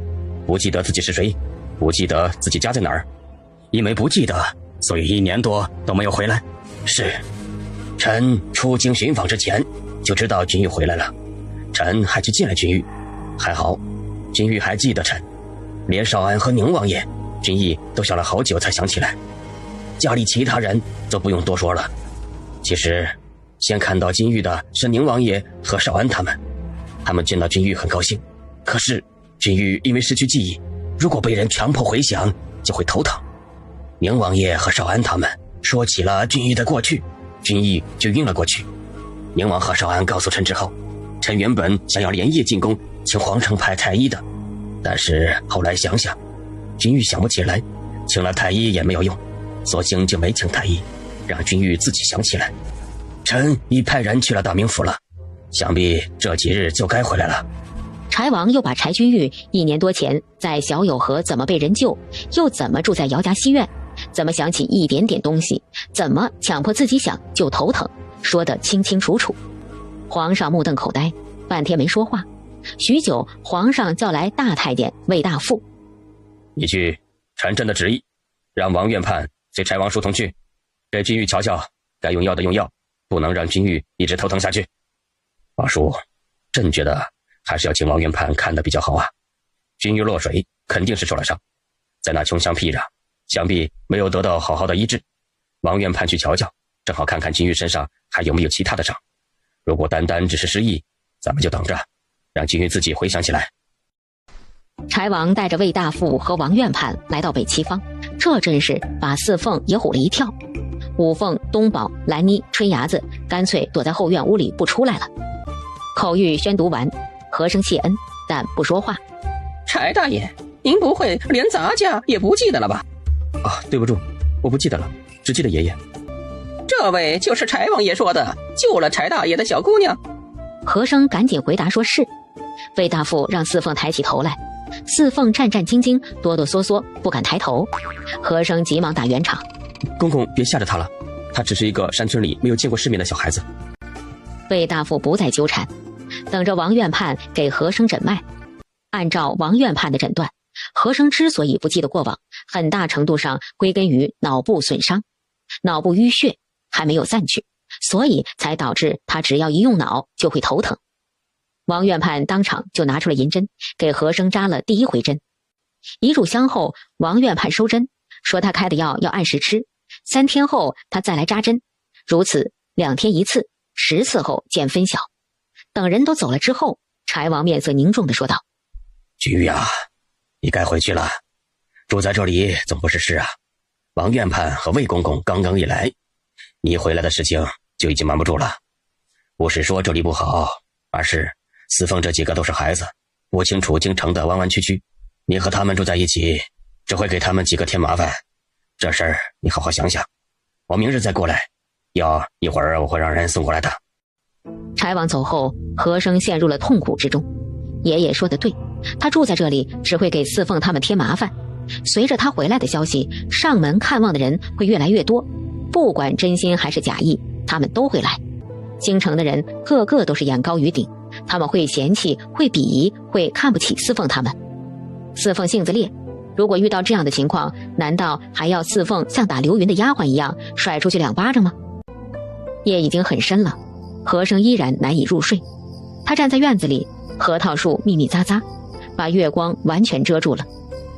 不记得自己是谁？不记得自己家在哪儿？因为不记得，所以1年多都没有回来。是，臣出京巡访之前就知道君玉回来了，臣还去见了君玉。还好，君玉还记得臣，连少安和宁王爷，君毅都想了好久才想起来。家里其他人就不用多说了。其实，先看到君玉的是宁王爷和少安他们，他们见到君玉很高兴。可是，君玉因为失去记忆，如果被人强迫回想，就会头疼。宁王爷和少安他们说起了君玉的过去，君毅就晕了过去。宁王和少安告诉臣之后，臣原本想要连夜进宫，请皇城派太医的，但是后来想想，君玉想不起来，请了太医也没有用，索性就没请太医，让君玉自己想起来。臣已派人去了大名府了，想必这几日就该回来了。柴王又把柴君玉1年多前在小友河怎么被人救，又怎么住在姚家西院，怎么想起一点点东西，怎么强迫自己想就头疼，说得清清楚楚。皇上目瞪口呆，半天没说话。许久，皇上叫来大太监魏大富。依据臣朕的旨意，让王院判随柴王书童去，给君玉瞧瞧，该用药的用药，不能让君玉一直头疼下去。王叔，朕觉得还是要请王院判看得比较好啊。君玉落水肯定是受了伤，在那穷乡僻壤，想必没有得到好好的医治。王院判去瞧瞧，正好看看君玉身上还有没有其他的伤。如果单单只是失忆，咱们就等着，让君玉自己回想起来。柴王带着魏大富和王院判来到北齐坊，这真是把四凤也唬了一跳。五凤、东宝、兰妮、春芽子干脆躲在后院屋里不出来了。口谕宣读完，和珅谢恩，但不说话。柴大爷，您不会连咱家也不记得了吧？啊，对不住，我不记得了，只记得爷爷。这位就是柴王爷说的救了柴大爷的小姑娘。和珅赶紧回答说是。魏大夫让四凤抬起头来，四凤战战兢兢，哆哆嗦嗦，不敢抬头。和珅急忙打圆场：公公别吓着他了，他只是一个山村里没有见过世面的小孩子。魏大夫不再纠缠，等着王院判给和珅诊脉。按照王院判的诊断，和珅之所以不记得过往，很大程度上归根于脑部损伤，脑部淤血还没有散去，所以才导致他只要一用脑就会头疼。王院判当场就拿出了银针，给和珅扎了第一回针。一炷香后，王院判收针，说他开的药要按时吃，3天后他再来扎针，如此2天1次，10次后见分晓。等人都走了之后，柴王面色凝重地说道：君玉啊，你该回去了，住在这里总不是事啊。王院判和魏公公刚刚一来，你回来的事情就已经瞒不住了。不是说这里不好，而是四凤这几个都是孩子，不清楚京城的弯弯曲曲，你和他们住在一起，只会给他们几个添麻烦。这事儿你好好想想，我明日再过来，药一会儿我会让人送过来的。柴王走后，和珅陷入了痛苦之中。爷爷说的对，他住在这里只会给四凤他们添麻烦。随着他回来的消息，上门看望的人会越来越多，不管真心还是假意，他们都会来。京城的人个个都是眼高于顶，他们会嫌弃，会鄙夷，会看不起四凤他们。四凤性子烈，如果遇到这样的情况，难道还要四凤像打刘云的丫鬟一样甩出去2巴掌吗？夜已经很深了，和珅依然难以入睡。他站在院子里，核桃树密密匝匝，把月光完全遮住了。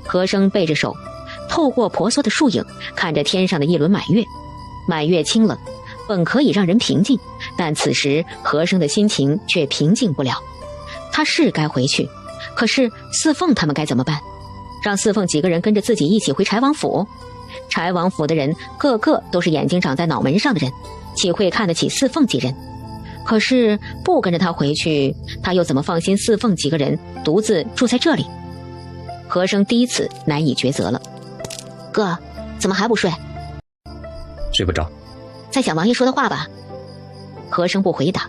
和珅背着手，透过婆娑的树影，看着天上的一轮满月。满月清冷，本可以让人平静，但此时和珅的心情却平静不了。他是该回去，可是四凤他们该怎么办？让四凤几个人跟着自己一起回柴王府？柴王府的人个个都是眼睛长在脑门上的人，岂会看得起四凤几人？可是不跟着他回去，他又怎么放心四凤几个人独自住在这里？和珅第一次难以抉择了。哥，怎么还不睡？睡不着。在想王爷说的话吧。和珅不回答，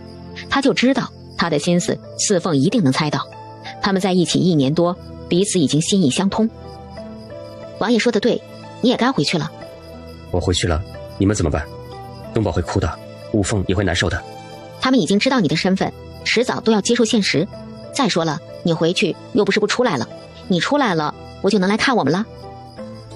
他就知道他的心思四凤一定能猜到。他们在一起1年多，彼此已经心意相通。王爷说的对，你也该回去了。我回去了，你们怎么办？东宝会哭的，五凤也会难受的。他们已经知道你的身份，迟早都要接受现实。再说了，你回去又不是不出来了，你出来了，不就能来看我们了？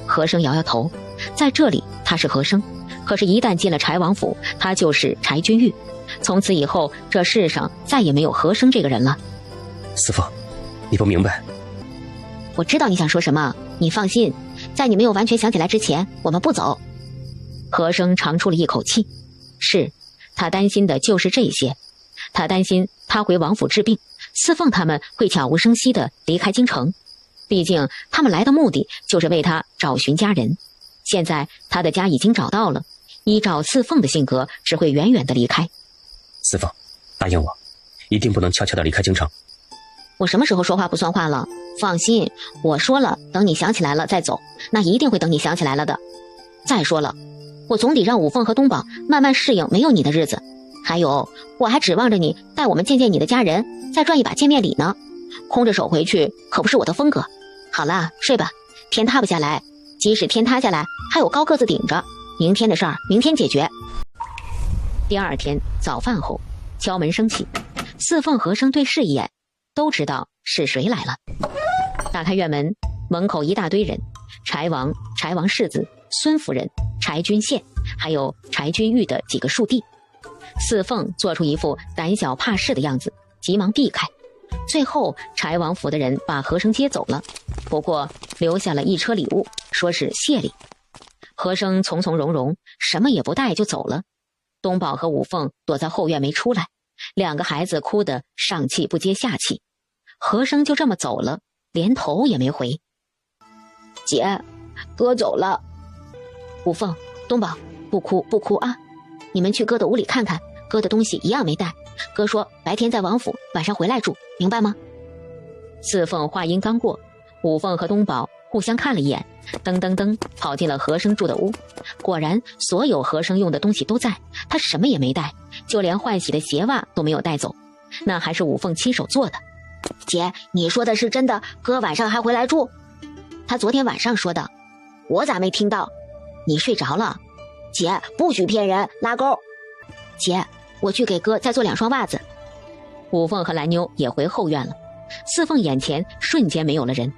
和珅摇摇头，在这里他是和珅，可是一旦进了柴王府，他就是柴君玉。从此以后，这世上再也没有和珅这个人了。四凤，你不明白。我知道你想说什么，你放心，在你没有完全想起来之前，我们不走。和珅长出了一口气，是他担心的就是这些。他担心他回王府治病，四凤他们会悄无声息地离开京城，毕竟他们来的目的就是为他找寻家人。现在他的家已经找到了，依照四凤的性格，只会远远地离开。四凤，答应我，一定不能悄悄地离开京城。我什么时候说话不算话了？放心，我说了，等你想起来了再走，那一定会等你想起来了的。再说了，我总得让五凤和东宝慢慢适应没有你的日子。还有，我还指望着你带我们见见你的家人，再赚一把见面礼呢。空着手回去可不是我的风格。好啦，睡吧，天塌不下来，即使天塌下来，还有高个子顶着。明天的事儿，明天解决。第二天早饭后，敲门声起，四凤和珅对视一眼，都知道是谁来了。打开院门，门口一大堆人，柴王、柴王世子、孙夫人、柴君宪，还有柴君玉的几个庶弟。四凤做出一副胆小怕事的样子，急忙避开。最后柴王府的人把和珅接走了，不过留下了一车礼物，说是谢礼。和珅从从容容，什么也不带就走了。东宝和五凤躲在后院没出来，两个孩子哭得上气不接下气。和珅就这么走了，连头也没回。姐，哥走了。五凤、东宝，不哭不哭啊！你们去哥的屋里看看，哥的东西一样没带。哥说白天在王府，晚上回来住，明白吗？四凤话音刚过，武凤和东宝互相看了一眼，噔噔噔跑进了和珅住的屋。果然，所有和珅用的东西都在，他什么也没带，就连换洗的鞋袜都没有带走，那还是武凤亲手做的。姐，你说的是真的？哥晚上还回来住？他昨天晚上说的。我咋没听到？你睡着了。姐，不许骗人，拉钩。姐，我去给哥再做2双袜子。武凤和蓝妞也回后院了，四凤眼前瞬间没有了人，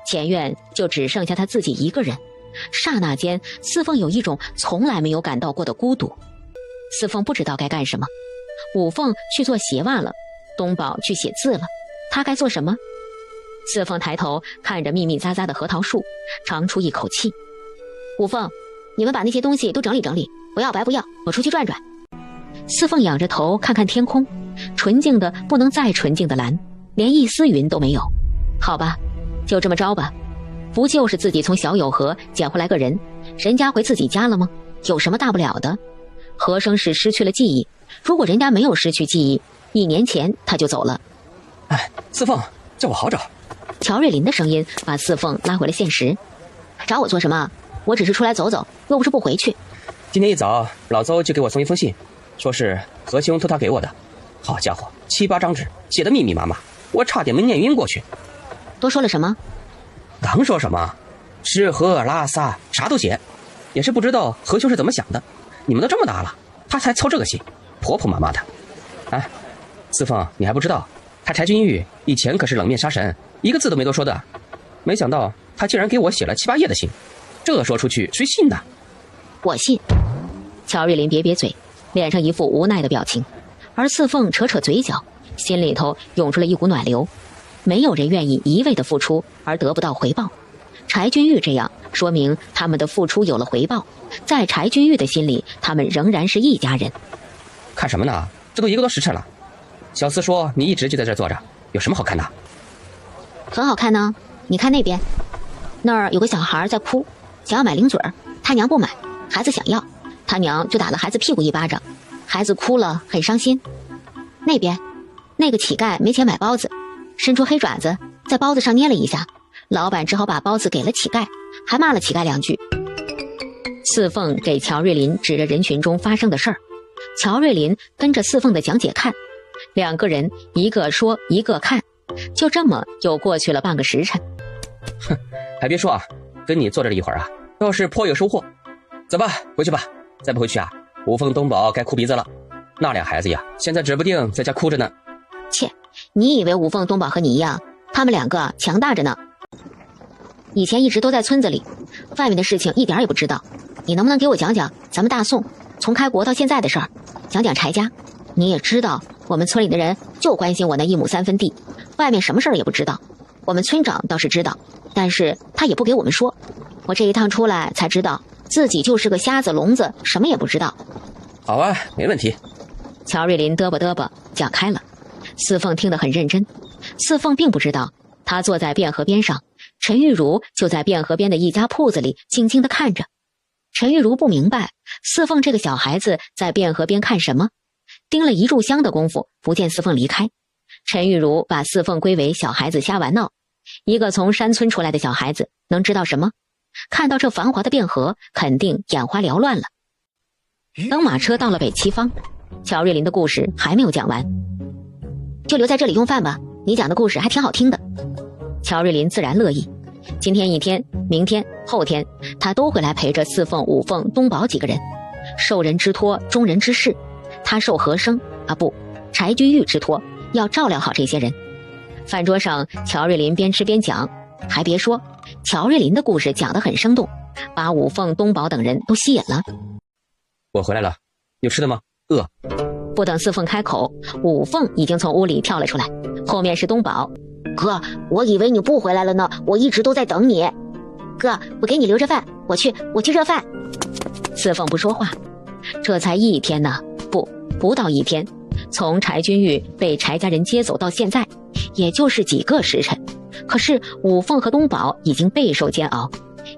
前院就只剩下他自己一个人。刹那间，四凤有一种从来没有感到过的孤独。四凤不知道该干什么。武凤去做鞋袜了，东宝去写字了，他该做什么？四凤抬头看着密密匝匝的核桃树，长出一口气。武凤，你们把那些东西都整理整理，不要白不要，我出去转转。四凤仰着头看看天空，纯净的不能再纯净的蓝，连一丝云都没有。好吧，就这么着吧。不就是自己从小友河捡回来个人，人家回自己家了吗？有什么大不了的？和生是失去了记忆，如果人家没有失去记忆，1年前他就走了。哎，四凤，叫我好找。乔瑞林的声音把四凤拉回了现实。找我做什么？我只是出来走走，又不是不回去。今天一早，老邹就给我送一封信，说是何兄托他给我的。好家伙，7、8张纸，写得密密麻麻，我差点没念晕过去。都说了什么？刚说什么？吃喝拉撒啥都写，也是不知道何兄是怎么想的。你们都这么大了，他才操这个心，婆婆妈妈的。哎，四凤，你还不知道，他柴君玉以前可是冷面杀神，一个字都没多说的。没想到他竟然给我写了7、8页的信，这说出去谁信呢？我信。乔瑞林瘪瘪嘴，脸上一副无奈的表情，而四凤扯扯嘴角，心里头涌出了一股暖流。没有人愿意一味的付出而得不到回报。柴君玉这样，说明他们的付出有了回报，在柴君玉的心里，他们仍然是一家人。看什么呢？这都1个多时辰了。小厮说你一直就在这坐着，有什么好看的？很好看呢。你看那边，那儿有个小孩在哭，想要买零嘴儿，他娘不买，孩子想要，他娘就打了孩子屁股1巴掌，孩子哭了，很伤心。那边，那个乞丐没钱买包子，伸出黑爪子在包子上捏了一下，老板只好把包子给了乞丐，还骂了乞丐2句。四凤给乔瑞林指着人群中发生的事儿，乔瑞林跟着四凤的讲解看，2个人一个说一个看，就这么又过去了半个时辰。哼，还别说啊，跟你坐这了一会儿啊，倒是颇有收获。走吧，回去吧。再不回去啊，武凤东宝该哭鼻子了。那俩孩子呀，现在指不定在家哭着呢。切，你以为武凤东宝和你一样，他们2个强大着呢？以前一直都在村子里，外面的事情一点也不知道。你能不能给我讲讲咱们大宋从开国到现在的事儿，讲讲柴家？你也知道，我们村里的人就关心我那1亩3分地，外面什么事儿也不知道。我们村长倒是知道，但是他也不给我们说。我这一趟出来才知道，自己就是个瞎子聋子，什么也不知道。好啊，没问题。乔瑞林嘚啵嘚啵讲开了。四凤听得很认真。四凤并不知道，她坐在汴河边上，陈玉茹就在汴河边的一家铺子里静静地看着。陈玉茹不明白四凤这个小孩子在汴河边看什么，盯了1炷香的功夫，不见四凤离开。陈玉茹把四凤归为小孩子瞎玩闹，一个从山村出来的小孩子能知道什么？看到这繁华的汴河，肯定眼花缭乱了。等马车到了北七方，乔瑞林的故事还没有讲完。就留在这里用饭吧，你讲的故事还挺好听的。乔瑞林自然乐意。今天一天，明天、后天，他都会来陪着四凤、五凤、东宝几个人。受人之托，忠人之事，他受和生柴君玉之托，要照料好这些人。饭桌上，乔瑞林边吃边讲，还别说，乔瑞林的故事讲得很生动，把五凤、东宝等人都吸引了。我回来了，有吃的吗？饿。不等四凤开口，五凤已经从屋里跳了出来，后面是东宝。哥，我以为你不回来了呢，我一直都在等你。哥，我给你留着饭，我去热饭。四凤不说话。这才1天呢，不到1天，从柴君玉被柴家人接走到现在，也就是几个时辰。可是五凤和东宝已经备受煎熬。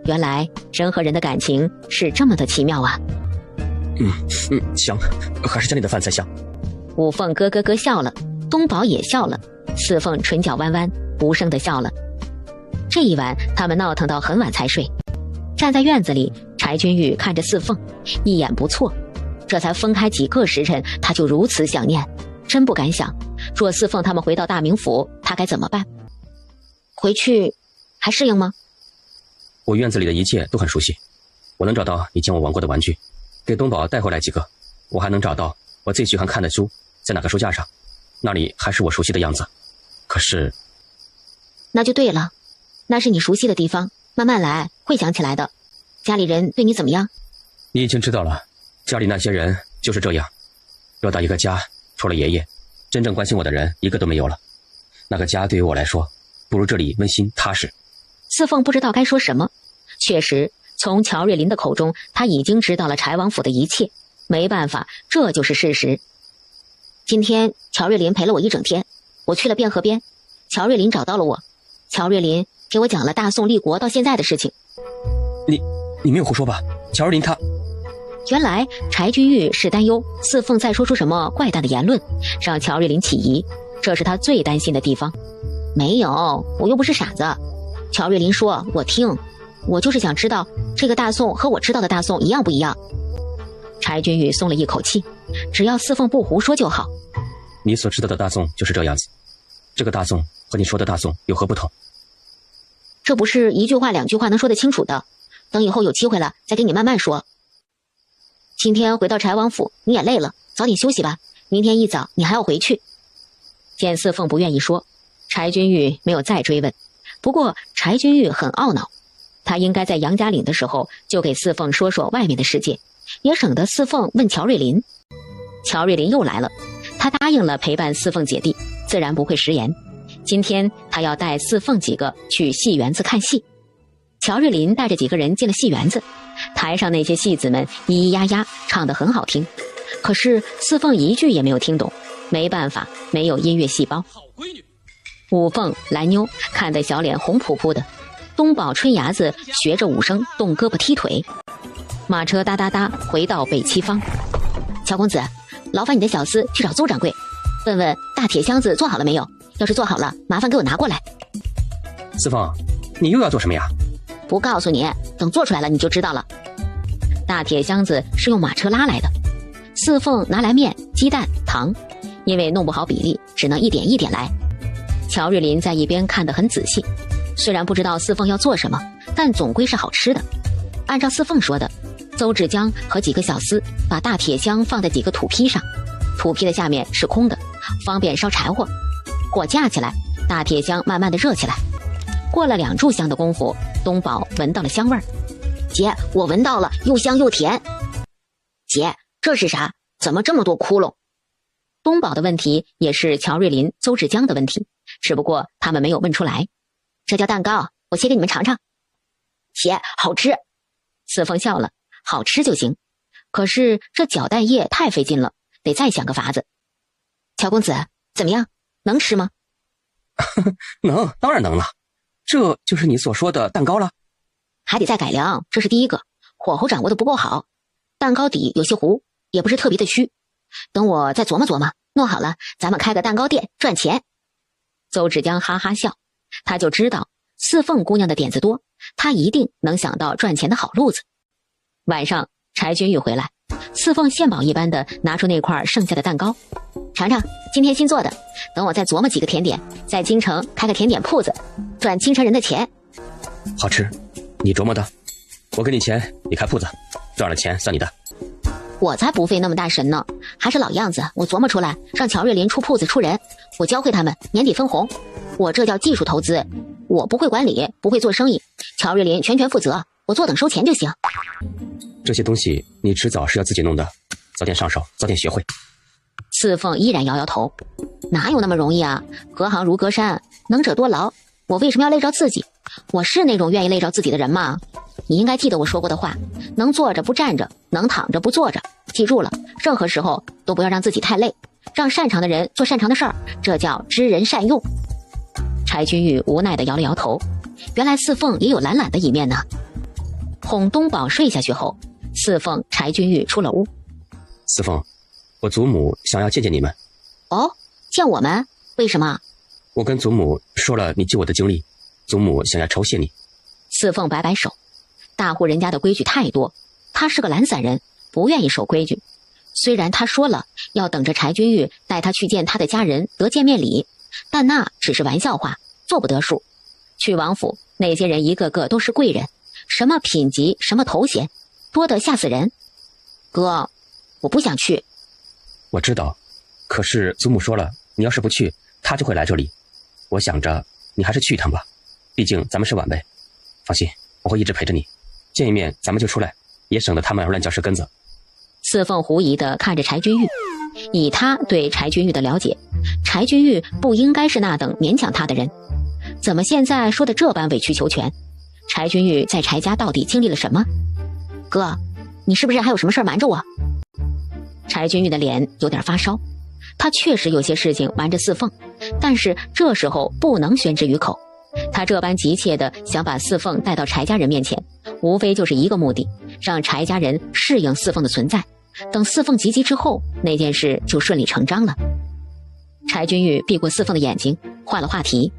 原来人和人的感情是这么的奇妙啊。香，还是家里的饭才香。五凤咯咯咯笑了，东宝也笑了，四凤唇角弯弯，无声的笑了。这一晚他们闹腾到很晚才睡。站在院子里，柴君玉看着四凤，一眼不错。这才分开几个时辰，他就如此想念，真不敢想，若四凤他们回到大名府，他该怎么办？回去还适应吗？我院子里的一切都很熟悉，我能找到你见我玩过的玩具，给东宝带回来几个。我还能找到我最喜欢看的书在哪个书架上，那里还是我熟悉的样子。可是……那就对了，那是你熟悉的地方，慢慢来，会想起来的。家里人对你怎么样？你已经知道了，家里那些人就是这样。偌大一个家，除了爷爷，真正关心我的人一个都没有了。那个家对于我来说，不如这里温馨踏实。四凤不知道该说什么，确实，从乔瑞林的口中，他已经知道了柴王府的一切。没办法，这就是事实。今天乔瑞林陪了我一整天，我去了汴河边，乔瑞林找到了我，乔瑞林给我讲了大宋立国到现在的事情。你没有胡说吧？乔瑞林他……原来柴君玉是担忧四凤再说出什么怪诞的言论，让乔瑞林起疑，这是他最担心的地方。没有，我又不是傻子。乔瑞林说，我听，我就是想知道这个大宋和我知道的大宋一样不一样。柴君玉松了一口气，只要四凤不胡说就好。你所知道的大宋就是这样子，这个大宋和你说的大宋有何不同？这不是一句话两句话能说得清楚的，等以后有机会了再给你慢慢说。今天回到柴王府，你也累了，早点休息吧，明天一早你还要回去。见四凤不愿意说，柴君玉没有再追问。不过柴君玉很懊恼，他应该在杨家岭的时候就给四凤说说外面的世界，也省得四凤问乔瑞林。乔瑞林又来了，他答应了陪伴四凤姐弟，自然不会食言。今天他要带四凤几个去戏园子看戏。乔瑞林带着几个人进了戏园子，台上那些戏子们咿咿呀呀唱得很好听，可是四凤一句也没有听懂，没办法，没有音乐细胞。好闺女，五凤、蓝妞看得小脸红扑扑的，东宝、春伢子学着武生动胳膊踢腿。马车哒哒哒回到北七方。乔公子，劳烦你的小厮去找邹掌柜，问问大铁箱子做好了没有，要是做好了，麻烦给我拿过来。四凤，你又要做什么呀？不告诉你，等做出来了你就知道了。大铁箱子是用马车拉来的，四凤拿来面、鸡蛋、糖，因为弄不好比例，只能一点一点来。乔瑞林在一边看得很仔细，虽然不知道四凤要做什么，但总归是好吃的。按照四凤说的，邹志江和几个小厮把大铁箱放在几个土坯上，土坯的下面是空的，方便烧柴火。火架起来，大铁箱慢慢的热起来。过了2炷香的功夫，东宝闻到了香味儿。姐，我闻到了，又香又甜。姐，这是啥？怎么这么多窟窿？东宝的问题也是乔瑞林、邹志江的问题，只不过他们没有问出来。这叫蛋糕，我切给你们尝尝。姐，好吃。四凤笑了，好吃就行。可是这搅蛋液太费劲了，得再想个法子。乔公子，怎么样？能吃吗？能，当然能了。这就是你所说的蛋糕了？还得再改良，这是第一个，火候掌握的不够好，蛋糕底有些糊，也不是特别的虚。等我再琢磨琢磨，弄好了，咱们开个蛋糕店赚钱。邹志江哈哈笑，他就知道四凤姑娘的点子多，她一定能想到赚钱的好路子。晚上，柴君玉回来，四凤献宝一般的拿出那块剩下的蛋糕，尝尝，今天新做的。等我再琢磨几个甜点，在京城开个甜点铺子，赚京城人的钱。好吃，你琢磨的，我给你钱，你开铺子，赚了钱算你的。我才不费那么大神呢，还是老样子，我琢磨出来，让乔瑞林出铺子出人，我教会他们，年底分红。我这叫技术投资，我不会管理，不会做生意，乔瑞林全权负责，我坐等收钱就行。这些东西你迟早是要自己弄的，早点上手，早点学会。四凤依然摇摇头，哪有那么容易啊？隔行如隔山，能者多劳，我为什么要累着自己？我是那种愿意累着自己的人吗？你应该记得我说过的话，能坐着不站着，能躺着不坐着，记住了，任何时候都不要让自己太累，让擅长的人做擅长的事儿，这叫知人善用。柴君玉无奈地摇了摇头，原来四凤也有懒懒的一面呢。哄东宝睡下去后，四凤、柴君玉出了屋。四凤，我祖母想要见见你们。哦，见我们？为什么？我跟祖母说了你救我的经历，祖母想要酬谢你。四凤摆摆手，大户人家的规矩太多，他是个懒散人，不愿意守规矩。虽然他说了要等着柴君玉带他去见他的家人得见面礼，但那只是玩笑话，做不得数。去王府，那些人一个个都是贵人，什么品级，什么头衔，多得吓死人。哥，我不想去。我知道，可是祖母说了，你要是不去，她就会来这里。我想着你还是去一趟吧，毕竟咱们是晚辈。放心，我会一直陪着你，见一面咱们就出来，也省得他们乱叫舌根子。四凤狐疑地看着柴君玉，以他对柴君玉的了解，柴君玉不应该是那等勉强他的人，怎么现在说的这般委曲求全？柴君玉在柴家到底经历了什么？哥，你是不是还有什么事瞒着我？柴君玉的脸有点发烧，他确实有些事情瞒着四凤，但是这时候不能宣之于口。他这般急切地想把四凤带到柴家人面前，无非就是一个目的，让柴家人适应四凤的存在，等四凤及笄之后，那件事就顺理成章了。柴君玉避过四凤的眼睛，换了话题。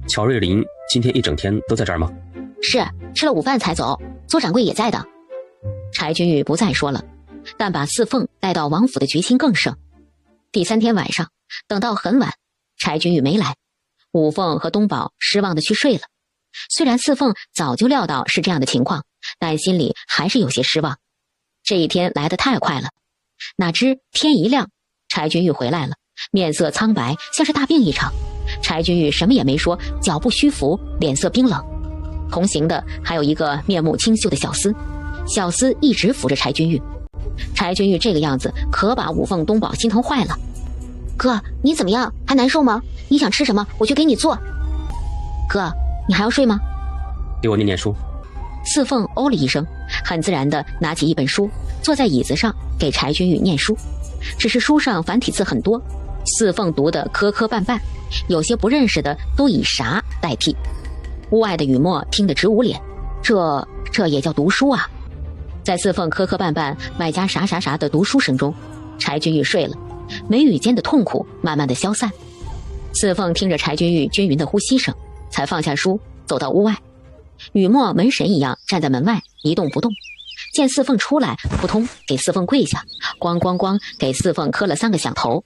乔瑞林今天一整天都在这儿吗？是，吃了午饭才走，邹掌柜也在的。柴君玉不再说了，但把四凤带到王府的决心更盛。第3天晚上，等到很晚，柴君玉没来，五凤和东宝失望地去睡了。虽然四凤早就料到是这样的情况，但心里还是有些失望。这一天来得太快了，哪知天一亮，柴君玉回来了，面色苍白，像是大病一场。柴君玉什么也没说，脚步虚浮，脸色冰冷。同行的还有一个面目清秀的小厮，小厮一直扶着柴君玉。柴君玉这个样子可把五凤东宝心疼坏了。哥，你怎么样？还难受吗？你想吃什么，我去给你做。哥，你还要睡吗？给我念念书。四凤哦了一声，很自然地拿起一本书，坐在椅子上给柴君玉念书。只是书上繁体字很多，四凤读得磕磕绊绊，有些不认识的都以啥代替。屋外的雨墨听得直捂脸，这也叫读书啊？在四凤磕磕绊绊外加啥啥啥的读书声中，柴君玉睡了，眉宇间的痛苦慢慢的消散。四凤听着柴君玉均匀的呼吸声，才放下书，走到屋外。雨墨门神一样站在门外一动不动，见四凤出来，扑通给四凤跪下，咣咣咣给四凤磕了3个响头。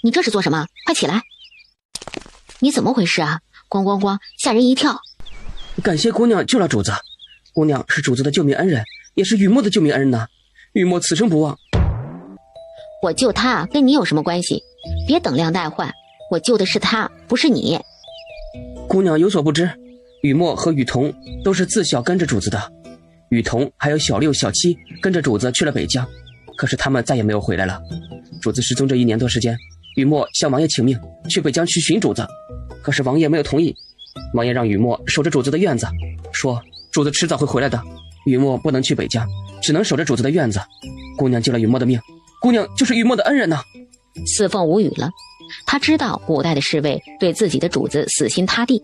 你这是做什么？快起来！你怎么回事啊？咣咣咣，吓人一跳。感谢姑娘救了主子，姑娘是主子的救命恩人，也是雨墨的救命恩人呐，雨墨此生不忘。我救他跟你有什么关系？别等量代换，我救的是他，不是你。姑娘有所不知，雨墨和雨桐都是自小跟着主子的，雨桐还有小六、小七跟着主子去了北疆，可是他们再也没有回来了。主子失踪这1年多时间，雨墨向王爷请命去北疆去寻主子，可是王爷没有同意。王爷让雨墨守着主子的院子，说主子迟早会回来的，雨墨不能去北疆，只能守着主子的院子。姑娘救了雨墨的命，姑娘就是雨墨的恩人呐。四凤无语了，他知道古代的侍卫对自己的主子死心塌地，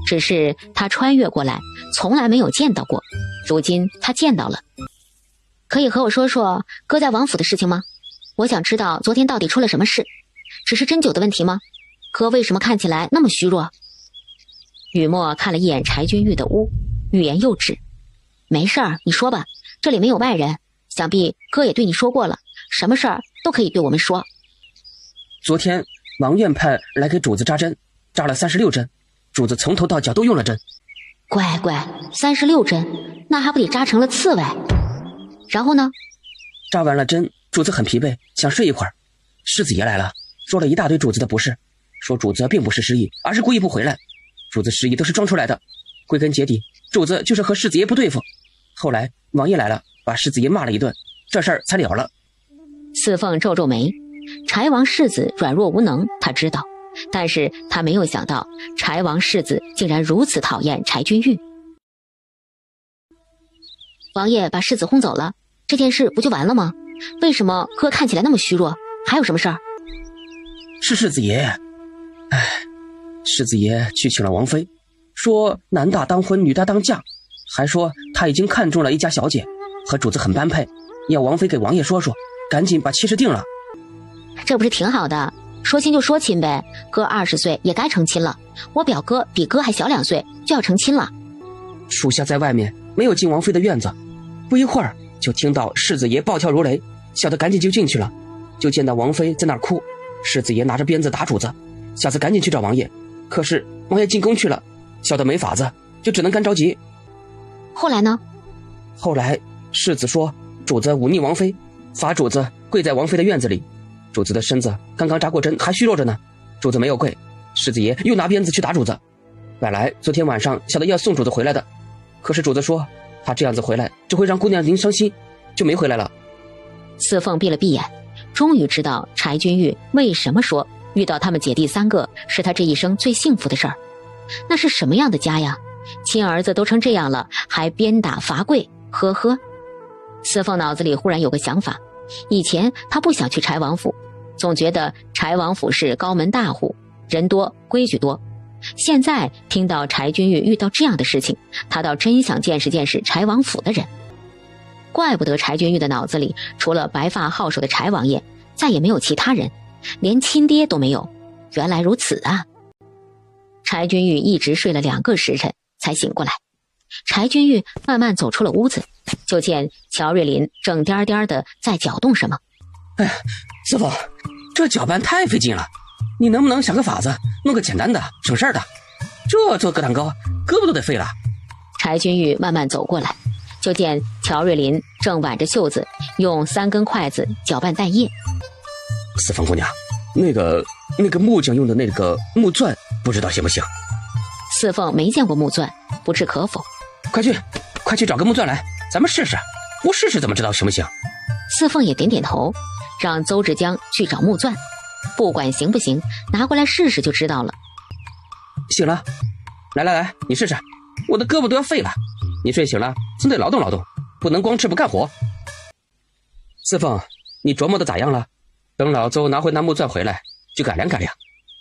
只是他穿越过来从来没有见到过，如今他见到了。可以和我说说哥在王府的事情吗？我想知道昨天到底出了什么事，只是针灸的问题吗？哥为什么看起来那么虚弱？雨墨看了一眼柴君玉的屋，欲言又止。没事儿，你说吧，这里没有外人，想必哥也对你说过了，什么事儿都可以对我们说。昨天王院派来给主子扎针，扎了36针，主子从头到脚都用了针。乖乖，36针，那还不得扎成了刺猬？然后呢？扎完了针，主子很疲惫，想睡一会儿。世子爷来了，说了一大堆主子的不是，说主子并不是失忆，而是故意不回来，主子失忆都是装出来的，归根结底，主子就是和世子爷不对付。后来王爷来了，把世子爷骂了一顿，这事儿才了了。四凤皱皱眉，柴王世子软弱无能，他知道，但是他没有想到柴王世子竟然如此讨厌柴君玉。王爷把世子轰走了，这件事不就完了吗？为什么哥看起来那么虚弱？还有什么事儿？是世子爷，世子爷去请了王妃，说男大当婚，女大当嫁，还说他已经看中了一家小姐，和主子很般配，要王妃给王爷说说，赶紧把妻事定了。这不是挺好的？说亲就说亲呗，哥20岁也该成亲了。我表哥比哥还小2岁，就要成亲了。属下在外面没有进王妃的院子，不一会儿就听到世子爷暴跳如雷，小的赶紧就进去了，就见到王妃在那儿哭，世子爷拿着鞭子打主子，小子赶紧去找王爷，可是王爷进宫去了，小的没法子，就只能干着急。后来呢？后来世子说主子忤逆王妃，罚主子跪在王妃的院子里，主子的身子刚刚扎过针，还虚弱着呢，主子没有跪，世子爷又拿鞭子去打主子。本来昨天晚上小的要送主子回来的，可是主子说他这样子回来只会让姑娘您伤心，就没回来了。四凤闭了闭眼，终于知道柴君玉为什么说遇到他们姐弟3个是他这一生最幸福的事儿。那是什么样的家呀？亲儿子都成这样了，还鞭打罚跪，呵呵。四凤脑子里忽然有个想法，以前他不想去柴王府，总觉得柴王府是高门大户，人多规矩多。现在听到柴君玉遇到这样的事情，他倒真想见识见识柴王府的人。怪不得柴君玉的脑子里除了白发好手的柴王爷，再也没有其他人，连亲爹都没有。原来如此啊！柴君玉一直睡了2个时辰才醒过来。柴君玉慢慢走出了屋子，就见乔瑞林正颠颠的在搅动什么。哎，四凤，这搅拌太费劲了，你能不能想个法子，弄个简单的省事儿的？这做个蛋糕，胳膊都得废了。柴君玉慢慢走过来，就见乔瑞林正挽着袖子，用3根筷子搅拌蛋液。四凤姑娘，那个木匠用的那个木钻，不知道行不行？四凤没见过木钻，不置可否。快去找个木钻来，咱们试试，不试试怎么知道行不行？四凤也点点头，让邹志江去找木钻，不管行不行，拿过来试试就知道了。醒了，来，你试试，我的胳膊都要废了。你睡醒了，总得劳动劳动，不能光吃不干活。四凤，你琢磨的咋样了？等老邹拿回那木钻回来，就改良改良，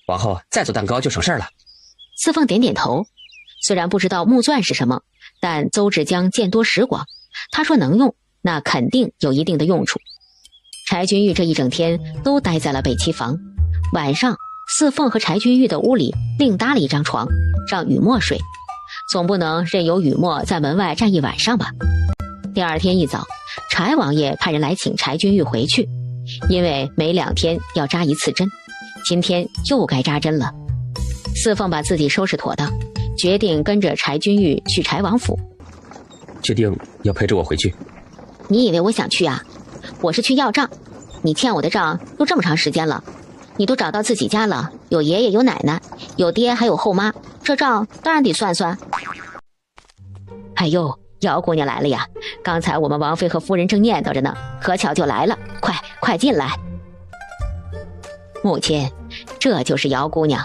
往后再做蛋糕就省事儿了。四凤点点头，虽然不知道木钻是什么，但邹志江见多识广，他说能用，那肯定有一定的用处。柴君玉这一整天都待在了北齐房，晚上四凤和柴君玉的屋里另搭了一张床，让雨墨睡，总不能任由雨墨在门外站一晚上吧。第二天一早，柴王爷派人来请柴君玉回去，因为每2天要扎1次针，今天又该扎针了。四凤把自己收拾妥当，决定跟着柴君玉去柴王府。确定要陪着我回去？你以为我想去啊？我是去要账，你欠我的账都这么长时间了，你都找到自己家了，有爷爷有奶奶，有爹还有后妈，这账当然得算算。哎呦，姚姑娘来了呀！刚才我们王妃和夫人正念叨着呢，可巧就来了，快进来。母亲，这就是姚姑娘，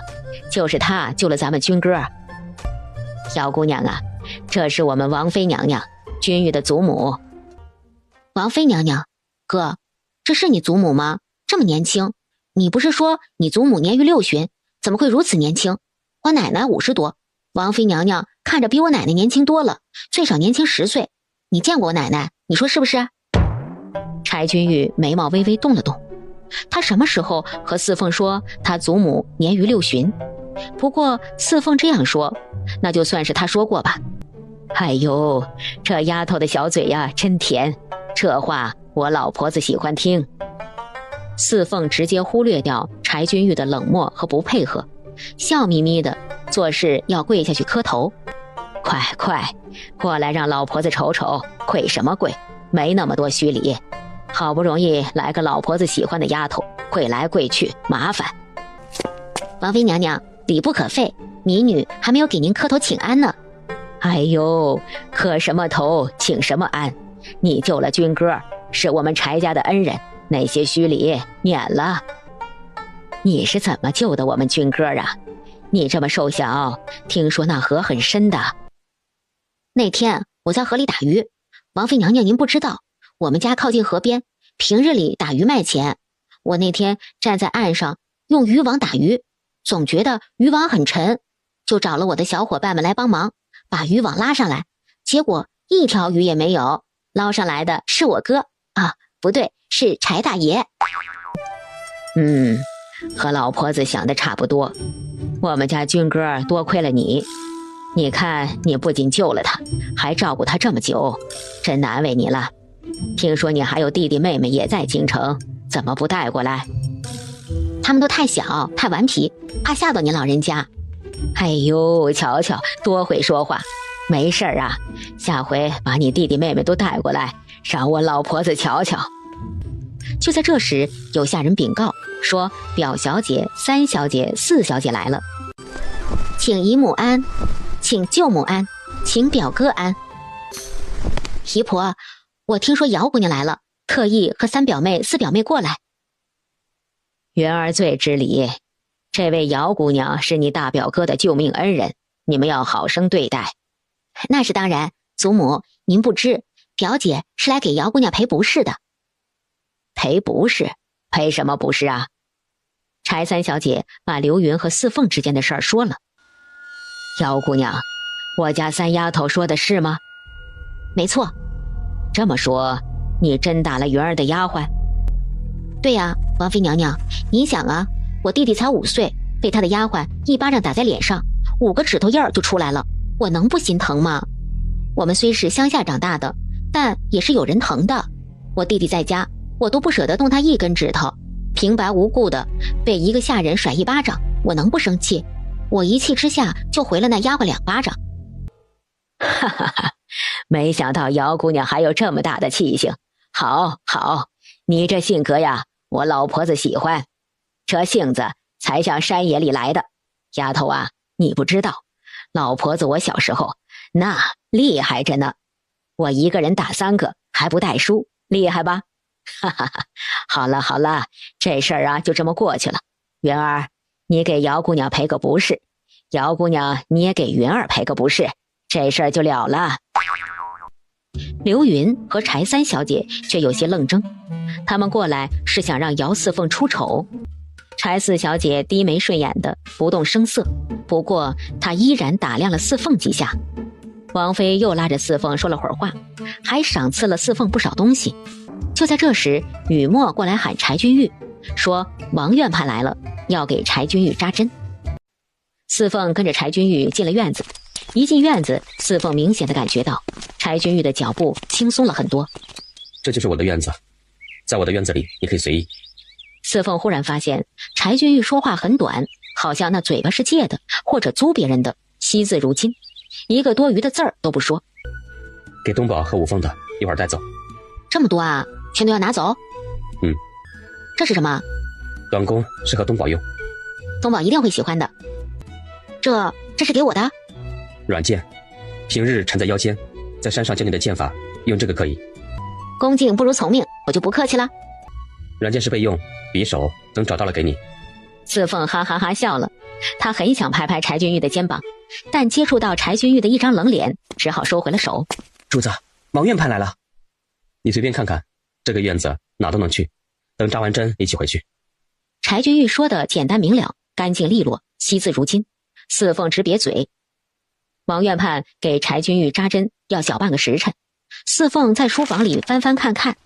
就是她救了咱们军哥。姚姑娘啊，这是我们王妃娘娘，君玉的祖母。王妃娘娘，哥，这是你祖母吗？这么年轻，你不是说你祖母年逾6旬，怎么会如此年轻？我奶奶50多，王妃娘娘看着比我奶奶年轻多了，最少年轻10岁。你见过我奶奶，你说是不是？柴君玉眉毛微微动了动，他什么时候和四凤说他祖母年逾6旬？不过四凤这样说，那就算是他说过吧。哎呦，这丫头的小嘴呀，真甜，这话我老婆子喜欢听。四凤直接忽略掉柴君玉的冷漠和不配合，笑眯眯的做事要跪下去磕头。快过来让老婆子瞅瞅，跪什么跪，没那么多虚礼，好不容易来个老婆子喜欢的丫头，跪来跪去麻烦。王妃娘娘，礼不可废，民女还没有给您磕头请安呢。哎呦，磕什么头请什么安，你救了军哥，是我们柴家的恩人，那些虚礼免了。你是怎么救的我们军哥啊？你这么瘦小，听说那河很深的。那天我在河里打鱼，王妃娘娘您不知道，我们家靠近河边，平日里打鱼卖钱。我那天站在岸上用渔网打鱼，总觉得渔网很沉，就找了我的小伙伴们来帮忙，把渔网拉上来，结果一条鱼也没有，捞上来的是我哥啊，不对，是柴大爷。和老婆子想的差不多。我们家军哥多亏了你，你看你不仅救了他，还照顾他这么久，真难为你了。听说你还有弟弟妹妹也在京城，怎么不带过来？他们都太小太顽皮，怕吓到您老人家。哎呦，瞧瞧，多会说话。没事儿啊，下回把你弟弟妹妹都带过来，让我老婆子瞧瞧。就在这时，有下人禀告说，表小姐、三小姐、四小姐来了，请姨母安，请舅母安，请表哥安。姨婆，我听说姚姑娘来了，特意和三表妹、四表妹过来。元儿罪之礼，这位姚姑娘是你大表哥的救命恩人，你们要好生对待。那是当然，祖母您不知，表姐是来给姚姑娘赔不是的。赔不是？赔什么不是啊？柴三小姐把刘云和四凤之间的事儿说了。姚姑娘，我家三丫头说的是吗？没错。这么说，你真打了云儿的丫鬟？对呀，王妃娘娘，您想啊，我弟弟才5岁，被他的丫鬟一巴掌打在脸上，5个指头印儿就出来了，我能不心疼吗？我们虽是乡下长大的，但也是有人疼的。我弟弟在家，我都不舍得动他一根指头，平白无故的被一个下人甩一巴掌，我能不生气？我一气之下就回了那丫鬟2巴掌。哈哈哈，没想到姚姑娘还有这么大的气性。好，好，你这性格呀，我老婆子喜欢。这性子才像山野里来的。丫头啊，你不知道，老婆子我小时候那厉害着呢，我一个人打3个还不带输，厉害吧？哈哈哈，好了好了，这事儿啊就这么过去了。云儿，你给姚姑娘赔个不是，姚姑娘你也给云儿赔个不是，这事儿就了了。刘云和柴三小姐却有些愣怔，他们过来是想让姚四凤出丑。柴四小姐低眉顺眼的不动声色，不过她依然打量了四凤几下。王妃又拉着四凤说了会儿话，还赏赐了四凤不少东西。就在这时，雨墨过来喊柴君玉，说王院判来了，要给柴君玉扎针。四凤跟着柴君玉进了院子，一进院子，四凤明显的感觉到柴君玉的脚步轻松了很多。这就是我的院子，在我的院子里你可以随意。四凤忽然发现柴君玉说话很短，好像那嘴巴是借的或者租别人的，惜字如金，一个多余的字儿都不说。给东宝和五凤的，一会儿带走。这么多啊，全都要拿走？这是什么？短弓，适合东宝用。东宝一定会喜欢的。这是给我的？软剑，平日缠在腰间，在山上教你的剑法，用这个可以。恭敬不如从命，我就不客气了。软剑是备用，匕首等找到了给你。四凤哈哈哈笑了，他很想拍拍柴君玉的肩膀，但接触到柴君玉的一张冷脸，只好收回了手。主子，王院判来了。你随便看看，这个院子哪都能去，等扎完针一起回去。柴君玉说的简单明了，干净利落，惜字如金。四凤直瘪嘴。王院判给柴君玉扎针要小半个时辰，四凤在书房里翻翻看看，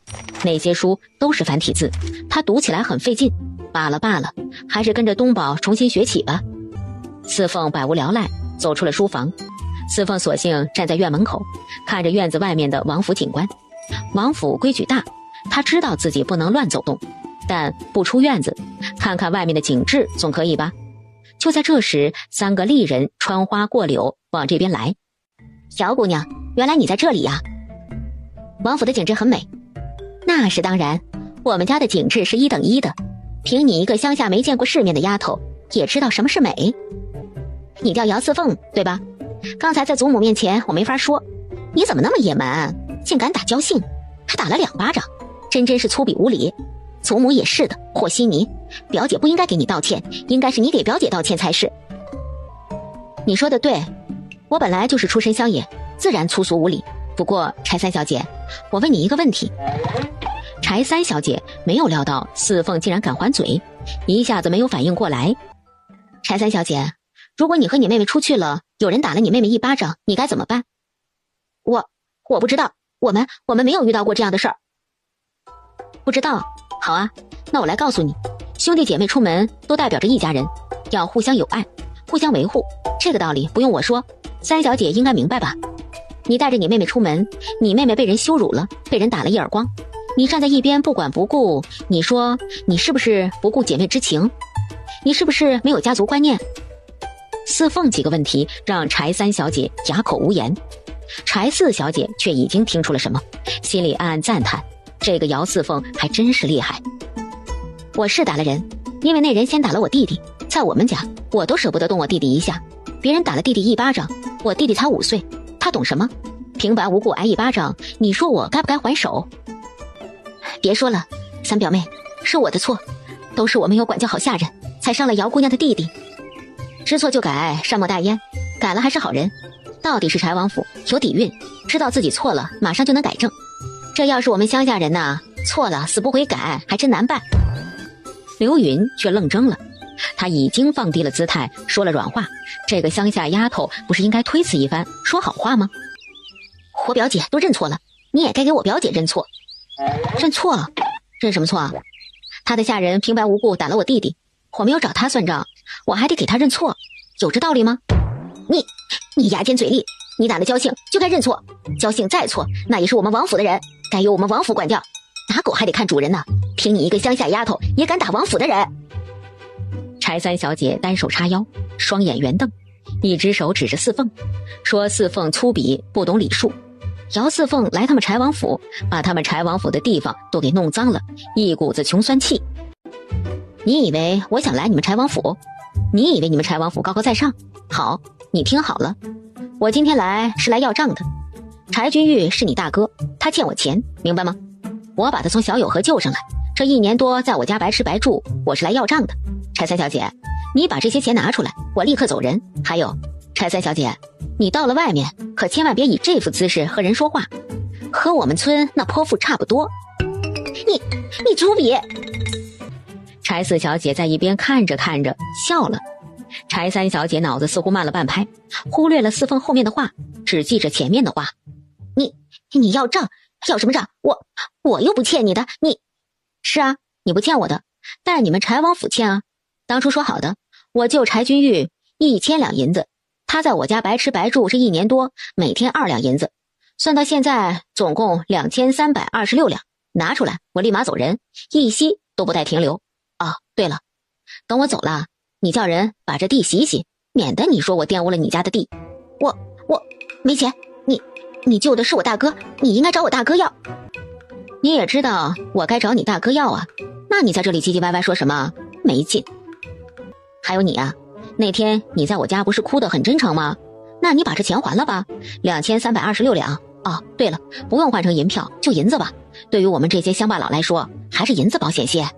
那些书都是繁体字，他读起来很费劲。罢了罢了，还是跟着东宝重新学起吧。四凤百无聊赖，走出了书房。四凤索性站在院门口，看着院子外面的王府景观。王府规矩大，他知道自己不能乱走动，但不出院子，看看外面的景致总可以吧。就在这时，3个丽人穿花过柳往这边来。小姑娘，原来你在这里呀。王府的景致很美。那是当然，我们家的景致是1等1的，凭你一个乡下没见过世面的丫头，也知道什么是美。你叫姚四凤对吧？刚才在祖母面前我没法说，你怎么那么野蛮，竟敢打交信，还打了2巴掌，真是粗鄙无礼。祖母也是的，和稀泥，表姐不应该给你道歉，应该是你给表姐道歉才是。你说的对，我本来就是出身乡野，自然粗俗无礼。不过柴三小姐，我问你一个问题。柴三小姐没有料到四凤竟然敢还嘴，一下子没有反应过来。柴三小姐，如果你和你妹妹出去了，有人打了你妹妹1巴掌，你该怎么办？我不知道，我们没有遇到过这样的事儿。不知道？好啊，那我来告诉你，兄弟姐妹出门都代表着一家人，要互相友爱，互相维护。这个道理不用我说，三小姐应该明白吧？你带着你妹妹出门，你妹妹被人羞辱了，被人打了一耳光，你站在一边不管不顾，你说你是不是不顾姐妹之情？你是不是没有家族观念？四凤几个问题让柴三小姐哑口无言，柴四小姐却已经听出了什么，心里暗暗赞叹，这个姚四凤还真是厉害。我是打了人，因为那人先打了我弟弟，在我们家我都舍不得动我弟弟一下，别人打了弟弟一巴掌，我弟弟才5岁，他懂什么？平白无故挨一巴掌，你说我该不该还手？别说了，三表妹，是我的错，都是我没有管教好下人，才伤了姚姑娘的弟弟。知错就改，善莫大焉，改了还是好人。到底是柴王府有底蕴，知道自己错了马上就能改正。这要是我们乡下人呐，错了死不悔改，还真难办。刘云却愣怔了，他已经放低了姿态，说了软话，这个乡下丫头不是应该推辞一番，说好话吗？我表姐都认错了，你也该给我表姐认错。认错？认什么错啊？他的下人平白无故打了我弟弟，我没有找他算账，我还得给他认错，有这道理吗？你牙尖嘴利，你打了焦姓就该认错，焦姓再错那也是我们王府的人，该由我们王府管教，打狗还得看主人呢，凭你一个乡下丫头也敢打王府的人？柴三小姐单手叉腰，双眼圆瞪，一只手指着四凤，说四凤粗鄙不懂礼数，姚四凤来他们柴王府，把他们柴王府的地方都给弄脏了，一股子穷酸气。你以为我想来你们柴王府？你以为你们柴王府高高在上？好，你听好了，我今天来是来要账的。柴君玉是你大哥，他欠我钱，明白吗？我把他从小友河救上来，这1年多在我家白吃白住，我是来要账的。柴三小姐，你把这些钱拿出来，我立刻走人。还有，柴三小姐，你到了外面可千万别以这副姿势和人说话，和我们村那泼妇差不多。你粗鄙！柴四小姐在一边看着看着笑了。柴三小姐脑子似乎慢了半拍，忽略了四凤后面的话，只记着前面的话。你要账？要什么账？我又不欠你的。是啊，你不欠我的，但是你们柴王府欠啊。当初说好的，我救柴君玉1000两银子，他在我家白吃白住是1年多，每天2两银子，算到现在总共2326两，拿出来我立马走人，一息都不带停留。哦，对了，等我走了，你叫人把这地洗一洗，免得你说我玷污了你家的地。我没钱，你救的是我大哥，你应该找我大哥要。你也知道我该找你大哥要啊，那你在这里唧唧歪歪说什么？没劲。还有你啊，那天你在我家不是哭得很真诚吗？那你把这钱还了吧，2326两。哦，对了，不用换成银票，就银子吧，对于我们这些乡巴佬来说，还是银子保险些。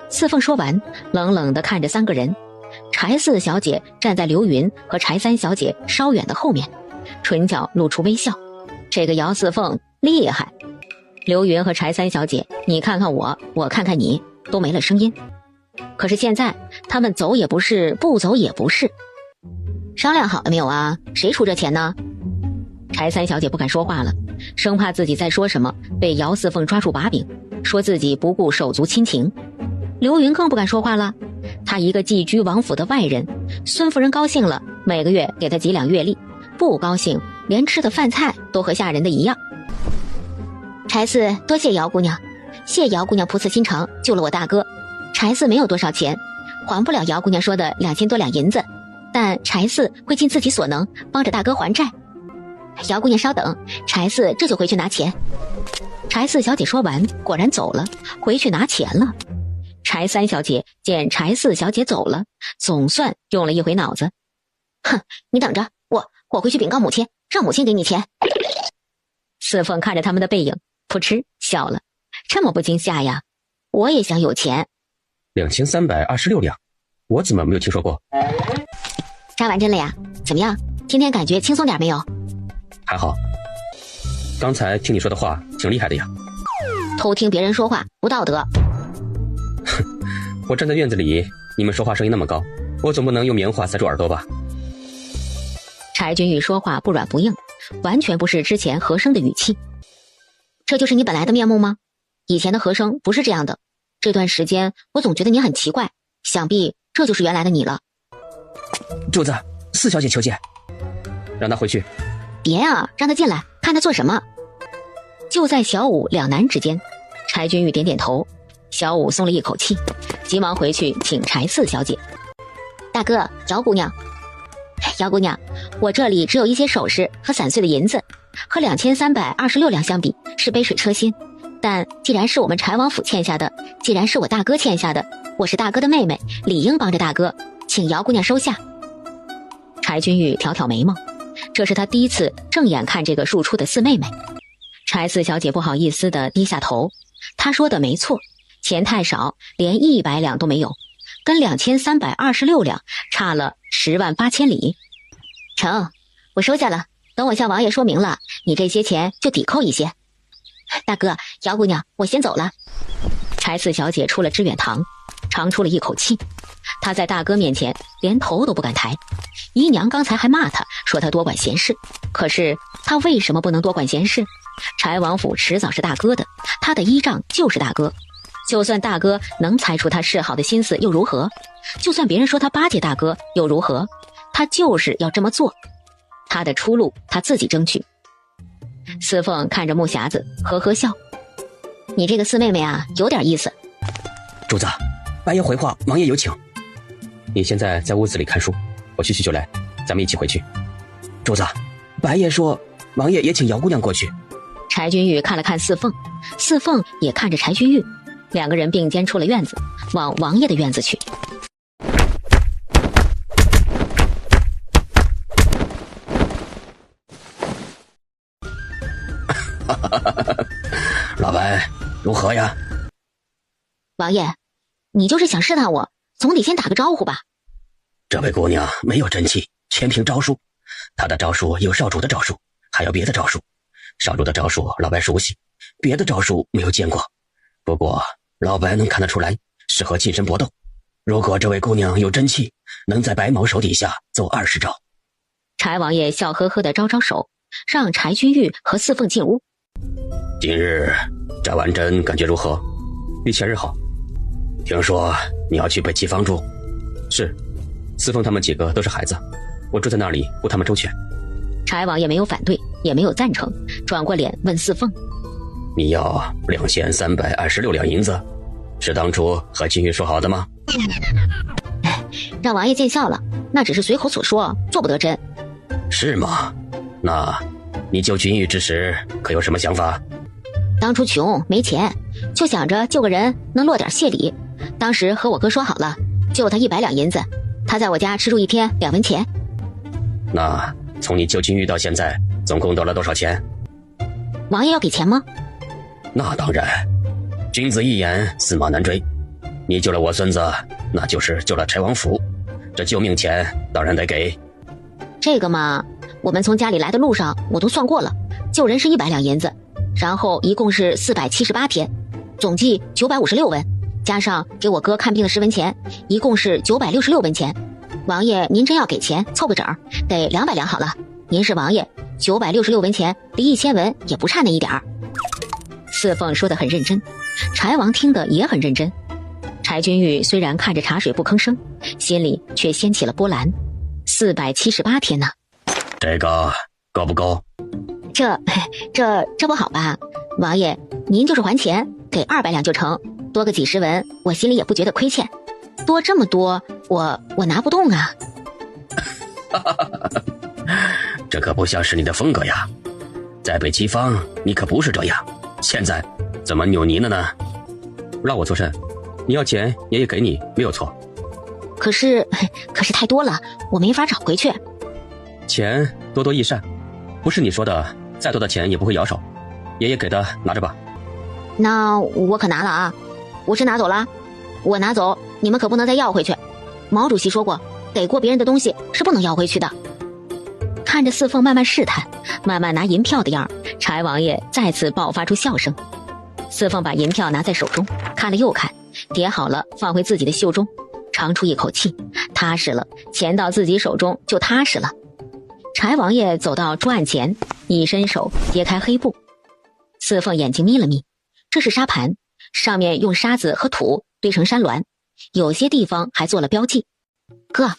四凤说完，冷冷地看着3个人。柴四小姐站在刘云和柴三小姐稍远的后面，唇角露出微笑。这个姚四凤厉害。刘云和柴三小姐，你看看我，我看看你，都没了声音。可是现在他们走也不是，不走也不是。商量好了没有啊？谁出这钱呢？柴三小姐不敢说话了，生怕自己再说什么被姚四凤抓住把柄，说自己不顾手足亲情。刘云更不敢说话了，他一个寄居王府的外人，孙夫人高兴了，每个月给他几两月例，不高兴连吃的饭菜都和下人的一样。柴四多谢姚姑娘，谢姚姑娘菩萨心肠，救了我大哥。柴四没有多少钱，还不了姚姑娘说的2000多两银子，但柴四会尽自己所能帮着大哥还债。姚姑娘稍等，柴四这就回去拿钱。柴四小姐说完，果然走了，回去拿钱了。柴三小姐见柴四小姐走了，总算用了一回脑子。哼，你等着，我回去禀告母亲，让母亲给你钱。四凤看着他们的背影，噗嗤笑了，这么不惊吓呀？我也想有钱。2326两，我怎么没有听说过？扎完针了呀？怎么样？今天感觉轻松点没有？还好。刚才听你说的话挺厉害的呀。偷听别人说话不道德。我站在院子里，你们说话声音那么高，我总不能用棉花塞住耳朵吧？柴君玉说话不软不硬，完全不是之前和声的语气。这就是你本来的面目吗？以前的和声不是这样的，这段时间我总觉得你很奇怪，想必这就是原来的你了。主子，四小姐求见。让他回去。别啊，让他进来，看他做什么。就在小五两难之间，柴君玉点点头，小五松了一口气，急忙回去请柴四小姐。大哥，姚姑娘，姚姑娘，我这里只有一些首饰和散碎的银子，和2326两相比是杯水车薪。但既然是我们柴王府欠下的，既然是我大哥欠下的，我是大哥的妹妹，理应帮着大哥，请姚姑娘收下。柴君玉挑挑眉毛，这是他第一次正眼看这个庶出的四妹妹。柴四小姐不好意思地低下头，她说的没错，钱太少，连100两都没有，跟2326两差了10万8千里。成，我收下了，等我向王爷说明了，你这些钱就抵扣一些。大哥，姚姑娘，我先走了。柴四小姐出了知远堂，长出了一口气。她在大哥面前连头都不敢抬。姨娘刚才还骂她，说她多管闲事，可是她为什么不能多管闲事？柴王府迟早是大哥的，她的依仗就是大哥。就算大哥能猜出她示好的心思又如何？就算别人说她巴结大哥又如何？她就是要这么做。她的出路她自己争取。四凤看着木匣子，呵呵笑：“你这个四妹妹啊，有点意思。”主子，白爷回话，王爷有请。你现在在屋子里看书，我去就来，咱们一起回去。主子，白爷说王爷也请姚姑娘过去。柴君玉看了看四凤，四凤也看着柴君玉，两个人并肩出了院子，往王爷的院子去。老白，如何呀？王爷，你就是想试探我，总得先打个招呼吧？这位姑娘没有真气，全凭招数。她的招数有少主的招数，还有别的招数。少主的招数老白熟悉，别的招数没有见过。不过老白能看得出来，适合近身搏斗。如果这位姑娘有真气，能在白毛手底下走20招。柴王爷笑呵呵地招招手，让柴君玉和四凤进屋。今日扎完针感觉如何？比前日好。听说你要去北齐坊住？是，四凤他们几个都是孩子，我住在那里护他们周全。柴王爷没有反对，也没有赞成，转过脸问四凤：“你要2326两银子，是当初和金玉说好的吗？”让王爷见笑了，那只是随口所说，做不得真。是吗？那你救金玉之时可有什么想法？当初穷没钱，就想着救个人能落点谢礼。当时和我哥说好了，救他100两银子，他在我家吃住1天2文钱。那从你救金玉到现在，总共得了多少钱？王爷要给钱吗？那当然，君子一言，驷马难追。你救了我孙子，那就是救了柴王府，这救命钱当然得给。这个嘛，我们从家里来的路上我都算过了，救人是100两银子，然后一共是478天，总计956文，加上给我哥看病的10文钱，一共是966文钱。王爷您真要给钱，凑个整儿，得200两好了。您是王爷，966文钱离1000文也不差那一点儿。四凤说得很认真，柴王听得也很认真。柴君玉虽然看着茶水不吭声，心里却掀起了波澜。478天呢，这个够不够？这不好吧？王爷，您就是还钱，给200两就成，多个几十文，我心里也不觉得亏欠。多这么多，我拿不动啊。这可不像是你的风格呀，在北齐坊你可不是这样，现在怎么扭捏了呢？让我做甚？你要钱爷爷给你，没有错。可是太多了，我没法找回去。钱多多益善，不是你说的，再多的钱也不会摇手。爷爷给的拿着吧。那我可拿了啊，我是拿走了，我拿走，你们可不能再要回去。毛主席说过，给过别人的东西是不能要回去的。看着四凤慢慢试探，慢慢拿银票的样，柴王爷再次爆发出笑声。四凤把银票拿在手中，看了又看，叠好了放回自己的袖中，长出一口气，踏实了，钱到自己手中就踏实了。柴王爷走到桌案前，一伸手揭开黑布。四凤眼睛眯了眯，这是沙盘，上面用沙子和土堆成山峦，有些地方还做了标记。哥，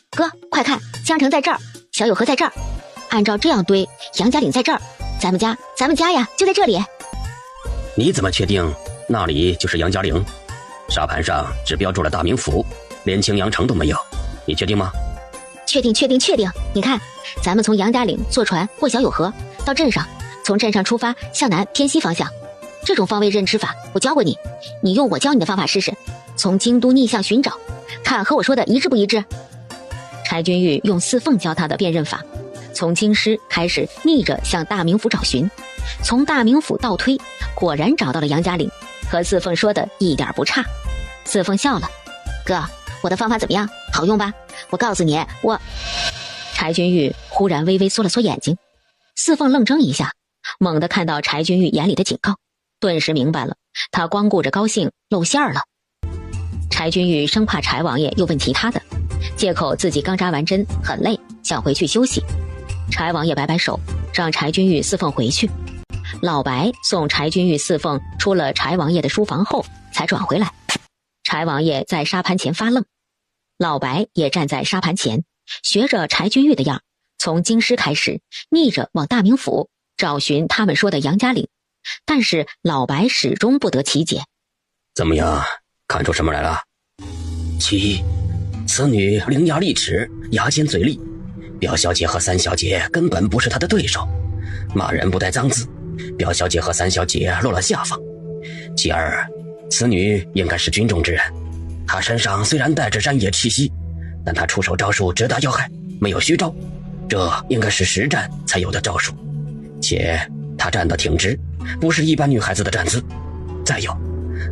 快看，江城在这儿，小有河在这儿，按照这样堆，杨家岭在这儿，咱们家呀就在这里。你怎么确定那里就是杨家岭？沙盘上只标注了大名府，连青阳城都没有，你确定吗？确定。你看，咱们从杨家岭坐船过小有河到镇上，从镇上出发向南偏西方向，这种方位认知法我教过你，你用我教你的方法试试，从京都逆向寻找，看和我说的一致不一致。柴君玉用四凤教他的辨认法，从京师开始逆着向大名府找寻，从大名府倒推，果然找到了杨家岭，和四凤说的一点不差。四凤笑了，哥，我的方法怎么样？好用吧？我告诉你，柴君玉忽然微微缩了缩眼睛，四凤愣怔一下，猛地看到柴君玉眼里的警告，顿时明白了，他光顾着高兴露馅儿了。柴君玉生怕柴王爷又问其他的，借口自己刚扎完针很累，想回去休息。柴王爷摆摆手，让柴君玉四凤回去。老白送柴君玉四凤出了柴王爷的书房后才转回来。柴王爷在沙盘前发愣，老白也站在沙盘前，学着柴君玉的样，从京师开始逆着往大名府找寻他们说的杨家岭，但是老白始终不得其解。怎么样，看出什么来了？其一，此女伶牙俐齿，牙尖嘴利，表小姐和三小姐根本不是她的对手，骂人不带脏字，表小姐和三小姐落了下风。其二，此女应该是军中之人，她身上虽然带着山野气息，但她出手招数直达要害，没有虚招，这应该是实战才有的招数，且她站得挺直，不是一般女孩子的站姿。再有，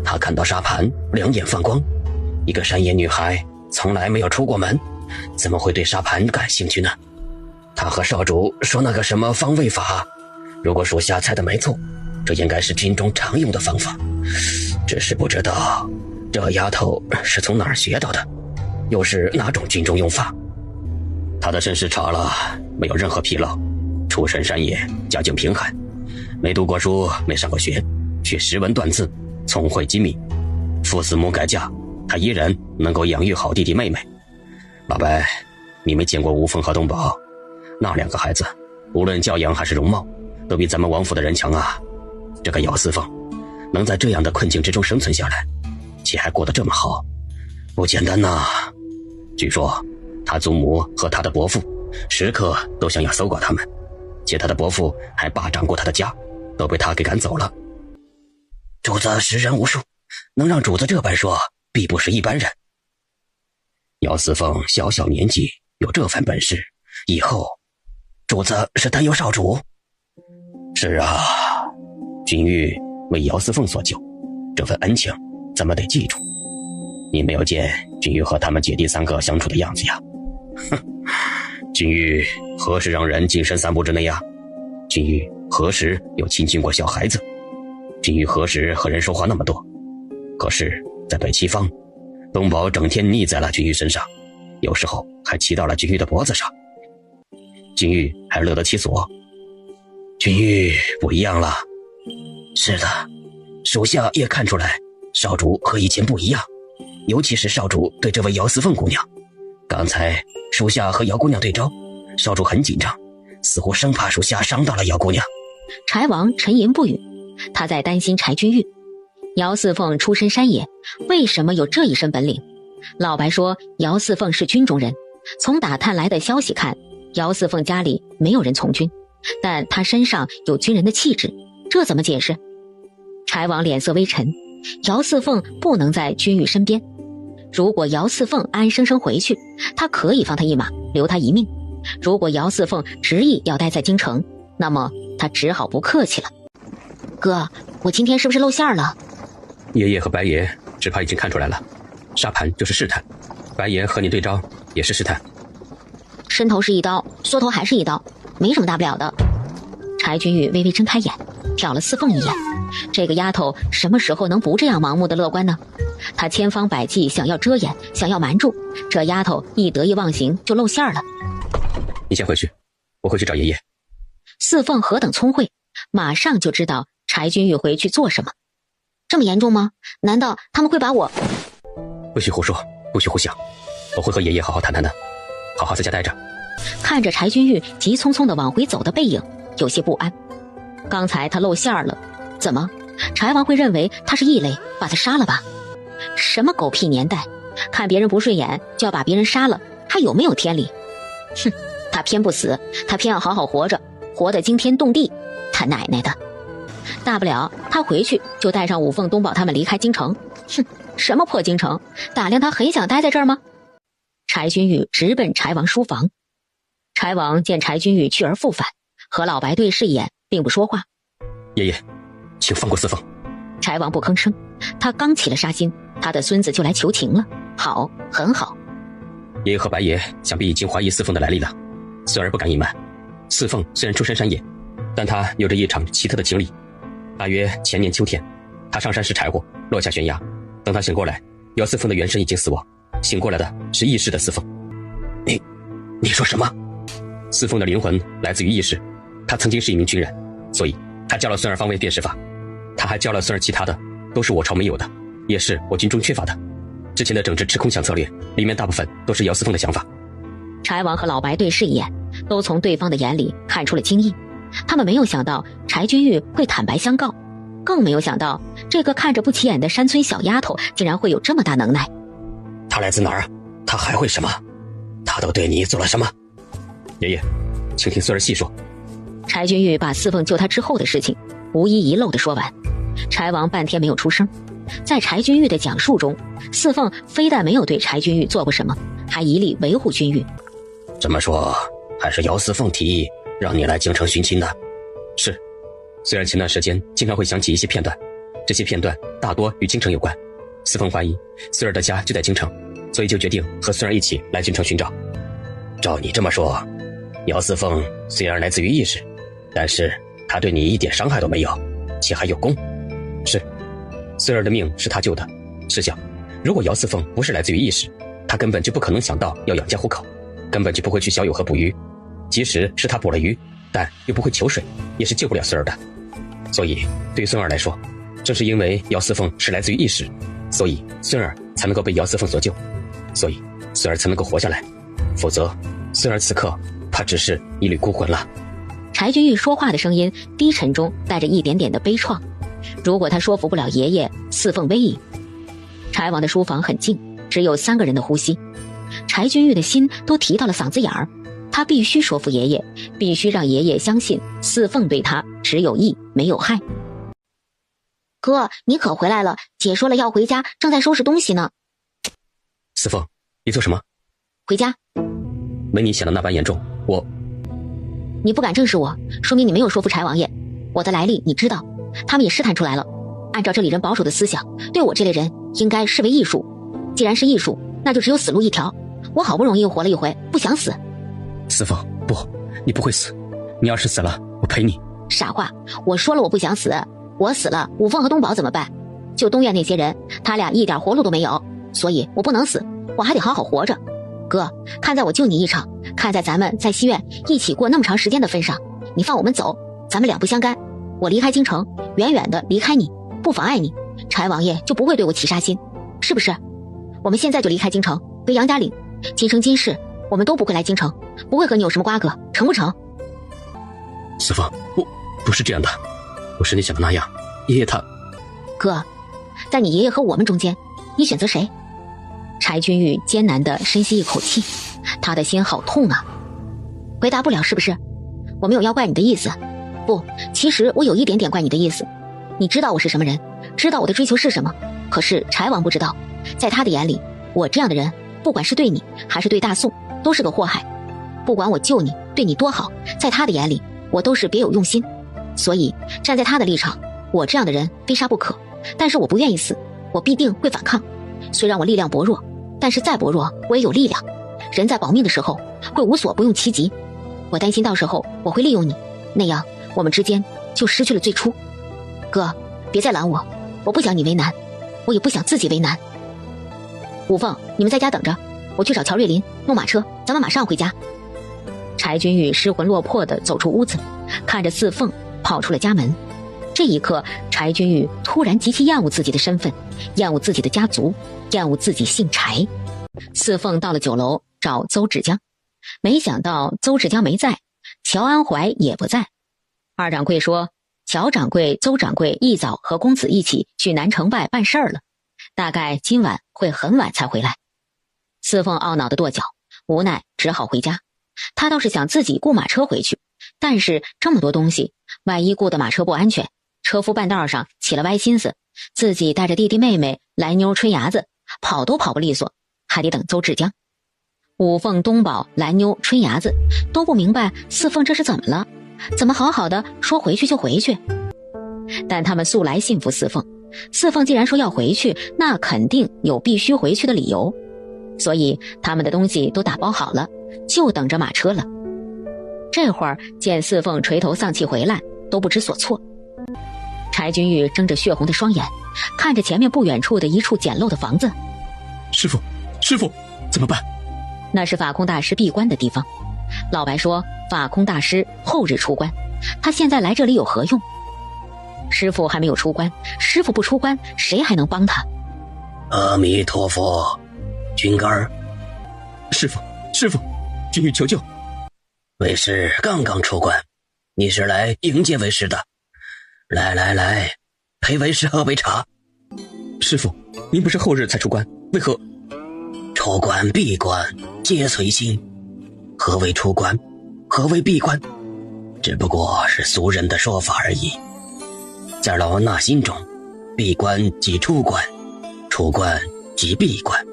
她看到沙盘两眼放光，一个山野女孩从来没有出过门，怎么会对沙盘感兴趣呢？她和少主说那个什么方位法，如果属下猜的没错，这应该是军中常用的方法，只是不知道这丫头是从哪儿学到的，又是哪种军中用法。她的身世查了，没有任何纰漏，出身山野，家境贫寒，没读过书，没上过学，却识文断字，聪慧机密，父死母改嫁，她依然能够养育好弟弟妹妹。老白，你没见过吴凤和东宝，那两个孩子无论教养还是容貌，都比咱们王府的人强啊。这个姚四凤能在这样的困境之中生存下来，且还过得这么好，不简单呐。据说他祖母和他的伯父时刻都想要搜刮他们，且他的伯父还霸占过他的家，都被他给赶走了。主子识人无数，能让主子这般说，必不是一般人。姚四凤小小年纪有这番本事，以后主子是担忧少主。是啊，君玉为姚四凤所救，这份恩情咱们得记住。你没有见君玉和他们姐弟三个相处的样子呀？哼，君玉何时让人近身3步之内呀？君玉何时有亲近过小孩子？君玉何时和人说话那么多？可是在北齐方，东宝整天腻在了君玉身上，有时候还骑到了君玉的脖子上，君玉还乐得其所。君玉不一样了。是的，属下也看出来少主和以前不一样，尤其是少主对这位姚四凤姑娘。刚才属下和姚姑娘对招，少主很紧张，似乎生怕属下伤到了姚姑娘。柴王沉吟不语，他在担心柴君玉。姚四凤出身山野，为什么有这一身本领？老白说姚四凤是军中人，从打探来的消息看，姚四凤家里没有人从军，但他身上有军人的气质，这怎么解释？柴王脸色微沉，姚四凤不能在君玉身边，如果姚四凤安生生回去，他可以放他一马，留他一命；如果姚四凤执意要待在京城，那么他只好不客气了。哥，我今天是不是露馅了？爷爷和白爷只怕已经看出来了，沙盘就是试探，白爷和你对招也是试探。伸头是一刀，缩头还是一刀，没什么大不了的。柴君玉微微睁开眼，瞟了四凤一眼，这个丫头什么时候能不这样盲目的乐观呢？她千方百计想要遮掩，想要瞒住，这丫头一得意忘形就露馅了。你先回去，我回去找爷爷。四凤何等聪慧，马上就知道柴君玉回去做什么。这么严重吗？难道他们会把我……不许胡说，不许胡想，我会和爷爷好好谈谈的，好好在家待着。看着柴君玉急匆匆地往回走的背影，有些不安。刚才他露馅了，怎么柴王会认为他是异类，把他杀了吧？什么狗屁年代，看别人不顺眼就要把别人杀了，还有没有天理？哼，他偏不死，他偏要好好活着，活得惊天动地，他奶奶的！大不了他回去就带上五凤东宝他们离开京城。哼，什么破京城，打量他很想待在这儿吗？柴君玉直奔柴王书房。柴王见柴君玉去而复返，和老白对视一眼，并不说话。爷爷，请放过四凤。柴王不吭声，他刚起了杀心，他的孙子就来求情了。好，很好。爷爷和白爷想必已经怀疑四凤的来历了，孙儿不敢隐瞒。四凤虽然出身山野，但她有着一场奇特的经历。大约前年秋天，她上山拾柴火，落下悬崖。等她醒过来，姚四凤的原身已经死亡，醒过来的是异世的四凤。你说什么？四凤的灵魂来自于异世，她曾经是一名军人，所以她教了孙儿方位辨识法。她还教了孙儿其他的，都是我朝没有的，也是我军中缺乏的。之前的整治吃空饷策略，里面大部分都是姚四凤的想法。柴王和老白对视一眼，都从对方的眼里看出了惊异。他们没有想到柴君玉会坦白相告，更没有想到这个看着不起眼的山村小丫头竟然会有这么大能耐。他来自哪儿？他还会什么？他都对你做了什么？爷爷，请听孙儿细说。柴君玉把四凤救他之后的事情无一遗漏地说完。柴王半天没有出声。在柴君玉的讲述中，四凤非但没有对柴君玉做过什么，还一力维护君玉。这么说，还是姚四凤提议让你来京城寻亲的？是，虽然前段时间经常会想起一些片段，这些片段大多与京城有关。四凤怀疑孙儿的家就在京城，所以就决定和孙儿一起来京城寻找。照你这么说，姚四凤虽然来自于异世，但是他对你一点伤害都没有，且还有功。是，孙儿的命是他救的。试想，如果姚四凤不是来自于异世，他根本就不可能想到要养家糊口，根本就不会去小友河捕鱼。即使是他捕了鱼，但又不会求水，也是救不了孙儿的。所以对于孙儿来说，正是因为姚四凤是来自于异世，所以孙儿才能够被姚四凤所救，所以孙儿才能够活下来。否则孙儿此刻怕只是一缕孤魂了。柴君玉说话的声音低沉中带着一点点的悲怆。如果他说服不了爷爷，四凤危矣。柴王的书房很静，只有3个人的呼吸。柴君玉的心都提到了嗓子眼儿，他必须说服爷爷，必须让爷爷相信四凤对他只有益没有害。哥，你可回来了，姐说了要回家，正在收拾东西呢。四凤，你做什么？回家。没你想的那般严重，你不敢正视我，说明你没有说服柴王爷。我的来历你知道，他们也试探出来了。按照这里人保守的思想，对我这类人应该视为艺术。既然是艺术，那就只有死路一条。我好不容易又活了一回，不想死。四凤，不，你不会死。你要是死了，我陪你。傻话，我说了我不想死。我死了，五凤和东宝怎么办？就东院那些人，他俩一点活路都没有，所以我不能死，我还得好好活着。哥，看在我救你一场，看在咱们在西院一起过那么长时间的份上，你放我们走，咱们两不相干。我离开京城，远远的离开你，不妨碍你，柴王爷就不会对我起杀心，是不是？我们现在就离开京城，回杨家岭，今生今世我们都不会来京城，不会和你有什么瓜葛，成不成？四凤，不是这样的，不是你想的那样。爷爷他……哥，在你爷爷和我们中间，你选择谁？柴君玉艰难地深吸一口气，他的心好痛啊。回答不了是不是？我没有要怪你的意思。不，其实我有一点点怪你的意思。你知道我是什么人，知道我的追求是什么，可是柴王不知道。在他的眼里，我这样的人，不管是对你还是对大宋，都是个祸害。不管我救你，对你多好，在他的眼里，我都是别有用心。所以站在他的立场，我这样的人非杀不可。但是我不愿意死，我必定会反抗。虽然我力量薄弱，但是再薄弱我也有力量。人在保命的时候会无所不用其极，我担心到时候我会利用你，那样我们之间就失去了最初。哥，别再拦我，我不想你为难，我也不想自己为难。五凤，你们在家等着，我去找乔瑞林弄马车，咱们马上回家。柴君玉失魂落魄地走出屋子，看着四凤跑出了家门。这一刻，柴君玉突然极其厌恶自己的身份，厌恶自己的家族，厌恶自己姓柴。四凤到了酒楼找邹芷江，没想到邹芷江没在，乔安怀也不在。二掌柜说，乔掌柜、邹掌柜一早和公子一起去南城外办事儿了，大概今晚会很晚才回来。四凤懊恼地跺脚，无奈只好回家。他倒是想自己雇马车回去，但是这么多东西，万一雇的马车不安全，车夫半道上起了歪心思，自己带着弟弟妹妹来妞春伢子，跑都跑不利索，还得等邹芷江。五凤、东宝、蓝妞、春伢子都不明白四凤这是怎么了，怎么好好的说回去就回去。但他们素来信服四凤，四凤既然说要回去，那肯定有必须回去的理由，所以他们的东西都打包好了，就等着马车了。这会儿见四凤垂头丧气回来，都不知所措。柴君玉睁着血红的双眼，看着前面不远处的一处简陋的房子。师傅，师傅，怎么办？那是法空大师闭关的地方。老白说法空大师后日出关，他现在来这里有何用？师傅还没有出关，师傅不出关，谁还能帮他？阿弥陀佛，君干儿。师傅，师傅，君玉求救。为师刚刚出关，你是来迎接为师的。来来来，陪为师喝杯茶。师傅，您不是后日才出关，为何？出关闭关皆随心。何为出关？何为闭关？只不过是俗人的说法而已。在老衲心中，闭关即出关，出关即闭关。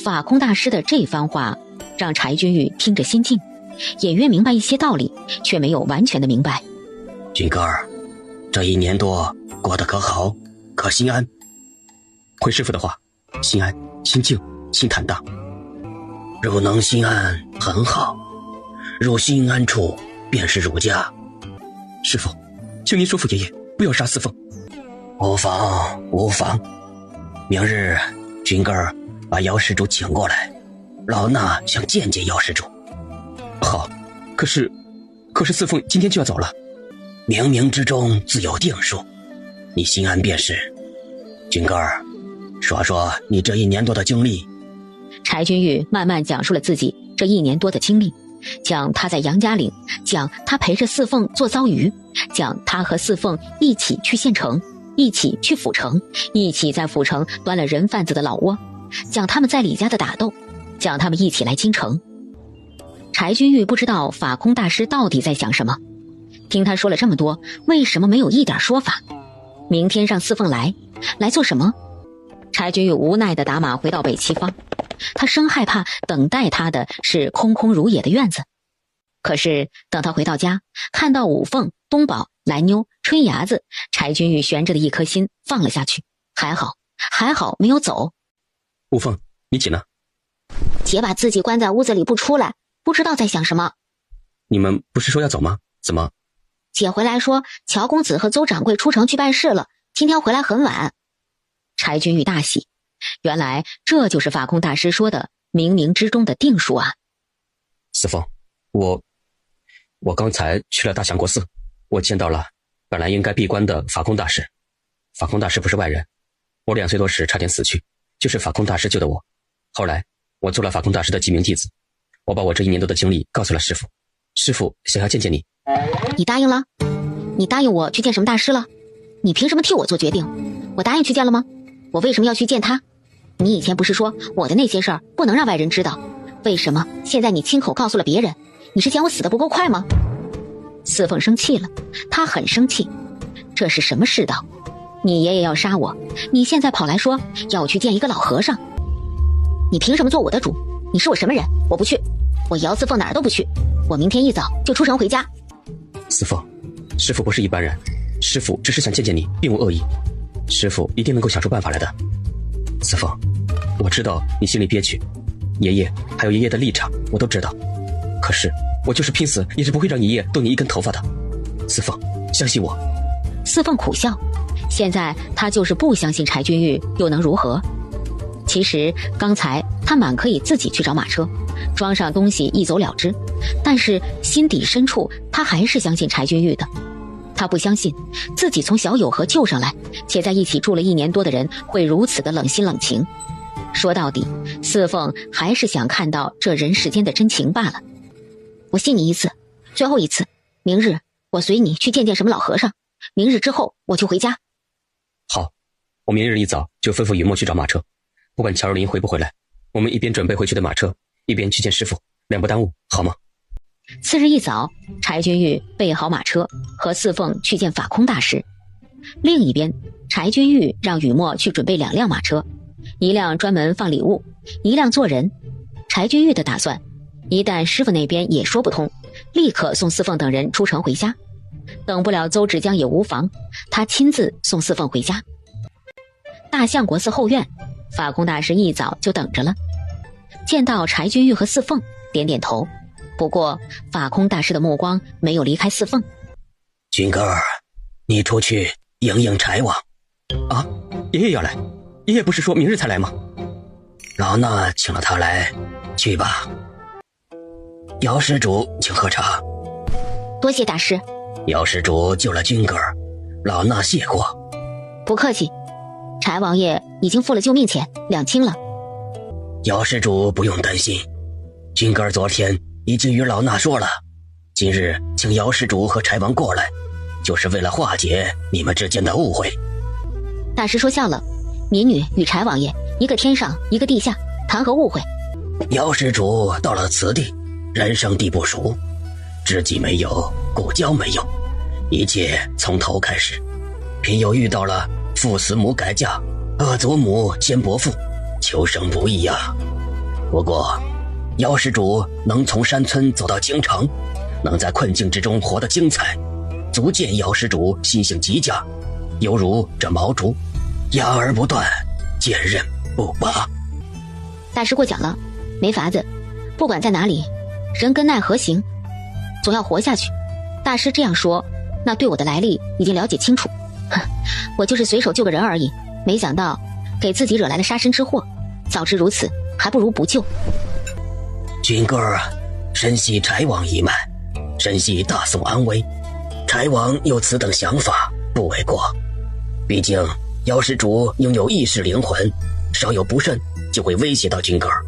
法空大师的这番话让柴君玉听着心静，隐约明白一些道理，却没有完全的明白。君哥儿，这1年多过得可好？可心安？回师傅的话，心安、心静、心坦荡。汝能心安很好，汝心安处便是汝家。师傅，求您说服爷爷不要杀四凤。无妨无妨，明日君哥儿把姚施主请过来，老衲想见见姚施主。好，可是四凤今天就要走了。冥冥之中自有定数，你心安便是。君哥儿，说说你这1年多的经历。柴君玉慢慢讲述了自己这1年多的经历，讲他在杨家岭，讲他陪着四凤做糟鱼，讲他和四凤一起去县城，一起去府城，一起在府城端了人贩子的老窝，讲他们在李家的打斗，讲他们一起来京城。柴君玉不知道法空大师到底在想什么，听他说了这么多，为什么没有一点说法？明天让四凤来做什么？柴君玉无奈地打马回到北七方，他生害怕等待他的是空空如也的院子。可是等他回到家，看到五凤、东宝、蓝妞、春伢子，柴君玉悬着的一颗心放了下去。还好没有走。五凤，你起呢？姐把自己关在屋子里不出来，不知道在想什么。你们不是说要走吗？怎么？姐回来说乔公子和邹掌柜出城去办事了，今天回来很晚。柴君玉大喜，原来这就是法空大师说的冥冥之中的定数啊。四凤，我刚才去了大相国寺，我见到了本来应该闭关的法空大师。法空大师不是外人，我2岁多时差点死去，就是法空大师救的我。后来我做了法空大师的记名弟子，我把我这1年多的经历告诉了师父，师父想要见见你。你答应了？你答应我去见什么大师了？你凭什么替我做决定？我答应去见了吗？我为什么要去见他？你以前不是说我的那些事儿不能让外人知道，为什么现在你亲口告诉了别人？你是嫌我死得不够快吗？四凤生气了，他很生气。这是什么世道？你爷爷要杀我，你现在跑来说要我去见一个老和尚，你凭什么做我的主？你是我什么人？我不去，我姚四凤哪儿都不去，我明天一早就出城回家。四凤，师父不是一般人，师父只是想见见你，并无恶意，师父一定能够想出办法来的。四凤，我知道你心里憋屈，爷爷还有爷爷的立场我都知道，可是我就是拼死也是不会让爷爷动你一根头发的。四凤，相信我。四凤苦笑，现在他就是不相信柴君玉又能如何？其实刚才他满可以自己去找马车，装上东西一走了之，但是心底深处他还是相信柴君玉的。他不相信自己从小有河救上来，且在一起住了1年多的人会如此的冷心冷情。说到底，四凤还是想看到这人世间的真情罢了。我信你一次，最后一次，明日我随你去见见什么老和尚，明日之后我就回家。好，我明日一早就吩咐雨墨去找马车，不管乔若琳回不回来，我们一边准备回去的马车，一边去见师傅，两不耽误，好吗？次日一早，柴君玉备好马车，和四凤去见法空大师。另一边，柴君玉让雨墨去准备2辆马车，一辆专门放礼物，一辆坐人。柴君玉的打算，一旦师傅那边也说不通，立刻送四凤等人出城回家。等不了邹芷江也无妨，他亲自送四凤回家。大相国寺后院，法空大师一早就等着了，见到柴君玉和四凤，点点头。不过法空大师的目光没有离开四凤。君哥儿，你出去迎迎柴王。啊，爷爷要来？爷爷不是说明日才来吗？老衲请了他来，去吧。姚施主请喝茶。多谢大师。姚施主救了君哥儿，老衲谢过。不客气，柴王爷已经付了救命钱，2清了。姚施主不用担心，君哥儿昨天已经与老衲说了，今日请姚施主和柴王过来，就是为了化解你们之间的误会。大师说笑了，民女与柴王爷一个天上一个地下，谈何误会？姚施主到了此地，人生地不熟，知己没有，故交没有，一切从头开始，偏又遇到了父死母改嫁，恶祖母先伯父，求生不易啊。不过姚施主能从山村走到京城，能在困境之中活得精彩，足见姚施主心性极佳，犹如这毛竹，压而不断，坚韧不拔。大师过奖了，没法子，不管在哪里，人跟奈何行，总要活下去。大师这样说，那对我的来历已经了解清楚。哼，我就是随手救个人而已，没想到给自己惹来了杀身之祸，早知如此，还不如不救。君哥儿深系柴王一脉，深系大宋安危，柴王有此等想法不为过。毕竟姚施主拥有意识灵魂，稍有不慎就会威胁到君哥儿。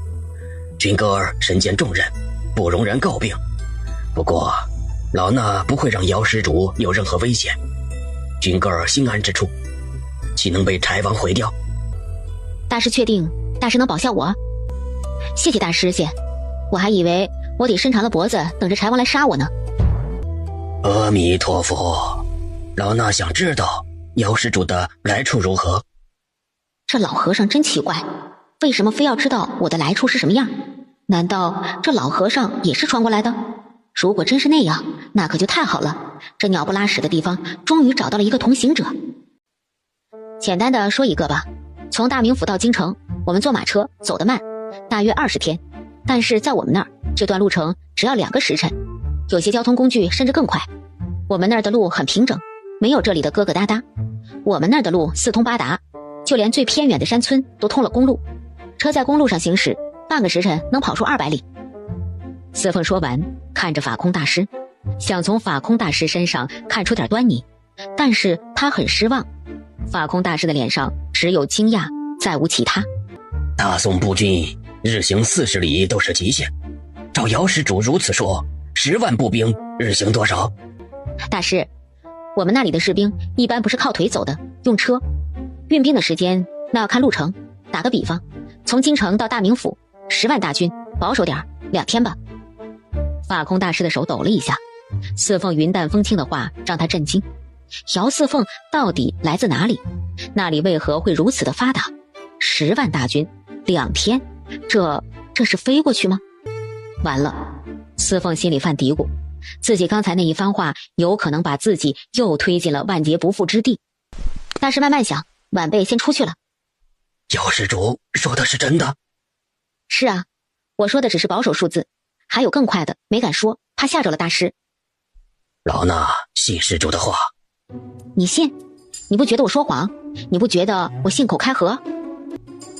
君哥儿身兼重任，不容人诟病。不过老衲不会让姚施主有任何危险，君哥儿心安之处，岂能被柴王毁掉？大师确定大师能保下我？谢谢大师谢，我还以为我得伸长了脖子等着柴王来杀我呢。阿弥陀佛，老衲想知道姚施主的来处如何。这老和尚真奇怪，为什么非要知道我的来处是什么样？难道这老和尚也是传过来的？如果真是那样，那可就太好了，这鸟不拉屎的地方终于找到了一个同行者。简单的说一个吧，从大名府到京城，我们坐马车走得慢，大约20天，但是在我们那儿这段路程只要2个时辰，有些交通工具甚至更快。我们那儿的路很平整，没有这里的疙疙瘩瘩，我们那儿的路四通八达，就连最偏远的山村都通了公路，车在公路上行驶，半个时辰能跑出200里。四凤说完，看着法空大师，想从法空大师身上看出点端倪，但是他很失望。法空大师的脸上只有惊讶，再无其他。大宋步军日行40里都是极限，照姚施主如此说，10万步兵日行多少？大师，我们那里的士兵一般不是靠腿走的，用车。运兵的时间那要看路程，打个比方，从京城到大名府10万大军，保守点2天吧。法空大师的手抖了一下，四凤云淡风轻的话让他震惊。姚四凤到底来自哪里？那里为何会如此的发达？10万大军2天，这是飞过去吗？完了，四凤心里犯嘀咕，自己刚才那一番话有可能把自己又推进了万劫不复之地。大师慢慢想，晚辈先出去了。姚施主说的是真的？是啊，我说的只是保守数字，还有更快的，没敢说，怕吓着了大师。老衲信施主的话。你信？你不觉得我说谎？你不觉得我信口开河？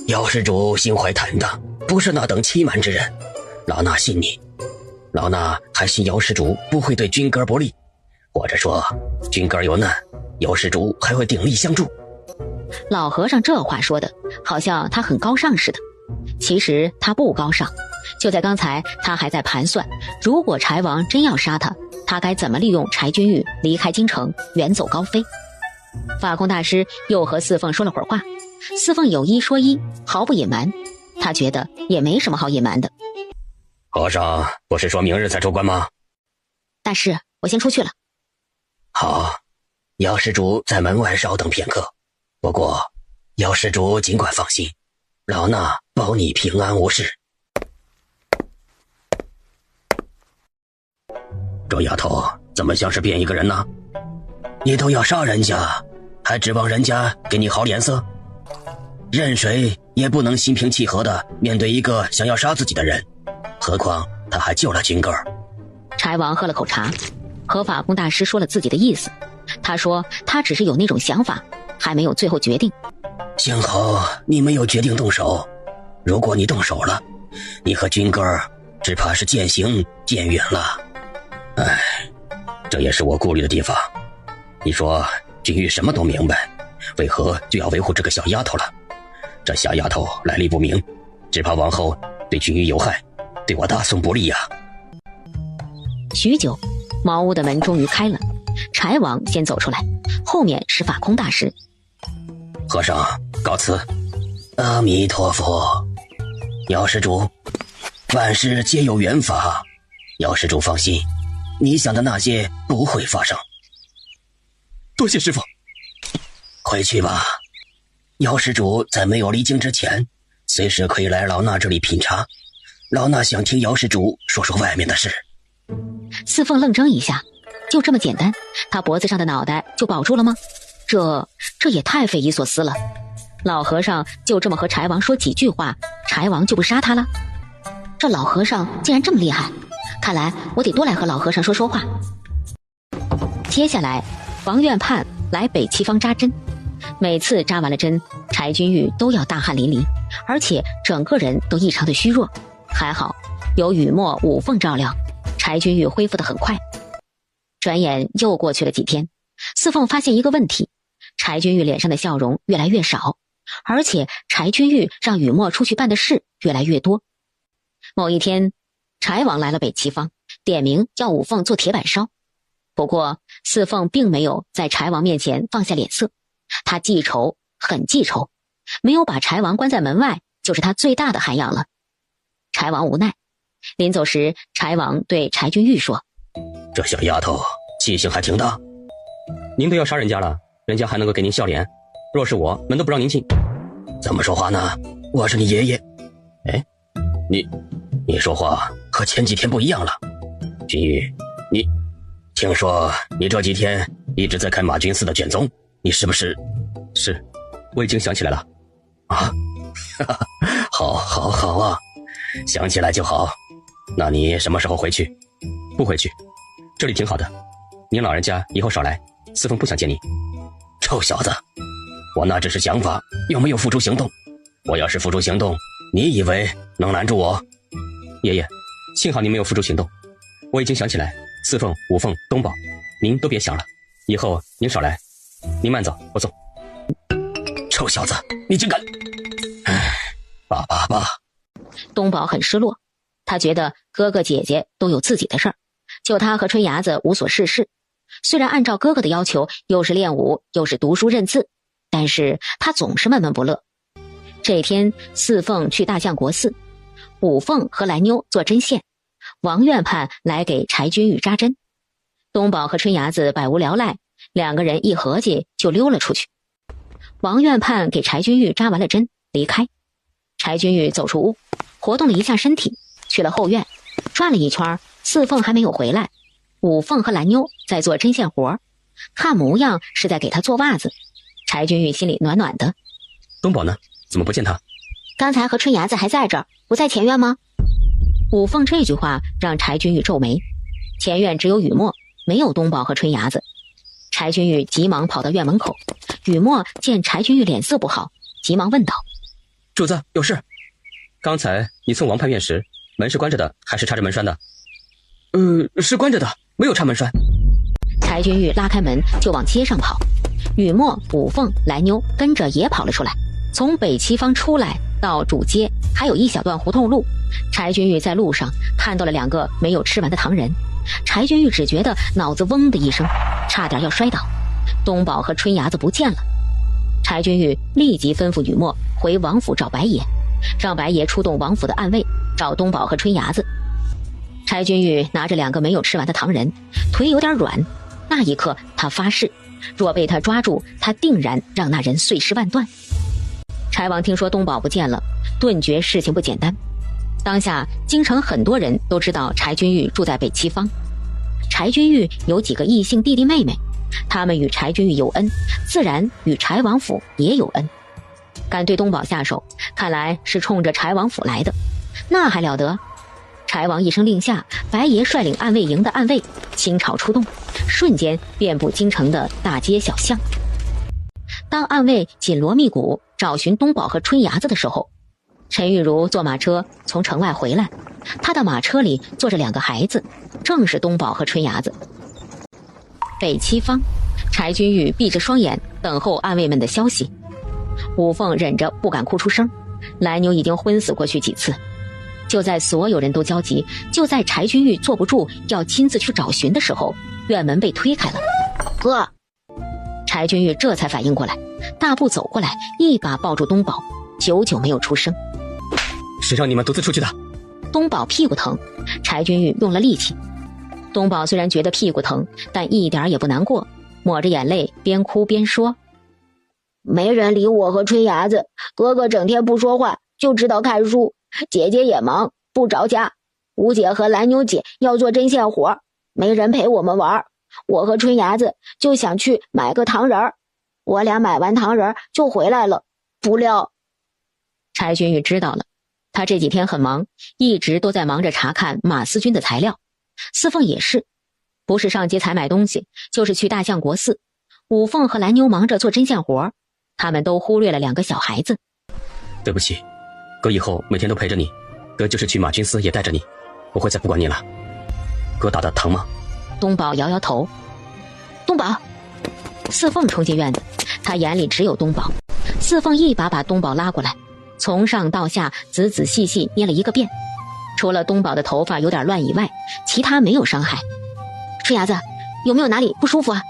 姚施主心怀坦荡，不是那等欺瞒之人，老衲信你。老衲还信姚施主不会对君哥不利，或者说君哥有难，有施主还会鼎力相助。老和尚这话说的好像他很高尚似的，其实他不高尚。就在刚才，他还在盘算，如果柴王真要杀他，他该怎么利用柴君玉离开京城，远走高飞。法空大师又和四凤说了会儿话，四凤有一说一，毫不隐瞒，他觉得也没什么好隐瞒的。和尚不是说明日才出关吗？大师，我先出去了。好，姚施主在门外稍等片刻。不过，姚施主尽管放心，老衲保你平安无事。这丫头怎么像是变一个人呢？你都要杀人家，还指望人家给你好脸色？任谁也不能心平气和地面对一个想要杀自己的人，何况他还救了君哥。柴王喝了口茶，和法空大师说了自己的意思。他说他只是有那种想法，还没有最后决定。幸好你没有决定动手，如果你动手了，你和君哥只怕是渐行渐远了。唉，这也是我顾虑的地方。你说君玉什么都明白，为何就要维护这个小丫头了？这小丫头来历不明，只怕往后对君玉有害，对我大宋不利呀。许久，茅屋的门终于开了，柴王先走出来，后面是法空大师。和尚告辞。阿弥陀佛。姚施主，万事皆有缘法，姚施主放心，你想的那些不会发生。多谢师父。回去吧，姚施主在没有离京之前，随时可以来老衲这里品茶。老衲想听姚施主说说外面的事。四凤愣怔一下，就这么简单，他脖子上的脑袋就保住了吗？这也太匪夷所思了。老和尚就这么和柴王说几句话，柴王就不杀他了？这老和尚竟然这么厉害，看来我得多来和老和尚说说话。接下来，王院判来北齐方扎针，每次扎完了针，柴君玉都要大汗淋漓，而且整个人都异常的虚弱。还好有雨墨、五凤照料，柴君玉恢复得很快。转眼又过去了几天，四凤发现一个问题，柴君玉脸上的笑容越来越少，而且柴君玉让雨墨出去办的事越来越多。某一天，柴王来了北齐方，点名要五凤做铁板烧。不过四凤并没有在柴王面前放下脸色，他记仇，很记仇，没有把柴王关在门外，就是他最大的涵养了。柴王无奈，临走时，柴王对柴君玉说：这小丫头气性还挺大。您都要杀人家了，人家还能够给您笑脸，若是我，门都不让您进。怎么说话呢？我是你爷爷。哎，你说话和前几天不一样了。君玉，你听说你这几天一直在看马君寺的卷宗，你是不是？是，我已经想起来了。啊，好啊，想起来就好。那你什么时候回去？不回去，这里挺好的。您老人家以后少来，四凤不想见你。臭小子，我那只是想法，有没有付诸行动？我要是付诸行动，你以为能拦住我？爷爷，幸好您没有付诸行动。我已经想起来，四凤、五凤、东宝，您都别想了。以后您少来，您慢走，我走。臭小子，你竟敢！唉，爸。东宝很失落，他觉得哥哥姐姐都有自己的事儿，就他和春伢子无所事事。虽然按照哥哥的要求，又是练武又是读书认字，但是他总是闷闷不乐。这天，四凤去大相国寺，五凤和蓝妞做针线，王院判来给柴君玉扎针。东宝和春伢子百无聊赖，两个人一合计就溜了出去。王院判给柴君玉扎完了针，离开。柴君玉走出屋，活动了一下身体，去了后院，转了一圈，四凤还没有回来。五凤和蓝妞在做针线活，看模样是在给他做袜子。柴君玉心里暖暖的。东宝呢？怎么不见他？刚才和春伢子还在这儿，不在前院吗？五凤这句话让柴君玉皱眉。前院只有雨墨，没有东宝和春伢子。柴君玉急忙跑到院门口，雨墨见柴君玉脸色不好，急忙问道：主子，有事？刚才你送王判院时，门是关着的还是插着门栓的？是关着的，没有插门栓。柴君玉拉开门就往街上跑，雨墨、五凤、来妞跟着也跑了出来。从北七方出来到主街还有一小段胡同路，柴君玉在路上看到了2个没有吃完的糖人。柴君玉只觉得脑子嗡的一声，差点要摔倒。东宝和春芽子不见了。柴君玉立即吩咐雨墨回王府找白爷，让白爷出动王府的暗卫找东宝和春芽子。柴君玉拿着2个没有吃完的糖人，腿有点软。那一刻他发誓，若被他抓住，他定然让那人碎尸万段。柴王听说东宝不见了，顿觉事情不简单。当下京城很多人都知道柴君玉住在北七方。柴君玉有几个异姓弟弟妹妹，他们与柴君玉有恩，自然与柴王府也有恩。敢对东宝下手，看来是冲着柴王府来的。那还了得！柴王一声令下，白爷率领暗卫营的暗卫倾巢出动，瞬间遍布京城的大街小巷。当暗卫紧锣密鼓找寻东宝和春芽子的时候，陈玉茹坐马车从城外回来，她的马车里坐着2个孩子，正是东宝和春芽子。北七方，柴君玉闭着双眼等候暗卫们的消息。五凤忍着不敢哭出声，来牛已经昏死过去几次。就在所有人都焦急，就在柴君玉坐不住要亲自去找寻的时候，院门被推开了。哥！柴君玉这才反应过来，大步走过来，一把抱住东宝，久久没有出声。谁让你们独自出去的？东宝屁股疼，柴君玉用了力气。东宝虽然觉得屁股疼，但一点也不难过，抹着眼泪边哭边说：没人理我和春芽子，哥哥整天不说话，就知道看书，姐姐也忙不着家，吴姐和蓝妞姐要做针线活，没人陪我们玩，我和春芽子就想去买个糖人，我俩买完糖人就回来了，不料……柴君玉知道了，他这几天很忙，一直都在忙着查看马思君的材料。四凤也是，不是上街采买东西，就是去大相国寺。五凤和蓝妞忙着做针线活，他们都忽略了2个小孩子。对不起，哥以后每天都陪着你，哥就是去马君司也带着你，不会再不管你了。哥打的疼吗？东宝摇摇头。东宝！四凤冲进院子，他眼里只有东宝。四凤一把把东宝拉过来，从上到下仔仔细细捏了一个遍，除了东宝的头发有点乱以外，其他没有伤害。春芽子，有没有哪里不舒服啊？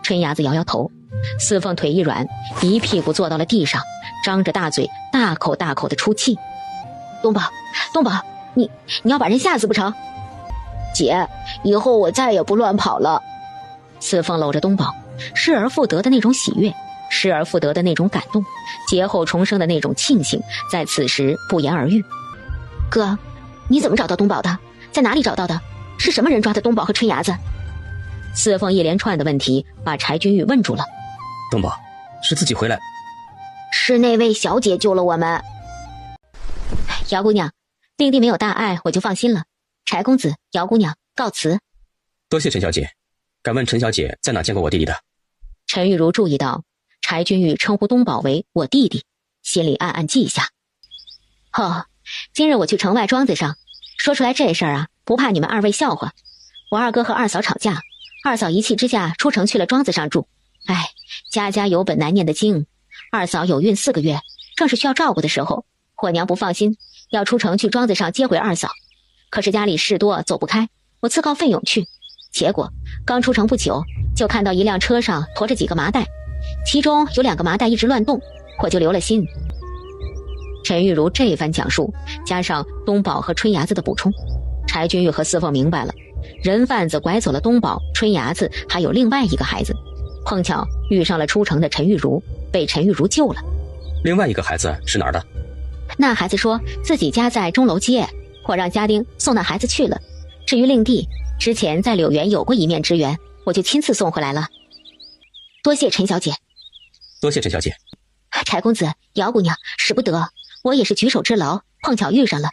春芽子摇摇头。四凤腿一软，一屁股坐到了地上，张着大嘴，大口大口的出气。东宝，东宝，你要把人吓死不成？姐，以后我再也不乱跑了。四凤搂着东宝，失而复得的那种喜悦，失而复得的那种感动，劫后重生的那种庆幸，在此时不言而喻。哥，你怎么找到东宝的？在哪里找到的？是什么人抓的东宝和春芽子？四凤一连串的问题把柴君玉问住了。东宝是自己回来，是那位小姐救了我们。姚姑娘，令弟没有大碍，我就放心了。柴公子，姚姑娘，告辞。多谢陈小姐。敢问陈小姐在哪见过我弟弟的？陈玉茹注意到柴君玉称呼东宝为我弟弟，心里暗暗记下。今日我去城外庄子上，说出来这事儿啊，不怕你们2位笑话。我二哥和二嫂吵架，二嫂一气之下出城去了庄子上住。家家有本难念的经，二嫂有孕4个月，正是需要照顾的时候，我娘不放心，要出城去庄子上接回二嫂。可是家里事多走不开，我自告奋勇去。结果刚出城不久，就看到一辆车上驮着几个麻袋，其中有2个麻袋一直乱动，我就留了心。陈玉茹这番讲述，加上东宝和春芽子的补充，柴君玉和四凤明白了，人贩子拐走了东宝、春芽子，还有另外一个孩子，碰巧遇上了出城的陈玉茹，被陈玉茹救了。另外一个孩子是哪儿的？那孩子说自己家在钟楼街，我让家丁送那孩子去了。至于令弟，之前在柳园有过一面之缘，我就亲自送回来了。多谢陈小姐。多谢陈小姐。柴公子，姚姑娘，使不得，我也是举手之劳，碰巧遇上了。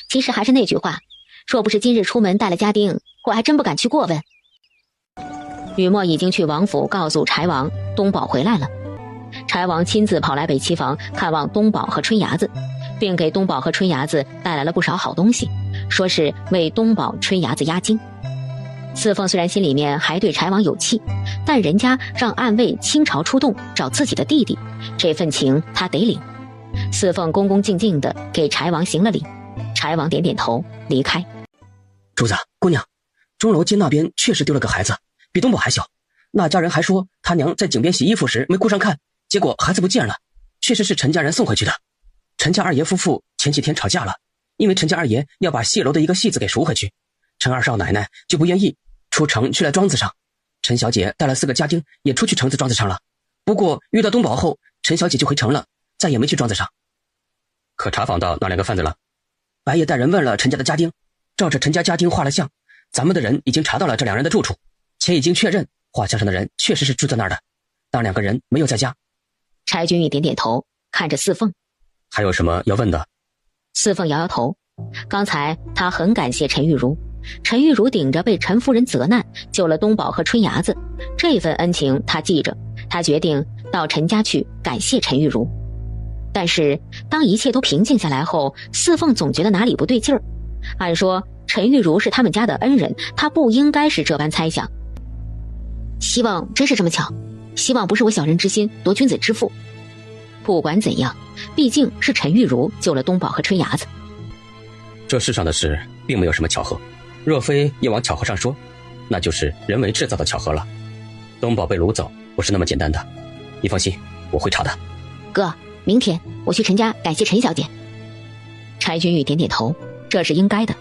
其实还是那句话，若不是今日出门带了家丁，我还真不敢去过问。雨墨已经去王府告诉柴王东宝回来了。柴王亲自跑来北七房看望东宝和春芽子，并给东宝和春芽子带来了不少好东西，说是为东宝春芽子压惊。四凤虽然心里面还对柴王有气，但人家让暗卫倾巢出动找自己的弟弟，这份情他得领。四凤恭恭敬敬地给柴王行了礼，柴王点点头离开。主子，姑娘，钟楼街那边确实丢了个孩子，比东宝还小。那家人还说他娘在井边洗衣服时没顾上看，结果孩子不见了，确实是陈家人送回去的。陈家二爷夫妇前几天吵架了，因为陈家二爷要把谢楼的一个戏子给赎回去，陈二少奶奶就不愿意，出城去了庄子上。陈小姐带了4个家丁也出去城子庄子上了，不过遇到东宝后，陈小姐就回城了，再也没去庄子上。可查访到那2个贩子了？白爷带人问了陈家的家丁，照着陈家家丁画了像，咱们的人已经查到了这2人的住处，且已经确认画像上的人确实是住在那儿的，但2个人没有在家。柴君玉点点头，看着四凤。还有什么要问的？四凤摇摇头，刚才他很感谢陈玉茹，陈玉茹顶着被陈夫人责难救了东宝和春伢子，这份恩情他记着，他决定到陈家去感谢陈玉茹。但是当一切都平静下来后，四凤总觉得哪里不对劲儿。按说陈玉茹是他们家的恩人，他不应该是这般猜想。希望真是这么巧，希望不是我小人之心夺君子之腹。不管怎样，毕竟是陈玉茹救了东宝和春伢子。这世上的事并没有什么巧合，若非要往巧合上说，那就是人为制造的巧合了。东宝被掳走不是那么简单的，你放心，我会查的。哥，明天我去陈家感谢陈小姐。柴君玉点点头，这是应该的。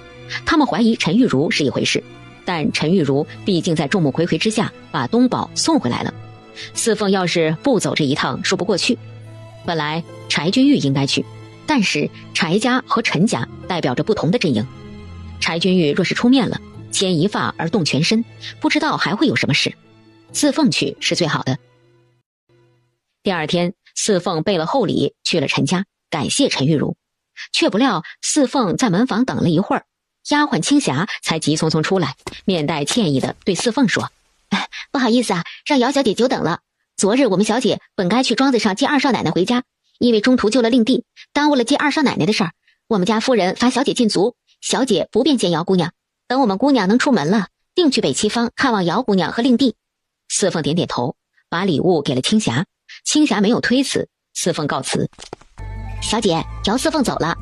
他们怀疑陈玉茹是一回事，但陈玉茹毕竟在众目睽睽之下把东宝送回来了。四凤要是不走这一趟说不过去。本来柴君玉应该去，但是柴家和陈家代表着不同的阵营。柴君玉若是出面了，牵一发而动全身，不知道还会有什么事。四凤去是最好的。第2天，四凤备了厚礼去了陈家感谢陈玉茹，却不料四凤在门房等了一会儿，丫鬟青霞才急匆匆出来，面带歉意地对四凤说：“不好意思啊，让姚小姐久等了。昨日我们小姐本该去庄子上接二少奶奶回家，因为中途救了令弟，耽误了接二少奶奶的事儿。我们家夫人罚小姐禁足，小姐不便见姚姑娘。等我们姑娘能出门了，定去北齐坊看望姚姑娘和令弟。”四凤点点头，把礼物给了青霞。青霞没有推辞，四凤告辞：“小姐，姚四凤走了。”“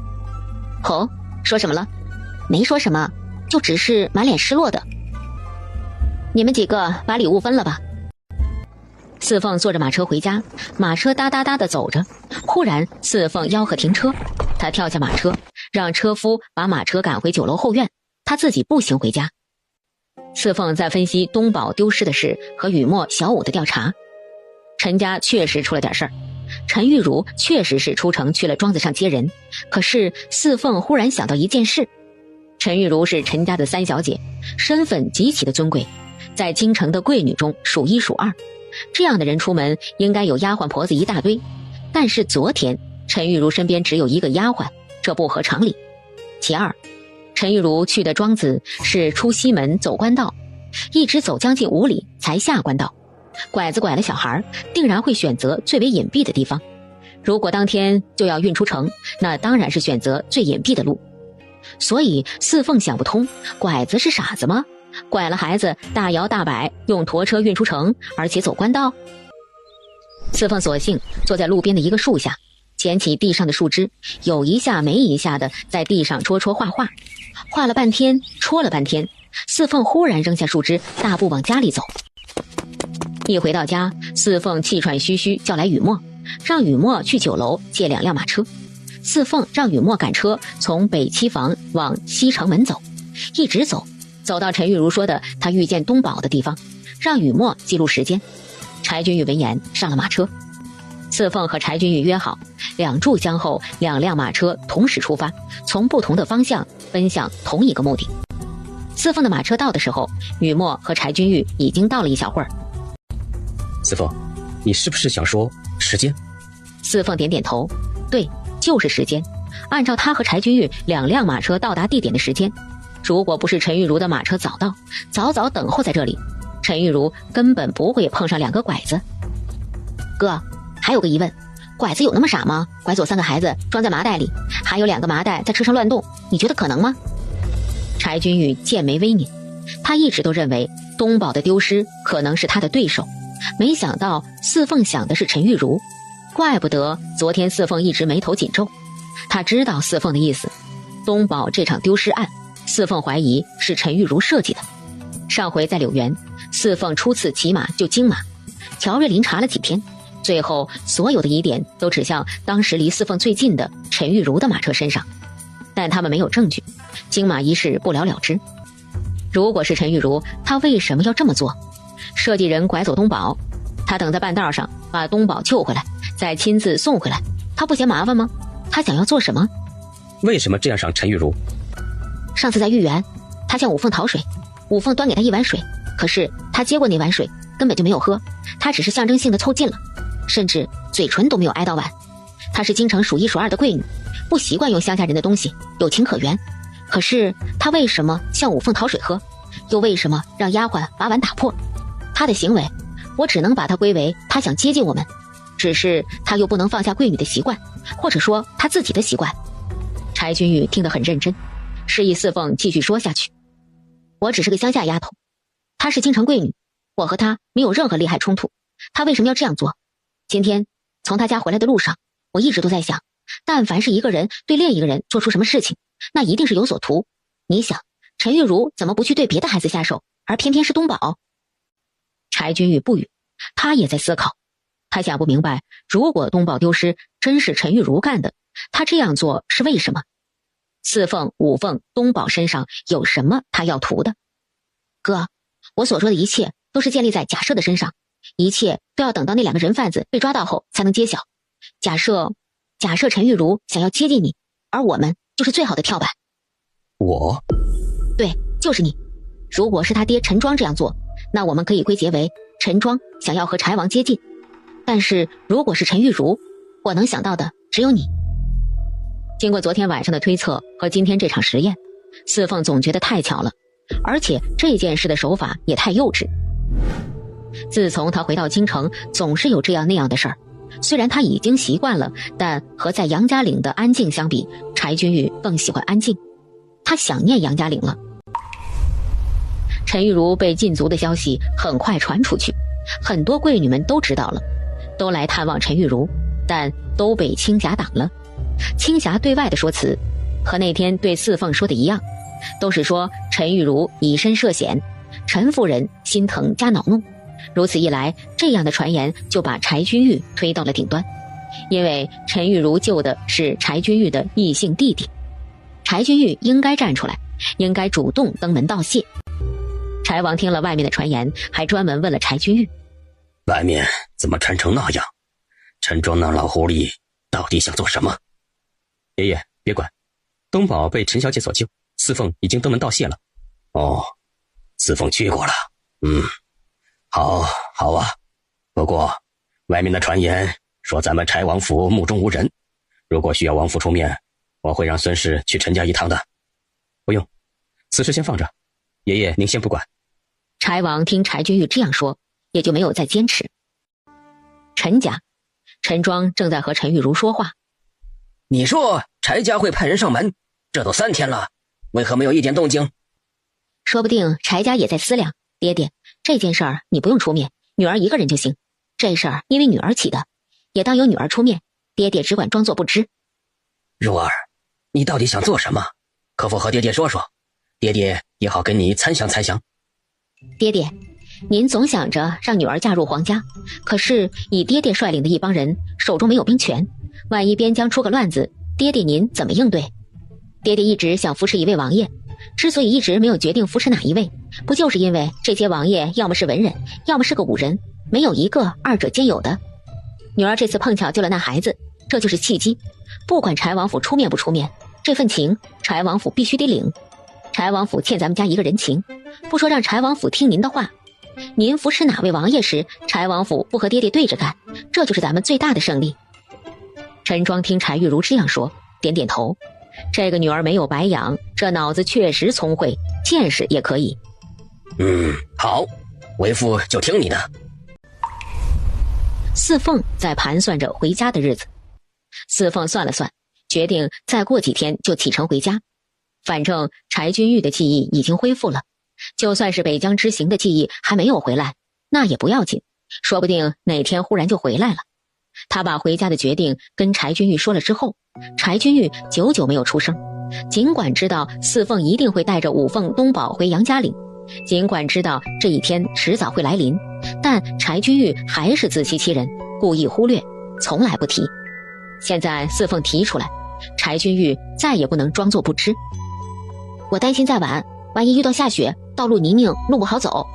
哦，说什么了？”“没说什么，就只是满脸失落的。”“你们几个把礼物分了吧。”四凤坐着马车回家，马车哒哒哒地走着。忽然四凤吆喝停车，他跳下马车，让车夫把马车赶回酒楼后院，他自己步行回家。四凤在分析东宝丢失的事和雨墨、小五的调查。陈家确实出了点事儿，陈玉茹确实是出城去了庄子上接人。可是四凤忽然想到一件事，陈玉茹是陈家的3小姐，身份极其的尊贵，在京城的贵女中数1数2。这样的人出门应该有丫鬟婆子一大堆，但是昨天陈玉茹身边只有1个丫鬟，这不合常理。其二，陈玉茹去的庄子是出西门走官道，一直走将近5里才下官道，拐子拐了小孩，定然会选择最为隐蔽的地方。如果当天就要运出城，那当然是选择最隐蔽的路。所以四凤想不通，拐子是傻子吗？拐了孩子大摇大摆用驮车运出城，而且走官道。四凤索性坐在路边的一个树下，捡起地上的树枝，有一下没一下的在地上戳戳画画，画了半天，戳了半天。四凤忽然扔下树枝，大步往家里走。一回到家，四凤气喘吁吁叫来雨墨，让雨墨去酒楼借2辆马车。四凤让雨墨赶车从北期房往西城门走，一直走到陈玉茹说的他遇见东宝的地方，让雨墨记录时间。柴君玉闻言上了马车。四凤和柴君玉约好，2炷香后2辆马车同时出发，从不同的方向奔向同一个目的。四凤的马车到的时候，雨墨和柴君玉已经到了一小会儿。四凤，你是不是想说时间？四凤点点头，对，就是时间。按照他和柴君玉2辆马车到达地点的时间，如果不是陈玉茹的马车早到，早早等候在这里，陈玉茹根本不会碰上2个拐子。哥，还有个疑问，拐子有那么傻吗？拐走3个孩子装在麻袋里，还有2个麻袋在车上乱动，你觉得可能吗？柴君玉剑眉微拧，他一直都认为东宝的丢失可能是他的对手，没想到四凤想的是陈玉茹，怪不得昨天四凤一直眉头紧皱。他知道四凤的意思，东宝这场丢失案，四凤怀疑是陈玉茹设计的。上回在柳园，四凤初次骑马就惊马，乔瑞林查了几天，最后所有的疑点都指向当时离四凤最近的陈玉茹的马车身上，但他们没有证据，惊马一事不了了之。如果是陈玉茹，他为什么要这么做？设计人拐走东宝，他等在半道上把东宝救回来，再亲自送回来，他不嫌麻烦吗？他想要做什么？为什么这样赏陈玉茹？上次在御园，他向五凤讨水，五凤端给他一碗水，可是他接过那碗水根本就没有喝，他只是象征性的凑近了，甚至嘴唇都没有挨到碗。她是京城数一数二的贵女，不习惯用乡下人的东西，有情可原。可是他为什么向五凤讨水喝，又为什么让丫鬟把碗打破？他的行为，我只能把他归为他想接近我们，只是他又不能放下贵女的习惯，或者说他自己的习惯。柴君玉听得很认真，示意四凤继续说下去。我只是个乡下丫头，她是京城贵女，我和她没有任何利害冲突，她为什么要这样做？今天从她家回来的路上，我一直都在想，但凡是一个人对另一个人做出什么事情，那一定是有所图。你想，陈玉茹怎么不去对别的孩子下手，而偏偏是东宝？柴君玉不语，他也在思考。他想不明白，如果东宝丢失真是陈玉茹干的，他这样做是为什么？四凤、五凤、东宝身上有什么他要图的？哥，我所说的一切都是建立在假设的身上，一切都要等到那两个人贩子被抓到后才能揭晓。假设陈玉茹想要接近你，而我们就是最好的跳板。我？对，就是你。如果是他爹陈庄这样做，那我们可以归结为陈庄想要和柴王接近。但是如果是陈玉茹，我能想到的只有你。经过昨天晚上的推测和今天这场实验，四凤总觉得太巧了，而且这件事的手法也太幼稚。自从他回到京城，总是有这样那样的事儿。虽然他已经习惯了，但和在杨家岭的安静相比，柴君玉更喜欢安静。他想念杨家岭了。陈玉茹被禁足的消息很快传出去，很多贵女们都知道了，都来探望陈玉茹，但都被青霞挡了。青霞对外的说辞和那天对四凤说的一样，都是说陈玉茹以身涉险，陈夫人心疼加恼怒。如此一来，这样的传言就把柴君玉推到了顶端，因为陈玉茹救的是柴君玉的异姓弟弟，柴君玉应该站出来，应该主动登门道谢。柴王听了外面的传言，还专门问了柴君玉，外面怎么传成那样？陈庄那老狐狸到底想做什么？爷爷别管，东宝被陈小姐所救，四凤已经登门道谢了。哦，四凤去过了。好啊。不过外面的传言说咱们柴王府目中无人，如果需要王府出面，我会让孙氏去陈家一趟的。不用，此事先放着，爷爷您先不管。柴王听柴君玉这样说，也就没有再坚持。陈家，陈庄正在和陈玉茹说话。你说柴家会派人上门，这都3天了，为何没有一点动静？说不定柴家也在思量，爹爹，这件事儿你不用出面，女儿一个人就行。这事儿因为女儿起的，也当由女儿出面，爹爹只管装作不知。茹儿，你到底想做什么？可否和爹爹说说，爹爹也好跟你参详参详。爹爹，您总想着让女儿嫁入皇家，可是以爹爹率领的一帮人手中没有兵权，万一边疆出个乱子，爹爹您怎么应对？爹爹一直想扶持一位王爷，之所以一直没有决定扶持哪一位，不就是因为这些王爷要么是文人，要么是个武人，没有一个二者兼有的。女儿这次碰巧救了那孩子，这就是契机。不管柴王府出面不出面，这份情柴王府必须得领。柴王府欠咱们家一个人情，不说让柴王府听您的话，您扶持哪位王爷时，柴王府不和爹爹对着干，这就是咱们最大的胜利。陈庄听柴玉茹这样说，点点头。这个女儿没有白养，这脑子确实聪慧，见识也可以。好，为父就听你的。四凤在盘算着回家的日子。四凤算了算，决定再过几天就启程回家。反正柴君玉的记忆已经恢复了，就算是北疆之行的记忆还没有回来，那也不要紧，说不定哪天忽然就回来了。他把回家的决定跟柴君玉说了之后，柴君玉久久没有出声。尽管知道四凤一定会带着五凤东宝回杨家岭，尽管知道这一天迟早会来临，但柴君玉还是自欺欺人，故意忽略，从来不提。现在四凤提出来，柴君玉再也不能装作不知。我担心再晚，万一遇到下雪，道路泥泞，路不好走。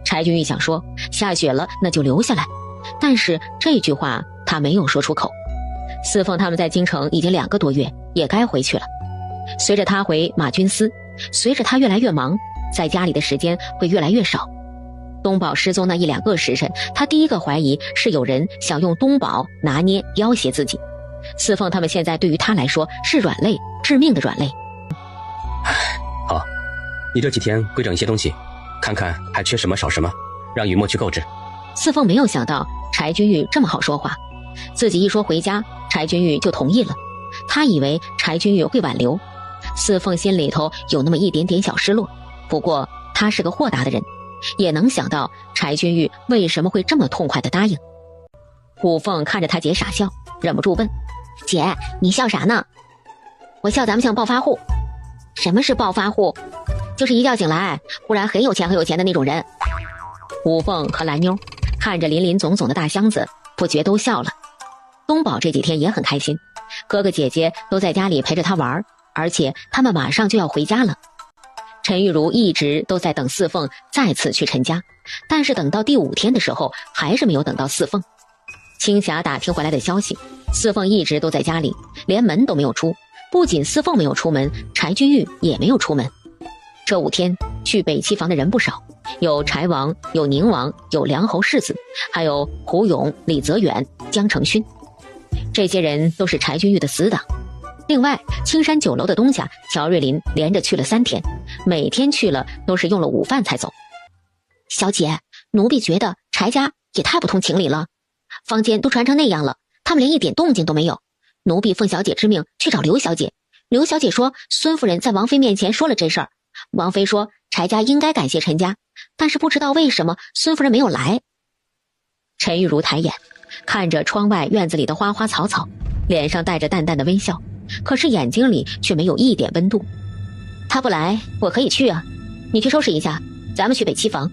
柴君玉想说，下雪了那就留下来，但是这句话他没有说出口。四凤他们在京城已经2个多月，也该回去了。随着他回马军司，随着他越来越忙，在家里的时间会越来越少。东宝失踪那1-2个时辰，他第一个怀疑是有人想用东宝拿捏要挟自己。四凤他们现在对于他来说是软肋，致命的软肋。好，你这几天规整一些东西，看看还缺什么少什么，让雨墨去购置。四凤没有想到柴君玉这么好说话，自己一说回家，柴君玉就同意了。他以为柴君玉会挽留，四凤心里头有那么一点点小失落。不过他是个豁达的人，也能想到柴君玉为什么会这么痛快地答应。五凤看着他姐傻笑，忍不住问：姐，你笑啥呢？我笑咱们像暴发户。什么是暴发户？就是一觉醒来忽然很有钱的那种人。五凤和蓝妞看着林林总总的大箱子，不觉都笑了。东宝这几天也很开心，哥哥姐姐都在家里陪着他玩，而且他们马上就要回家了。陈玉茹一直都在等四凤再次去陈家，但是等到第5天的时候，还是没有等到四凤。青霞打听回来的消息，四凤一直都在家里，连门都没有出。不仅四凤没有出门，柴君玉也没有出门。这5天去北七房的人不少，有柴王，有宁王，有梁侯世子，还有胡勇、李泽远、江承勋。这些人都是柴君玉的死党。另外，青山酒楼的东家乔瑞林连着去了3天，每天去了都是用了午饭才走。小姐，奴婢觉得柴家也太不通情理了，坊间都传成那样了，他们连一点动静都没有。奴婢奉小姐之命去找刘小姐，刘小姐说孙夫人在王妃面前说了这事儿，王妃说柴家应该感谢陈家，但是不知道为什么孙夫人没有来。陈玉茹抬眼看着窗外院子里的花花草草，脸上带着淡淡的微笑，可是眼睛里却没有一点温度。她不来我可以去啊，你去收拾一下，咱们去北七房。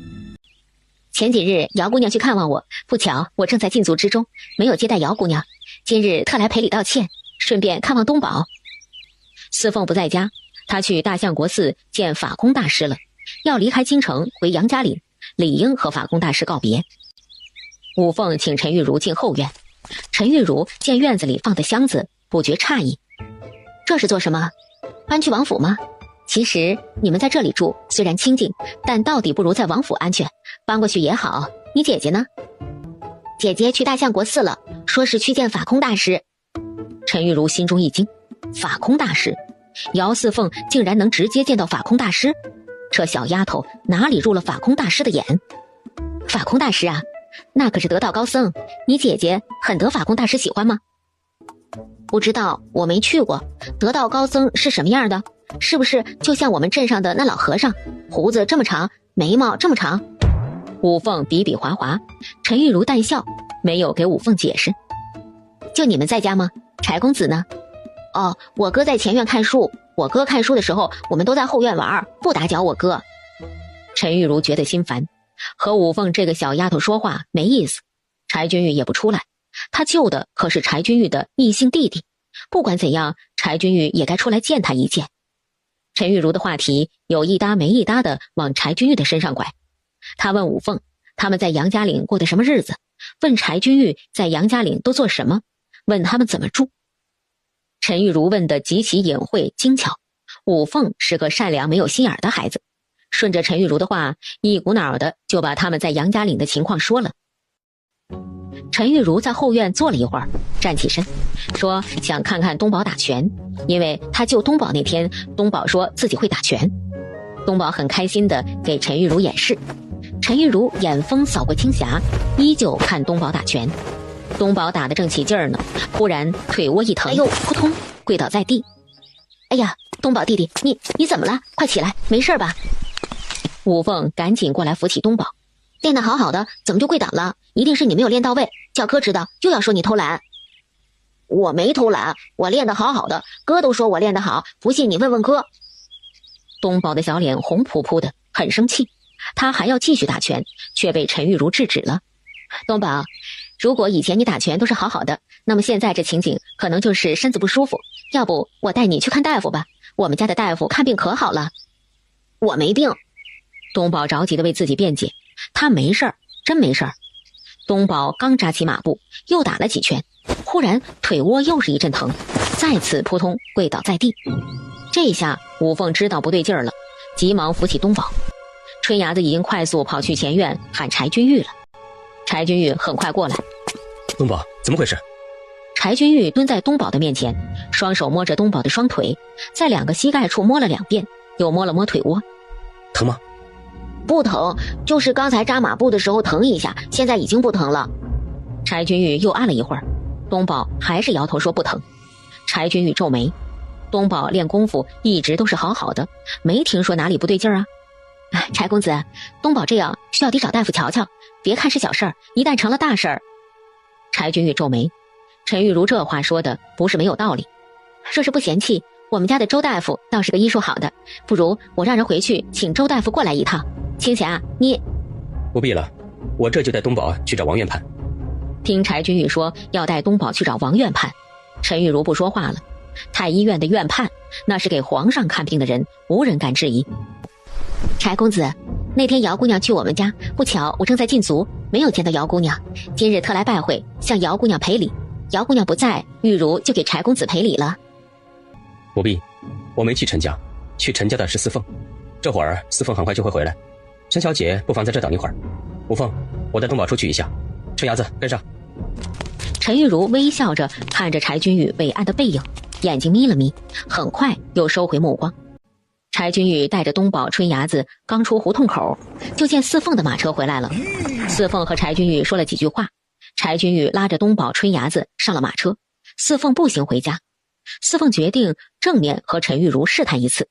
前几日姚姑娘去看望我，不巧我正在禁足之中，没有接待姚姑娘，今日特来赔礼道歉，顺便看望东宝。四凤不在家，她去大相国寺见法空大师了，要离开京城回杨家岭，理应和法空大师告别。五凤请陈玉茹进后院，陈玉茹见院子里放的箱子，不觉诧异，这是做什么？搬去王府吗？其实你们在这里住虽然清静，但到底不如在王府安全，搬过去也好。你姐姐呢？姐姐去大相国寺了，说是去见法空大师。陈玉茹心中一惊，法空大师？姚四凤竟然能直接见到法空大师？这小丫头哪里入了法空大师的眼？法空大师啊，那可是得道高僧，你姐姐很得法空大师喜欢吗？不知道，我没去过。得道高僧是什么样的？是不是就像我们镇上的那老和尚，胡子这么长，眉毛这么长？五凤比比划划，陈玉茹淡笑，没有给五凤解释。就你们在家吗？柴公子呢？哦，我哥在前院看书，我哥看书的时候，我们都在后院玩，不打搅我哥。陈玉茹觉得心烦，和五凤这个小丫头说话没意思。柴君玉也不出来，他救的可是柴君玉的异姓弟弟，不管怎样，柴君玉也该出来见他一见。陈玉茹的话题有一搭没一搭的往柴君玉的身上拐，他问五凤他们在杨家岭过的什么日子，问柴君玉在杨家岭都做什么，问他们怎么住。陈玉茹问的极其隐晦精巧，五凤是个善良没有心眼的孩子，顺着陈玉茹的话，一股脑的就把他们在杨家岭的情况说了。陈玉茹在后院坐了一会儿，站起身说想看看东宝打拳，因为他救东宝那天，东宝说自己会打拳。东宝很开心的给陈玉茹演示，陈玉茹眼风扫过青霞，依旧看东宝打拳。东宝打得正起劲儿呢，忽然腿窝一疼，哎呦，扑通跪倒在地。哎呀，东宝弟弟，你怎么了？快起来，没事吧？武凤赶紧过来扶起东宝，练得好好的，怎么就跪倒了？一定是你没有练到位，教科知道又要说你偷懒。我没偷懒，我练得好好的，哥都说我练得好，不信你问问哥。东宝的小脸红扑扑的，很生气，他还要继续打拳，却被陈玉茹制止了。东宝，如果以前你打拳都是好好的，那么现在这情景可能就是身子不舒服，要不我带你去看大夫吧，我们家的大夫看病可好了。我没病。东宝着急的为自己辩解，他没事儿，真没事儿。东宝刚扎起马步，又打了几拳，忽然腿窝又是一阵疼，再次扑通跪倒在地。这下武凤知道不对劲儿了，急忙扶起东宝。春芽子已经快速跑去前院喊柴君玉了。柴君玉很快过来。东宝，怎么回事？柴君玉蹲在东宝的面前，双手摸着东宝的双腿，在2个膝盖处摸了2遍，又摸了摸腿窝。疼吗？不疼，就是刚才扎马步的时候疼一下，现在已经不疼了。柴君玉又按了一会儿，东宝还是摇头说不疼。柴君玉皱眉，东宝练功夫一直都是好好的，没听说哪里不对劲儿啊。柴公子，东宝这样需要得找大夫瞧瞧，别看是小事儿，一旦成了大事儿。柴君玉皱眉，陈玉茹这话说的不是没有道理。若是不嫌弃，我们家的周大夫倒是个医术好的，不如我让人回去请周大夫过来一趟。青霞，你不必了，我这就带东宝去找王院判。听柴君玉说要带东宝去找王院判，陈玉茹不说话了。太医院的院判，那是给皇上看病的人，无人敢质疑。柴公子，那天姚姑娘去我们家，不巧我正在禁足，没有见到姚姑娘，今日特来拜会，向姚姑娘赔礼。姚姑娘不在，玉茹就给柴公子赔礼了。不必，我没去陈家，去陈家的是四凤，这会儿四凤很快就会回来。陈小姐不妨在这等一会儿。武凤，我带东宝出去一下，春芽子跟上。陈玉茹微笑着看着柴君玉伟岸的背影，眼睛眯了眯，很快又收回目光。柴君玉带着东宝、春芽子刚出胡同口，就见四凤的马车回来了。四凤和柴君玉说了几句话，柴君玉拉着东宝、春芽子上了马车，四凤步行回家。四凤决定正面和陈玉茹试探一次，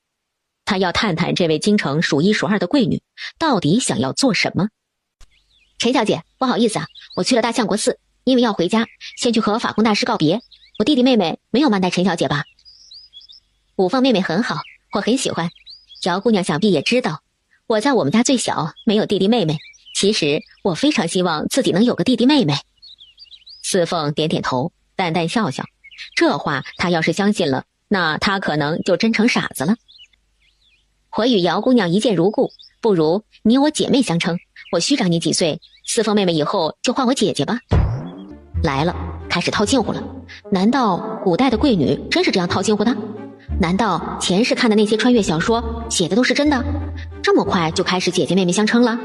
她要探探这位京城数一数二的贵女到底想要做什么。陈小姐，不好意思啊，我去了大相国寺，因为要回家，先去和法公大师告别。我弟弟妹妹没有慢待陈小姐吧？武凤妹妹很好，我很喜欢。姚姑娘想必也知道，我在我们家最小，没有弟弟妹妹。其实我非常希望自己能有个弟弟妹妹。四凤点点头，淡淡笑笑。这话她要是相信了，那她可能就真成傻子了。我与姚姑娘一见如故，不如你我姐妹相称。我虚长你几岁，四凤妹妹以后就唤我姐姐吧。来了，开始套近乎了。难道古代的贵女真是这样套近乎的？难道前世看的那些穿越小说写的都是真的？这么快就开始姐姐妹妹相称了？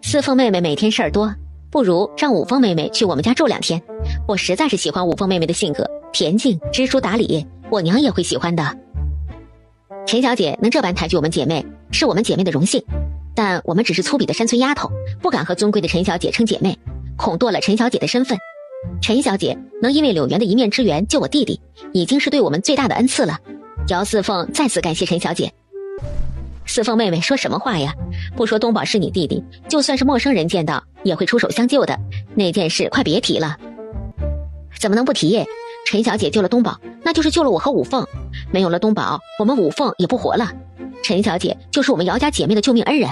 四凤妹妹每天事儿多，不如让五凤妹妹去我们家住2天。我实在是喜欢五凤妹妹的性格，恬静知书达理，我娘也会喜欢的。陈小姐能这般抬举我们姐妹，是我们姐妹的荣幸，但我们只是粗鄙的山村丫头，不敢和尊贵的陈小姐称姐妹，恐堕了陈小姐的身份。陈小姐能因为柳园的一面之缘救我弟弟，已经是对我们最大的恩赐了。姚四凤再次感谢陈小姐。四凤妹妹说什么话呀？不说东宝是你弟弟，就算是陌生人见到也会出手相救的，那件事快别提了。怎么能不提？陈小姐救了东宝，那就是救了我和五凤，没有了东宝，我们五凤也不活了。陈小姐就是我们姚家姐妹的救命恩人。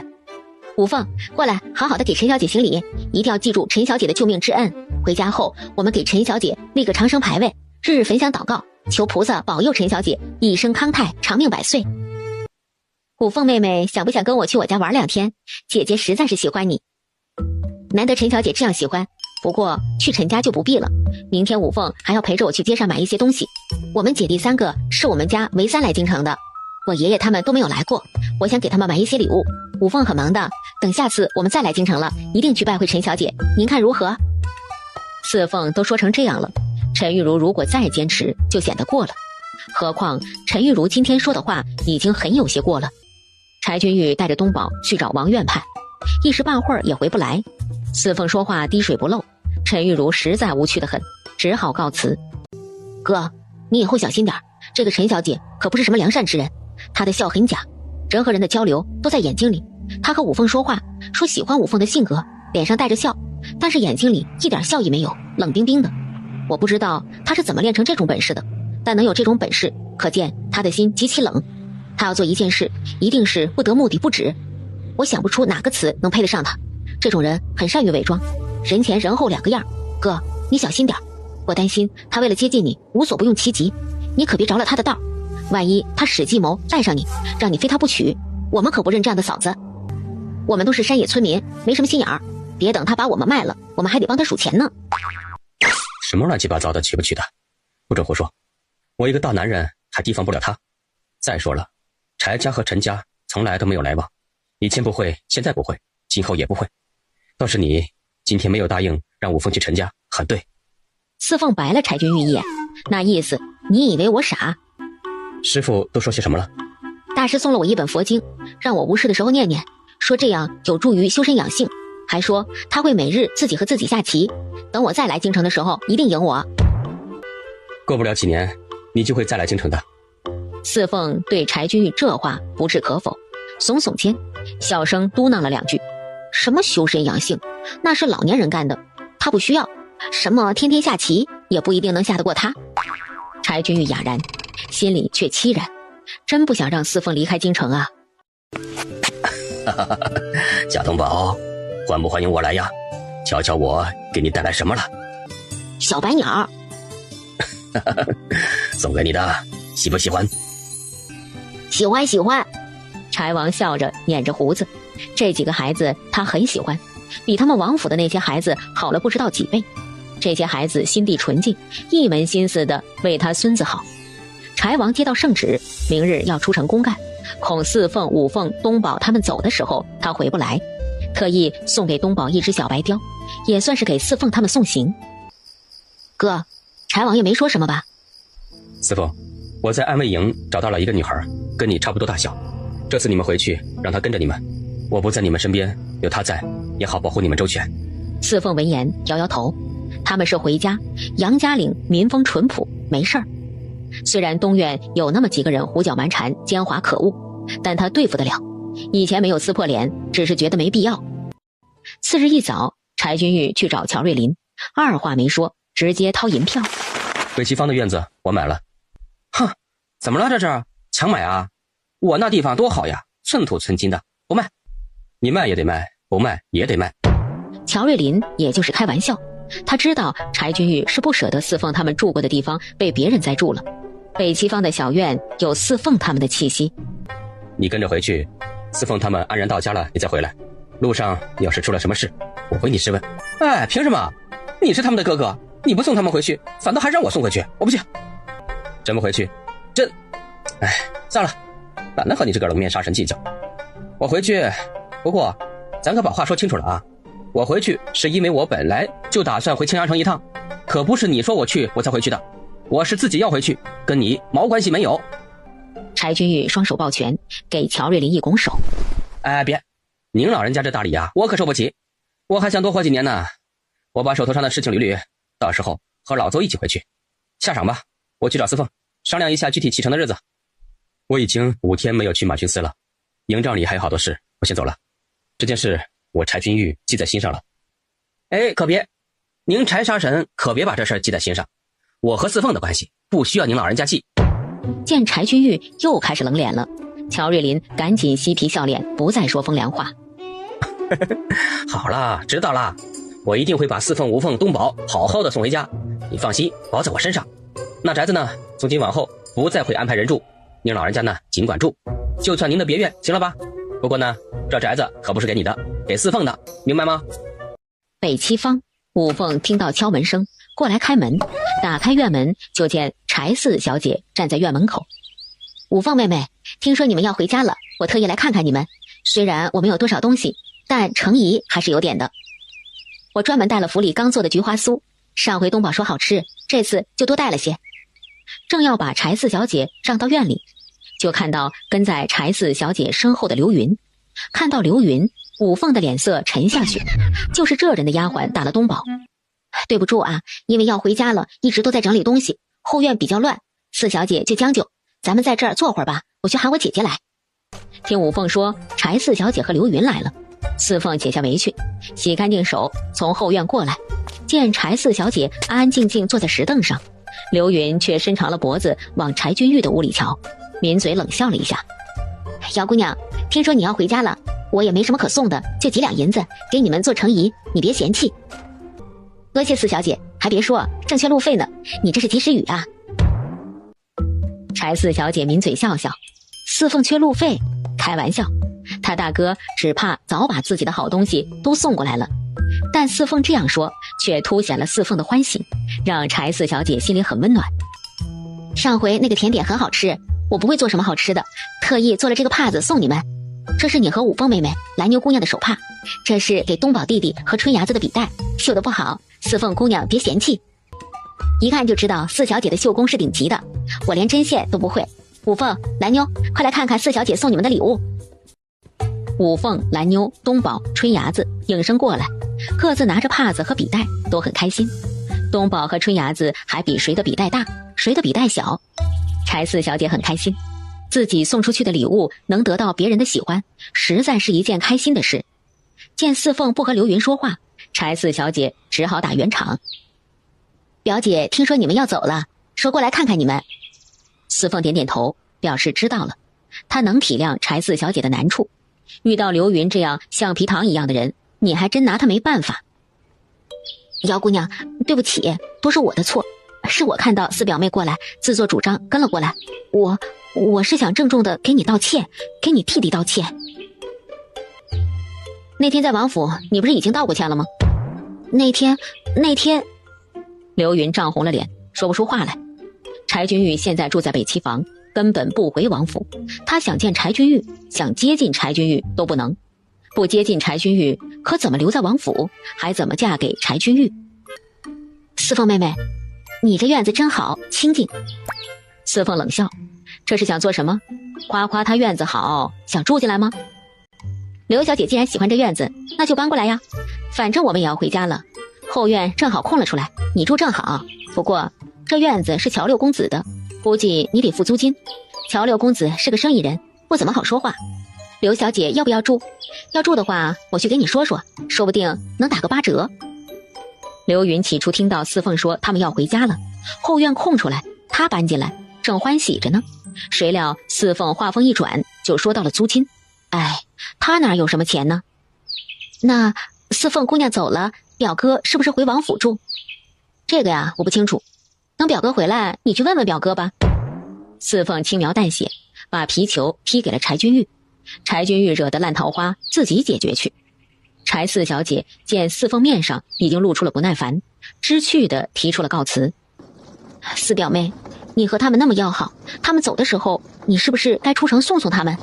五凤，过来，好好的给陈小姐行礼，一定要记住陈小姐的救命之恩。回家后，我们给陈小姐立个长生牌位，日日焚香祷告，求菩萨保佑陈小姐一生康泰，长命百岁。五凤妹妹，想不想跟我去我家玩2天？姐姐实在是喜欢你。难得陈小姐这样喜欢，不过去陈家就不必了。明天五凤还要陪着我去街上买一些东西。我们姐弟3个是我们家唯3来京城的，我爷爷他们都没有来过，我想给他们买一些礼物。五凤很忙的，等下次我们再来京城了，一定去拜会陈小姐，您看如何？四凤都说成这样了，陈玉茹如果再坚持就显得过了，何况陈玉茹今天说的话已经很有些过了。柴君玉带着东宝去找王院判，一时半会儿也回不来。四凤说话滴水不漏，陈玉茹实在无趣得很，只好告辞。哥，你以后小心点，这个陈小姐可不是什么良善之人，她的笑很假，人和人的交流都在眼睛里。他和武凤说话，说喜欢武凤的性格，脸上带着笑，但是眼睛里一点笑意没有，冷冰冰的。我不知道他是怎么练成这种本事的，但能有这种本事，可见他的心极其冷。他要做一件事，一定是不得目的不止。我想不出哪个词能配得上他。这种人很善于伪装，人前人后两个样。哥，你小心点，我担心他为了接近你，无所不用其极，你可别着了他的道。万一他使计谋赖上你，让你非他不娶，我们可不认这样的嫂子。我们都是山野村民，没什么心眼儿，别等他把我们卖了，我们还得帮他数钱呢。什么乱七八糟的娶不娶的，不准胡说！我一个大男人还提防不了他。再说了，柴家和陈家从来都没有来往，以前不会，现在不会，今后也不会。倒是你今天没有答应让武凤去陈家，很对。四凤白了柴君玉一眼，那意思你以为我傻？师傅都说些什么了？大师送了我一本佛经，让我无事的时候念念，说这样有助于修身养性，还说他会每日自己和自己下棋，等我再来京城的时候一定赢我。过不了几年你就会再来京城的。四凤对柴君玉这话不置可否，耸耸肩，小声嘟囔了两句，什么修身养性，那是老年人干的，他不需要。什么天天下棋也不一定能下得过他。柴君玉哑然，心里却凄然，真不想让四凤离开京城啊。贾东宝，欢不欢迎我来呀？瞧瞧我给你带来什么了。小白鸟。送给你的，喜不喜欢？喜欢喜欢。柴王笑着捻着胡子，这几个孩子他很喜欢，比他们王府的那些孩子好了不知道几倍。这些孩子心地纯净，一门心思的为他孙子好。柴王接到圣旨，明日要出城公干，恐四凤、五凤、东宝他们走的时候他回不来，特意送给东宝一只小白雕，也算是给四凤他们送行。哥，柴王爷没说什么吧？四凤，我在安慰营找到了一个女孩，跟你差不多大小，这次你们回去让她跟着你们，我不在你们身边，有她在也好保护你们周全。四凤闻言摇摇头，他们是回家，杨家岭民风淳朴，没事儿。虽然东院有那么几个人胡搅蛮缠，奸猾可恶，但他对付得了，以前没有撕破脸，只是觉得没必要。次日一早，柴君玉去找乔瑞林，二话没说，直接掏银票。北齐坊的院子我买了。哼，怎么了这是？强买啊？我那地方多好呀，寸土寸金的，不卖。你卖也得卖，不卖也得卖。乔瑞林也就是开玩笑，他知道柴君玉是不舍得四凤他们住过的地方被别人栽住了，北齐坊的小院有四凤他们的气息。你跟着回去，四凤他们安然到家了，你再回来。路上要是出了什么事，我回你试问。哎，凭什么？你是他们的哥哥，你不送他们回去，反倒还让我送回去，我不去。真不回去？哎，算了，懒得和你这个冷面杀神计较。我回去，不过咱可把话说清楚了啊。我回去是因为我本来就打算回青阳城一趟，可不是你说我去我才回去的，我是自己要回去，跟你毛关系没有。柴君玉双手抱拳，给乔瑞林一拱手。哎，别，您老人家这大礼啊，我可受不起，我还想多活几年呢。我把手头上的事情捋捋，到时候和老邹一起回去。下晌吧，我去找四凤商量一下具体启程的日子。我已经5天没有去马嵘寺了，营帐里还有好多事，我先走了。这件事我柴君玉记在心上了。哎，可别，您柴杀神可别把这事记在心上，我和四凤的关系不需要您老人家记。见柴君玉又开始冷脸了，乔瑞林赶紧嬉皮笑脸，不再说风凉话。好了，知道了，我一定会把四凤、五凤、东宝好好的送回家，你放心，包在我身上。那宅子呢，从今往后不再会安排人住，您老人家呢尽管住，就算您的别院，行了吧？不过呢，这宅子可不是给你的，给四凤的，明白吗？北齐坊，五凤听到敲门声，过来开门，打开院门就见柴四小姐站在院门口。五凤妹妹，听说你们要回家了，我特意来看看你们。虽然我没有多少东西，但诚意还是有点的。我专门带了府里刚做的菊花酥，上回东宝说好吃，这次就多带了些。正要把柴四小姐让到院里，就看到跟在柴四小姐身后的刘云。看到刘云，五凤的脸色沉下去，就是这人的丫鬟打了东宝。对不住啊，因为要回家了，一直都在整理东西，后院比较乱，四小姐就将就，咱们在这儿坐会儿吧，我去喊我姐姐来。听五凤说柴四小姐和刘云来了，四凤解下围裙，洗干净手，从后院过来，见柴四小姐安安静静坐在石凳上，刘云却伸长了脖子往柴君玉的屋里瞧，抿嘴冷笑了一下。姚姑娘，听说你要回家了，我也没什么可送的，就几两银子给你们做成仪，你别嫌弃。多谢四小姐，还别说，正缺路费呢，你这是及时雨啊。柴四小姐抿嘴笑笑，四凤缺路费，开玩笑，他大哥只怕早把自己的好东西都送过来了。但四凤这样说，却凸显了四凤的欢喜，让柴四小姐心里很温暖。上回那个甜点很好吃，我不会做什么好吃的，特意做了这个帕子送你们。这是你和五凤妹妹、蓝妞姑娘的手帕，这是给东宝弟弟和春芽子的笔袋，绣得不好，四凤姑娘别嫌弃。一看就知道四小姐的绣工是顶级的，我连针线都不会。五凤、蓝妞，快来看看四小姐送你们的礼物。五凤、蓝妞、东宝、春芽子应声过来，各自拿着帕子和笔袋，都很开心。东宝和春芽子还比谁的笔袋大，谁的笔袋小。柴四小姐很开心，自己送出去的礼物能得到别人的喜欢，实在是一件开心的事。见四凤不和刘云说话，柴四小姐只好打圆场。表姐听说你们要走了，说过来看看你们。四凤点点头，表示知道了。她能体谅柴四小姐的难处，遇到刘云这样橡皮糖一样的人，你还真拿他没办法。姚姑娘，对不起，都是我的错，是我看到四表妹过来，自作主张跟了过来。我是想郑重的给你道歉，给你弟弟道歉。那天在王府，你不是已经道过歉了吗？那天，刘云涨红了脸，说不出话来。柴君玉现在住在北七房，根本不回王府。他想见柴君玉，想接近柴君玉都不能。不接近柴君玉，可怎么留在王府？还怎么嫁给柴君玉？四凤妹妹，你这院子真好，清静。四凤冷笑，这是想做什么？夸夸他院子好，想住进来吗？刘小姐既然喜欢这院子，那就搬过来呀。反正我们也要回家了，后院正好空了出来，你住正好。不过这院子是乔六公子的，估计你得付租金。乔六公子是个生意人，不怎么好说话。刘小姐要不要住？要住的话，我去给你说说，说不定能打个8折。刘云起初听到四凤说他们要回家了，后院空出来，他搬进来，正欢喜着呢。谁料四凤话锋一转，就说到了租金。哎，他哪有什么钱呢？那四凤姑娘走了，表哥是不是回王府住？这个呀，我不清楚。等表哥回来，你去问问表哥吧。四凤轻描淡写，把皮球踢给了柴君玉。柴君玉惹得烂桃花，自己解决去。柴四小姐见四凤面上已经露出了不耐烦，知趣地提出了告辞。四表妹，你和他们那么要好，他们走的时候，你是不是该出城送送他们？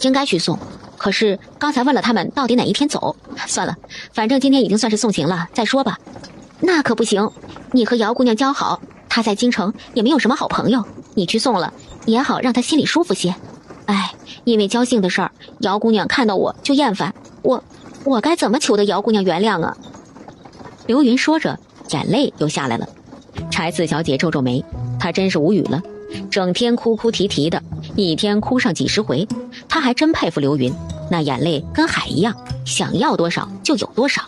应该去送，可是刚才问了他们到底哪一天走，算了，反正今天已经算是送行了，再说吧。那可不行，你和姚姑娘交好，她在京城也没有什么好朋友，你去送了也好让她心里舒服些。哎，因为交姓的事儿，姚姑娘看到我就厌烦，我该怎么求得姚姑娘原谅啊？刘云说着，眼泪又下来了。柴四小姐皱皱眉，她真是无语了，整天哭哭啼啼的，一天哭上几十回。她还真佩服刘云，那眼泪跟海一样，想要多少就有多少。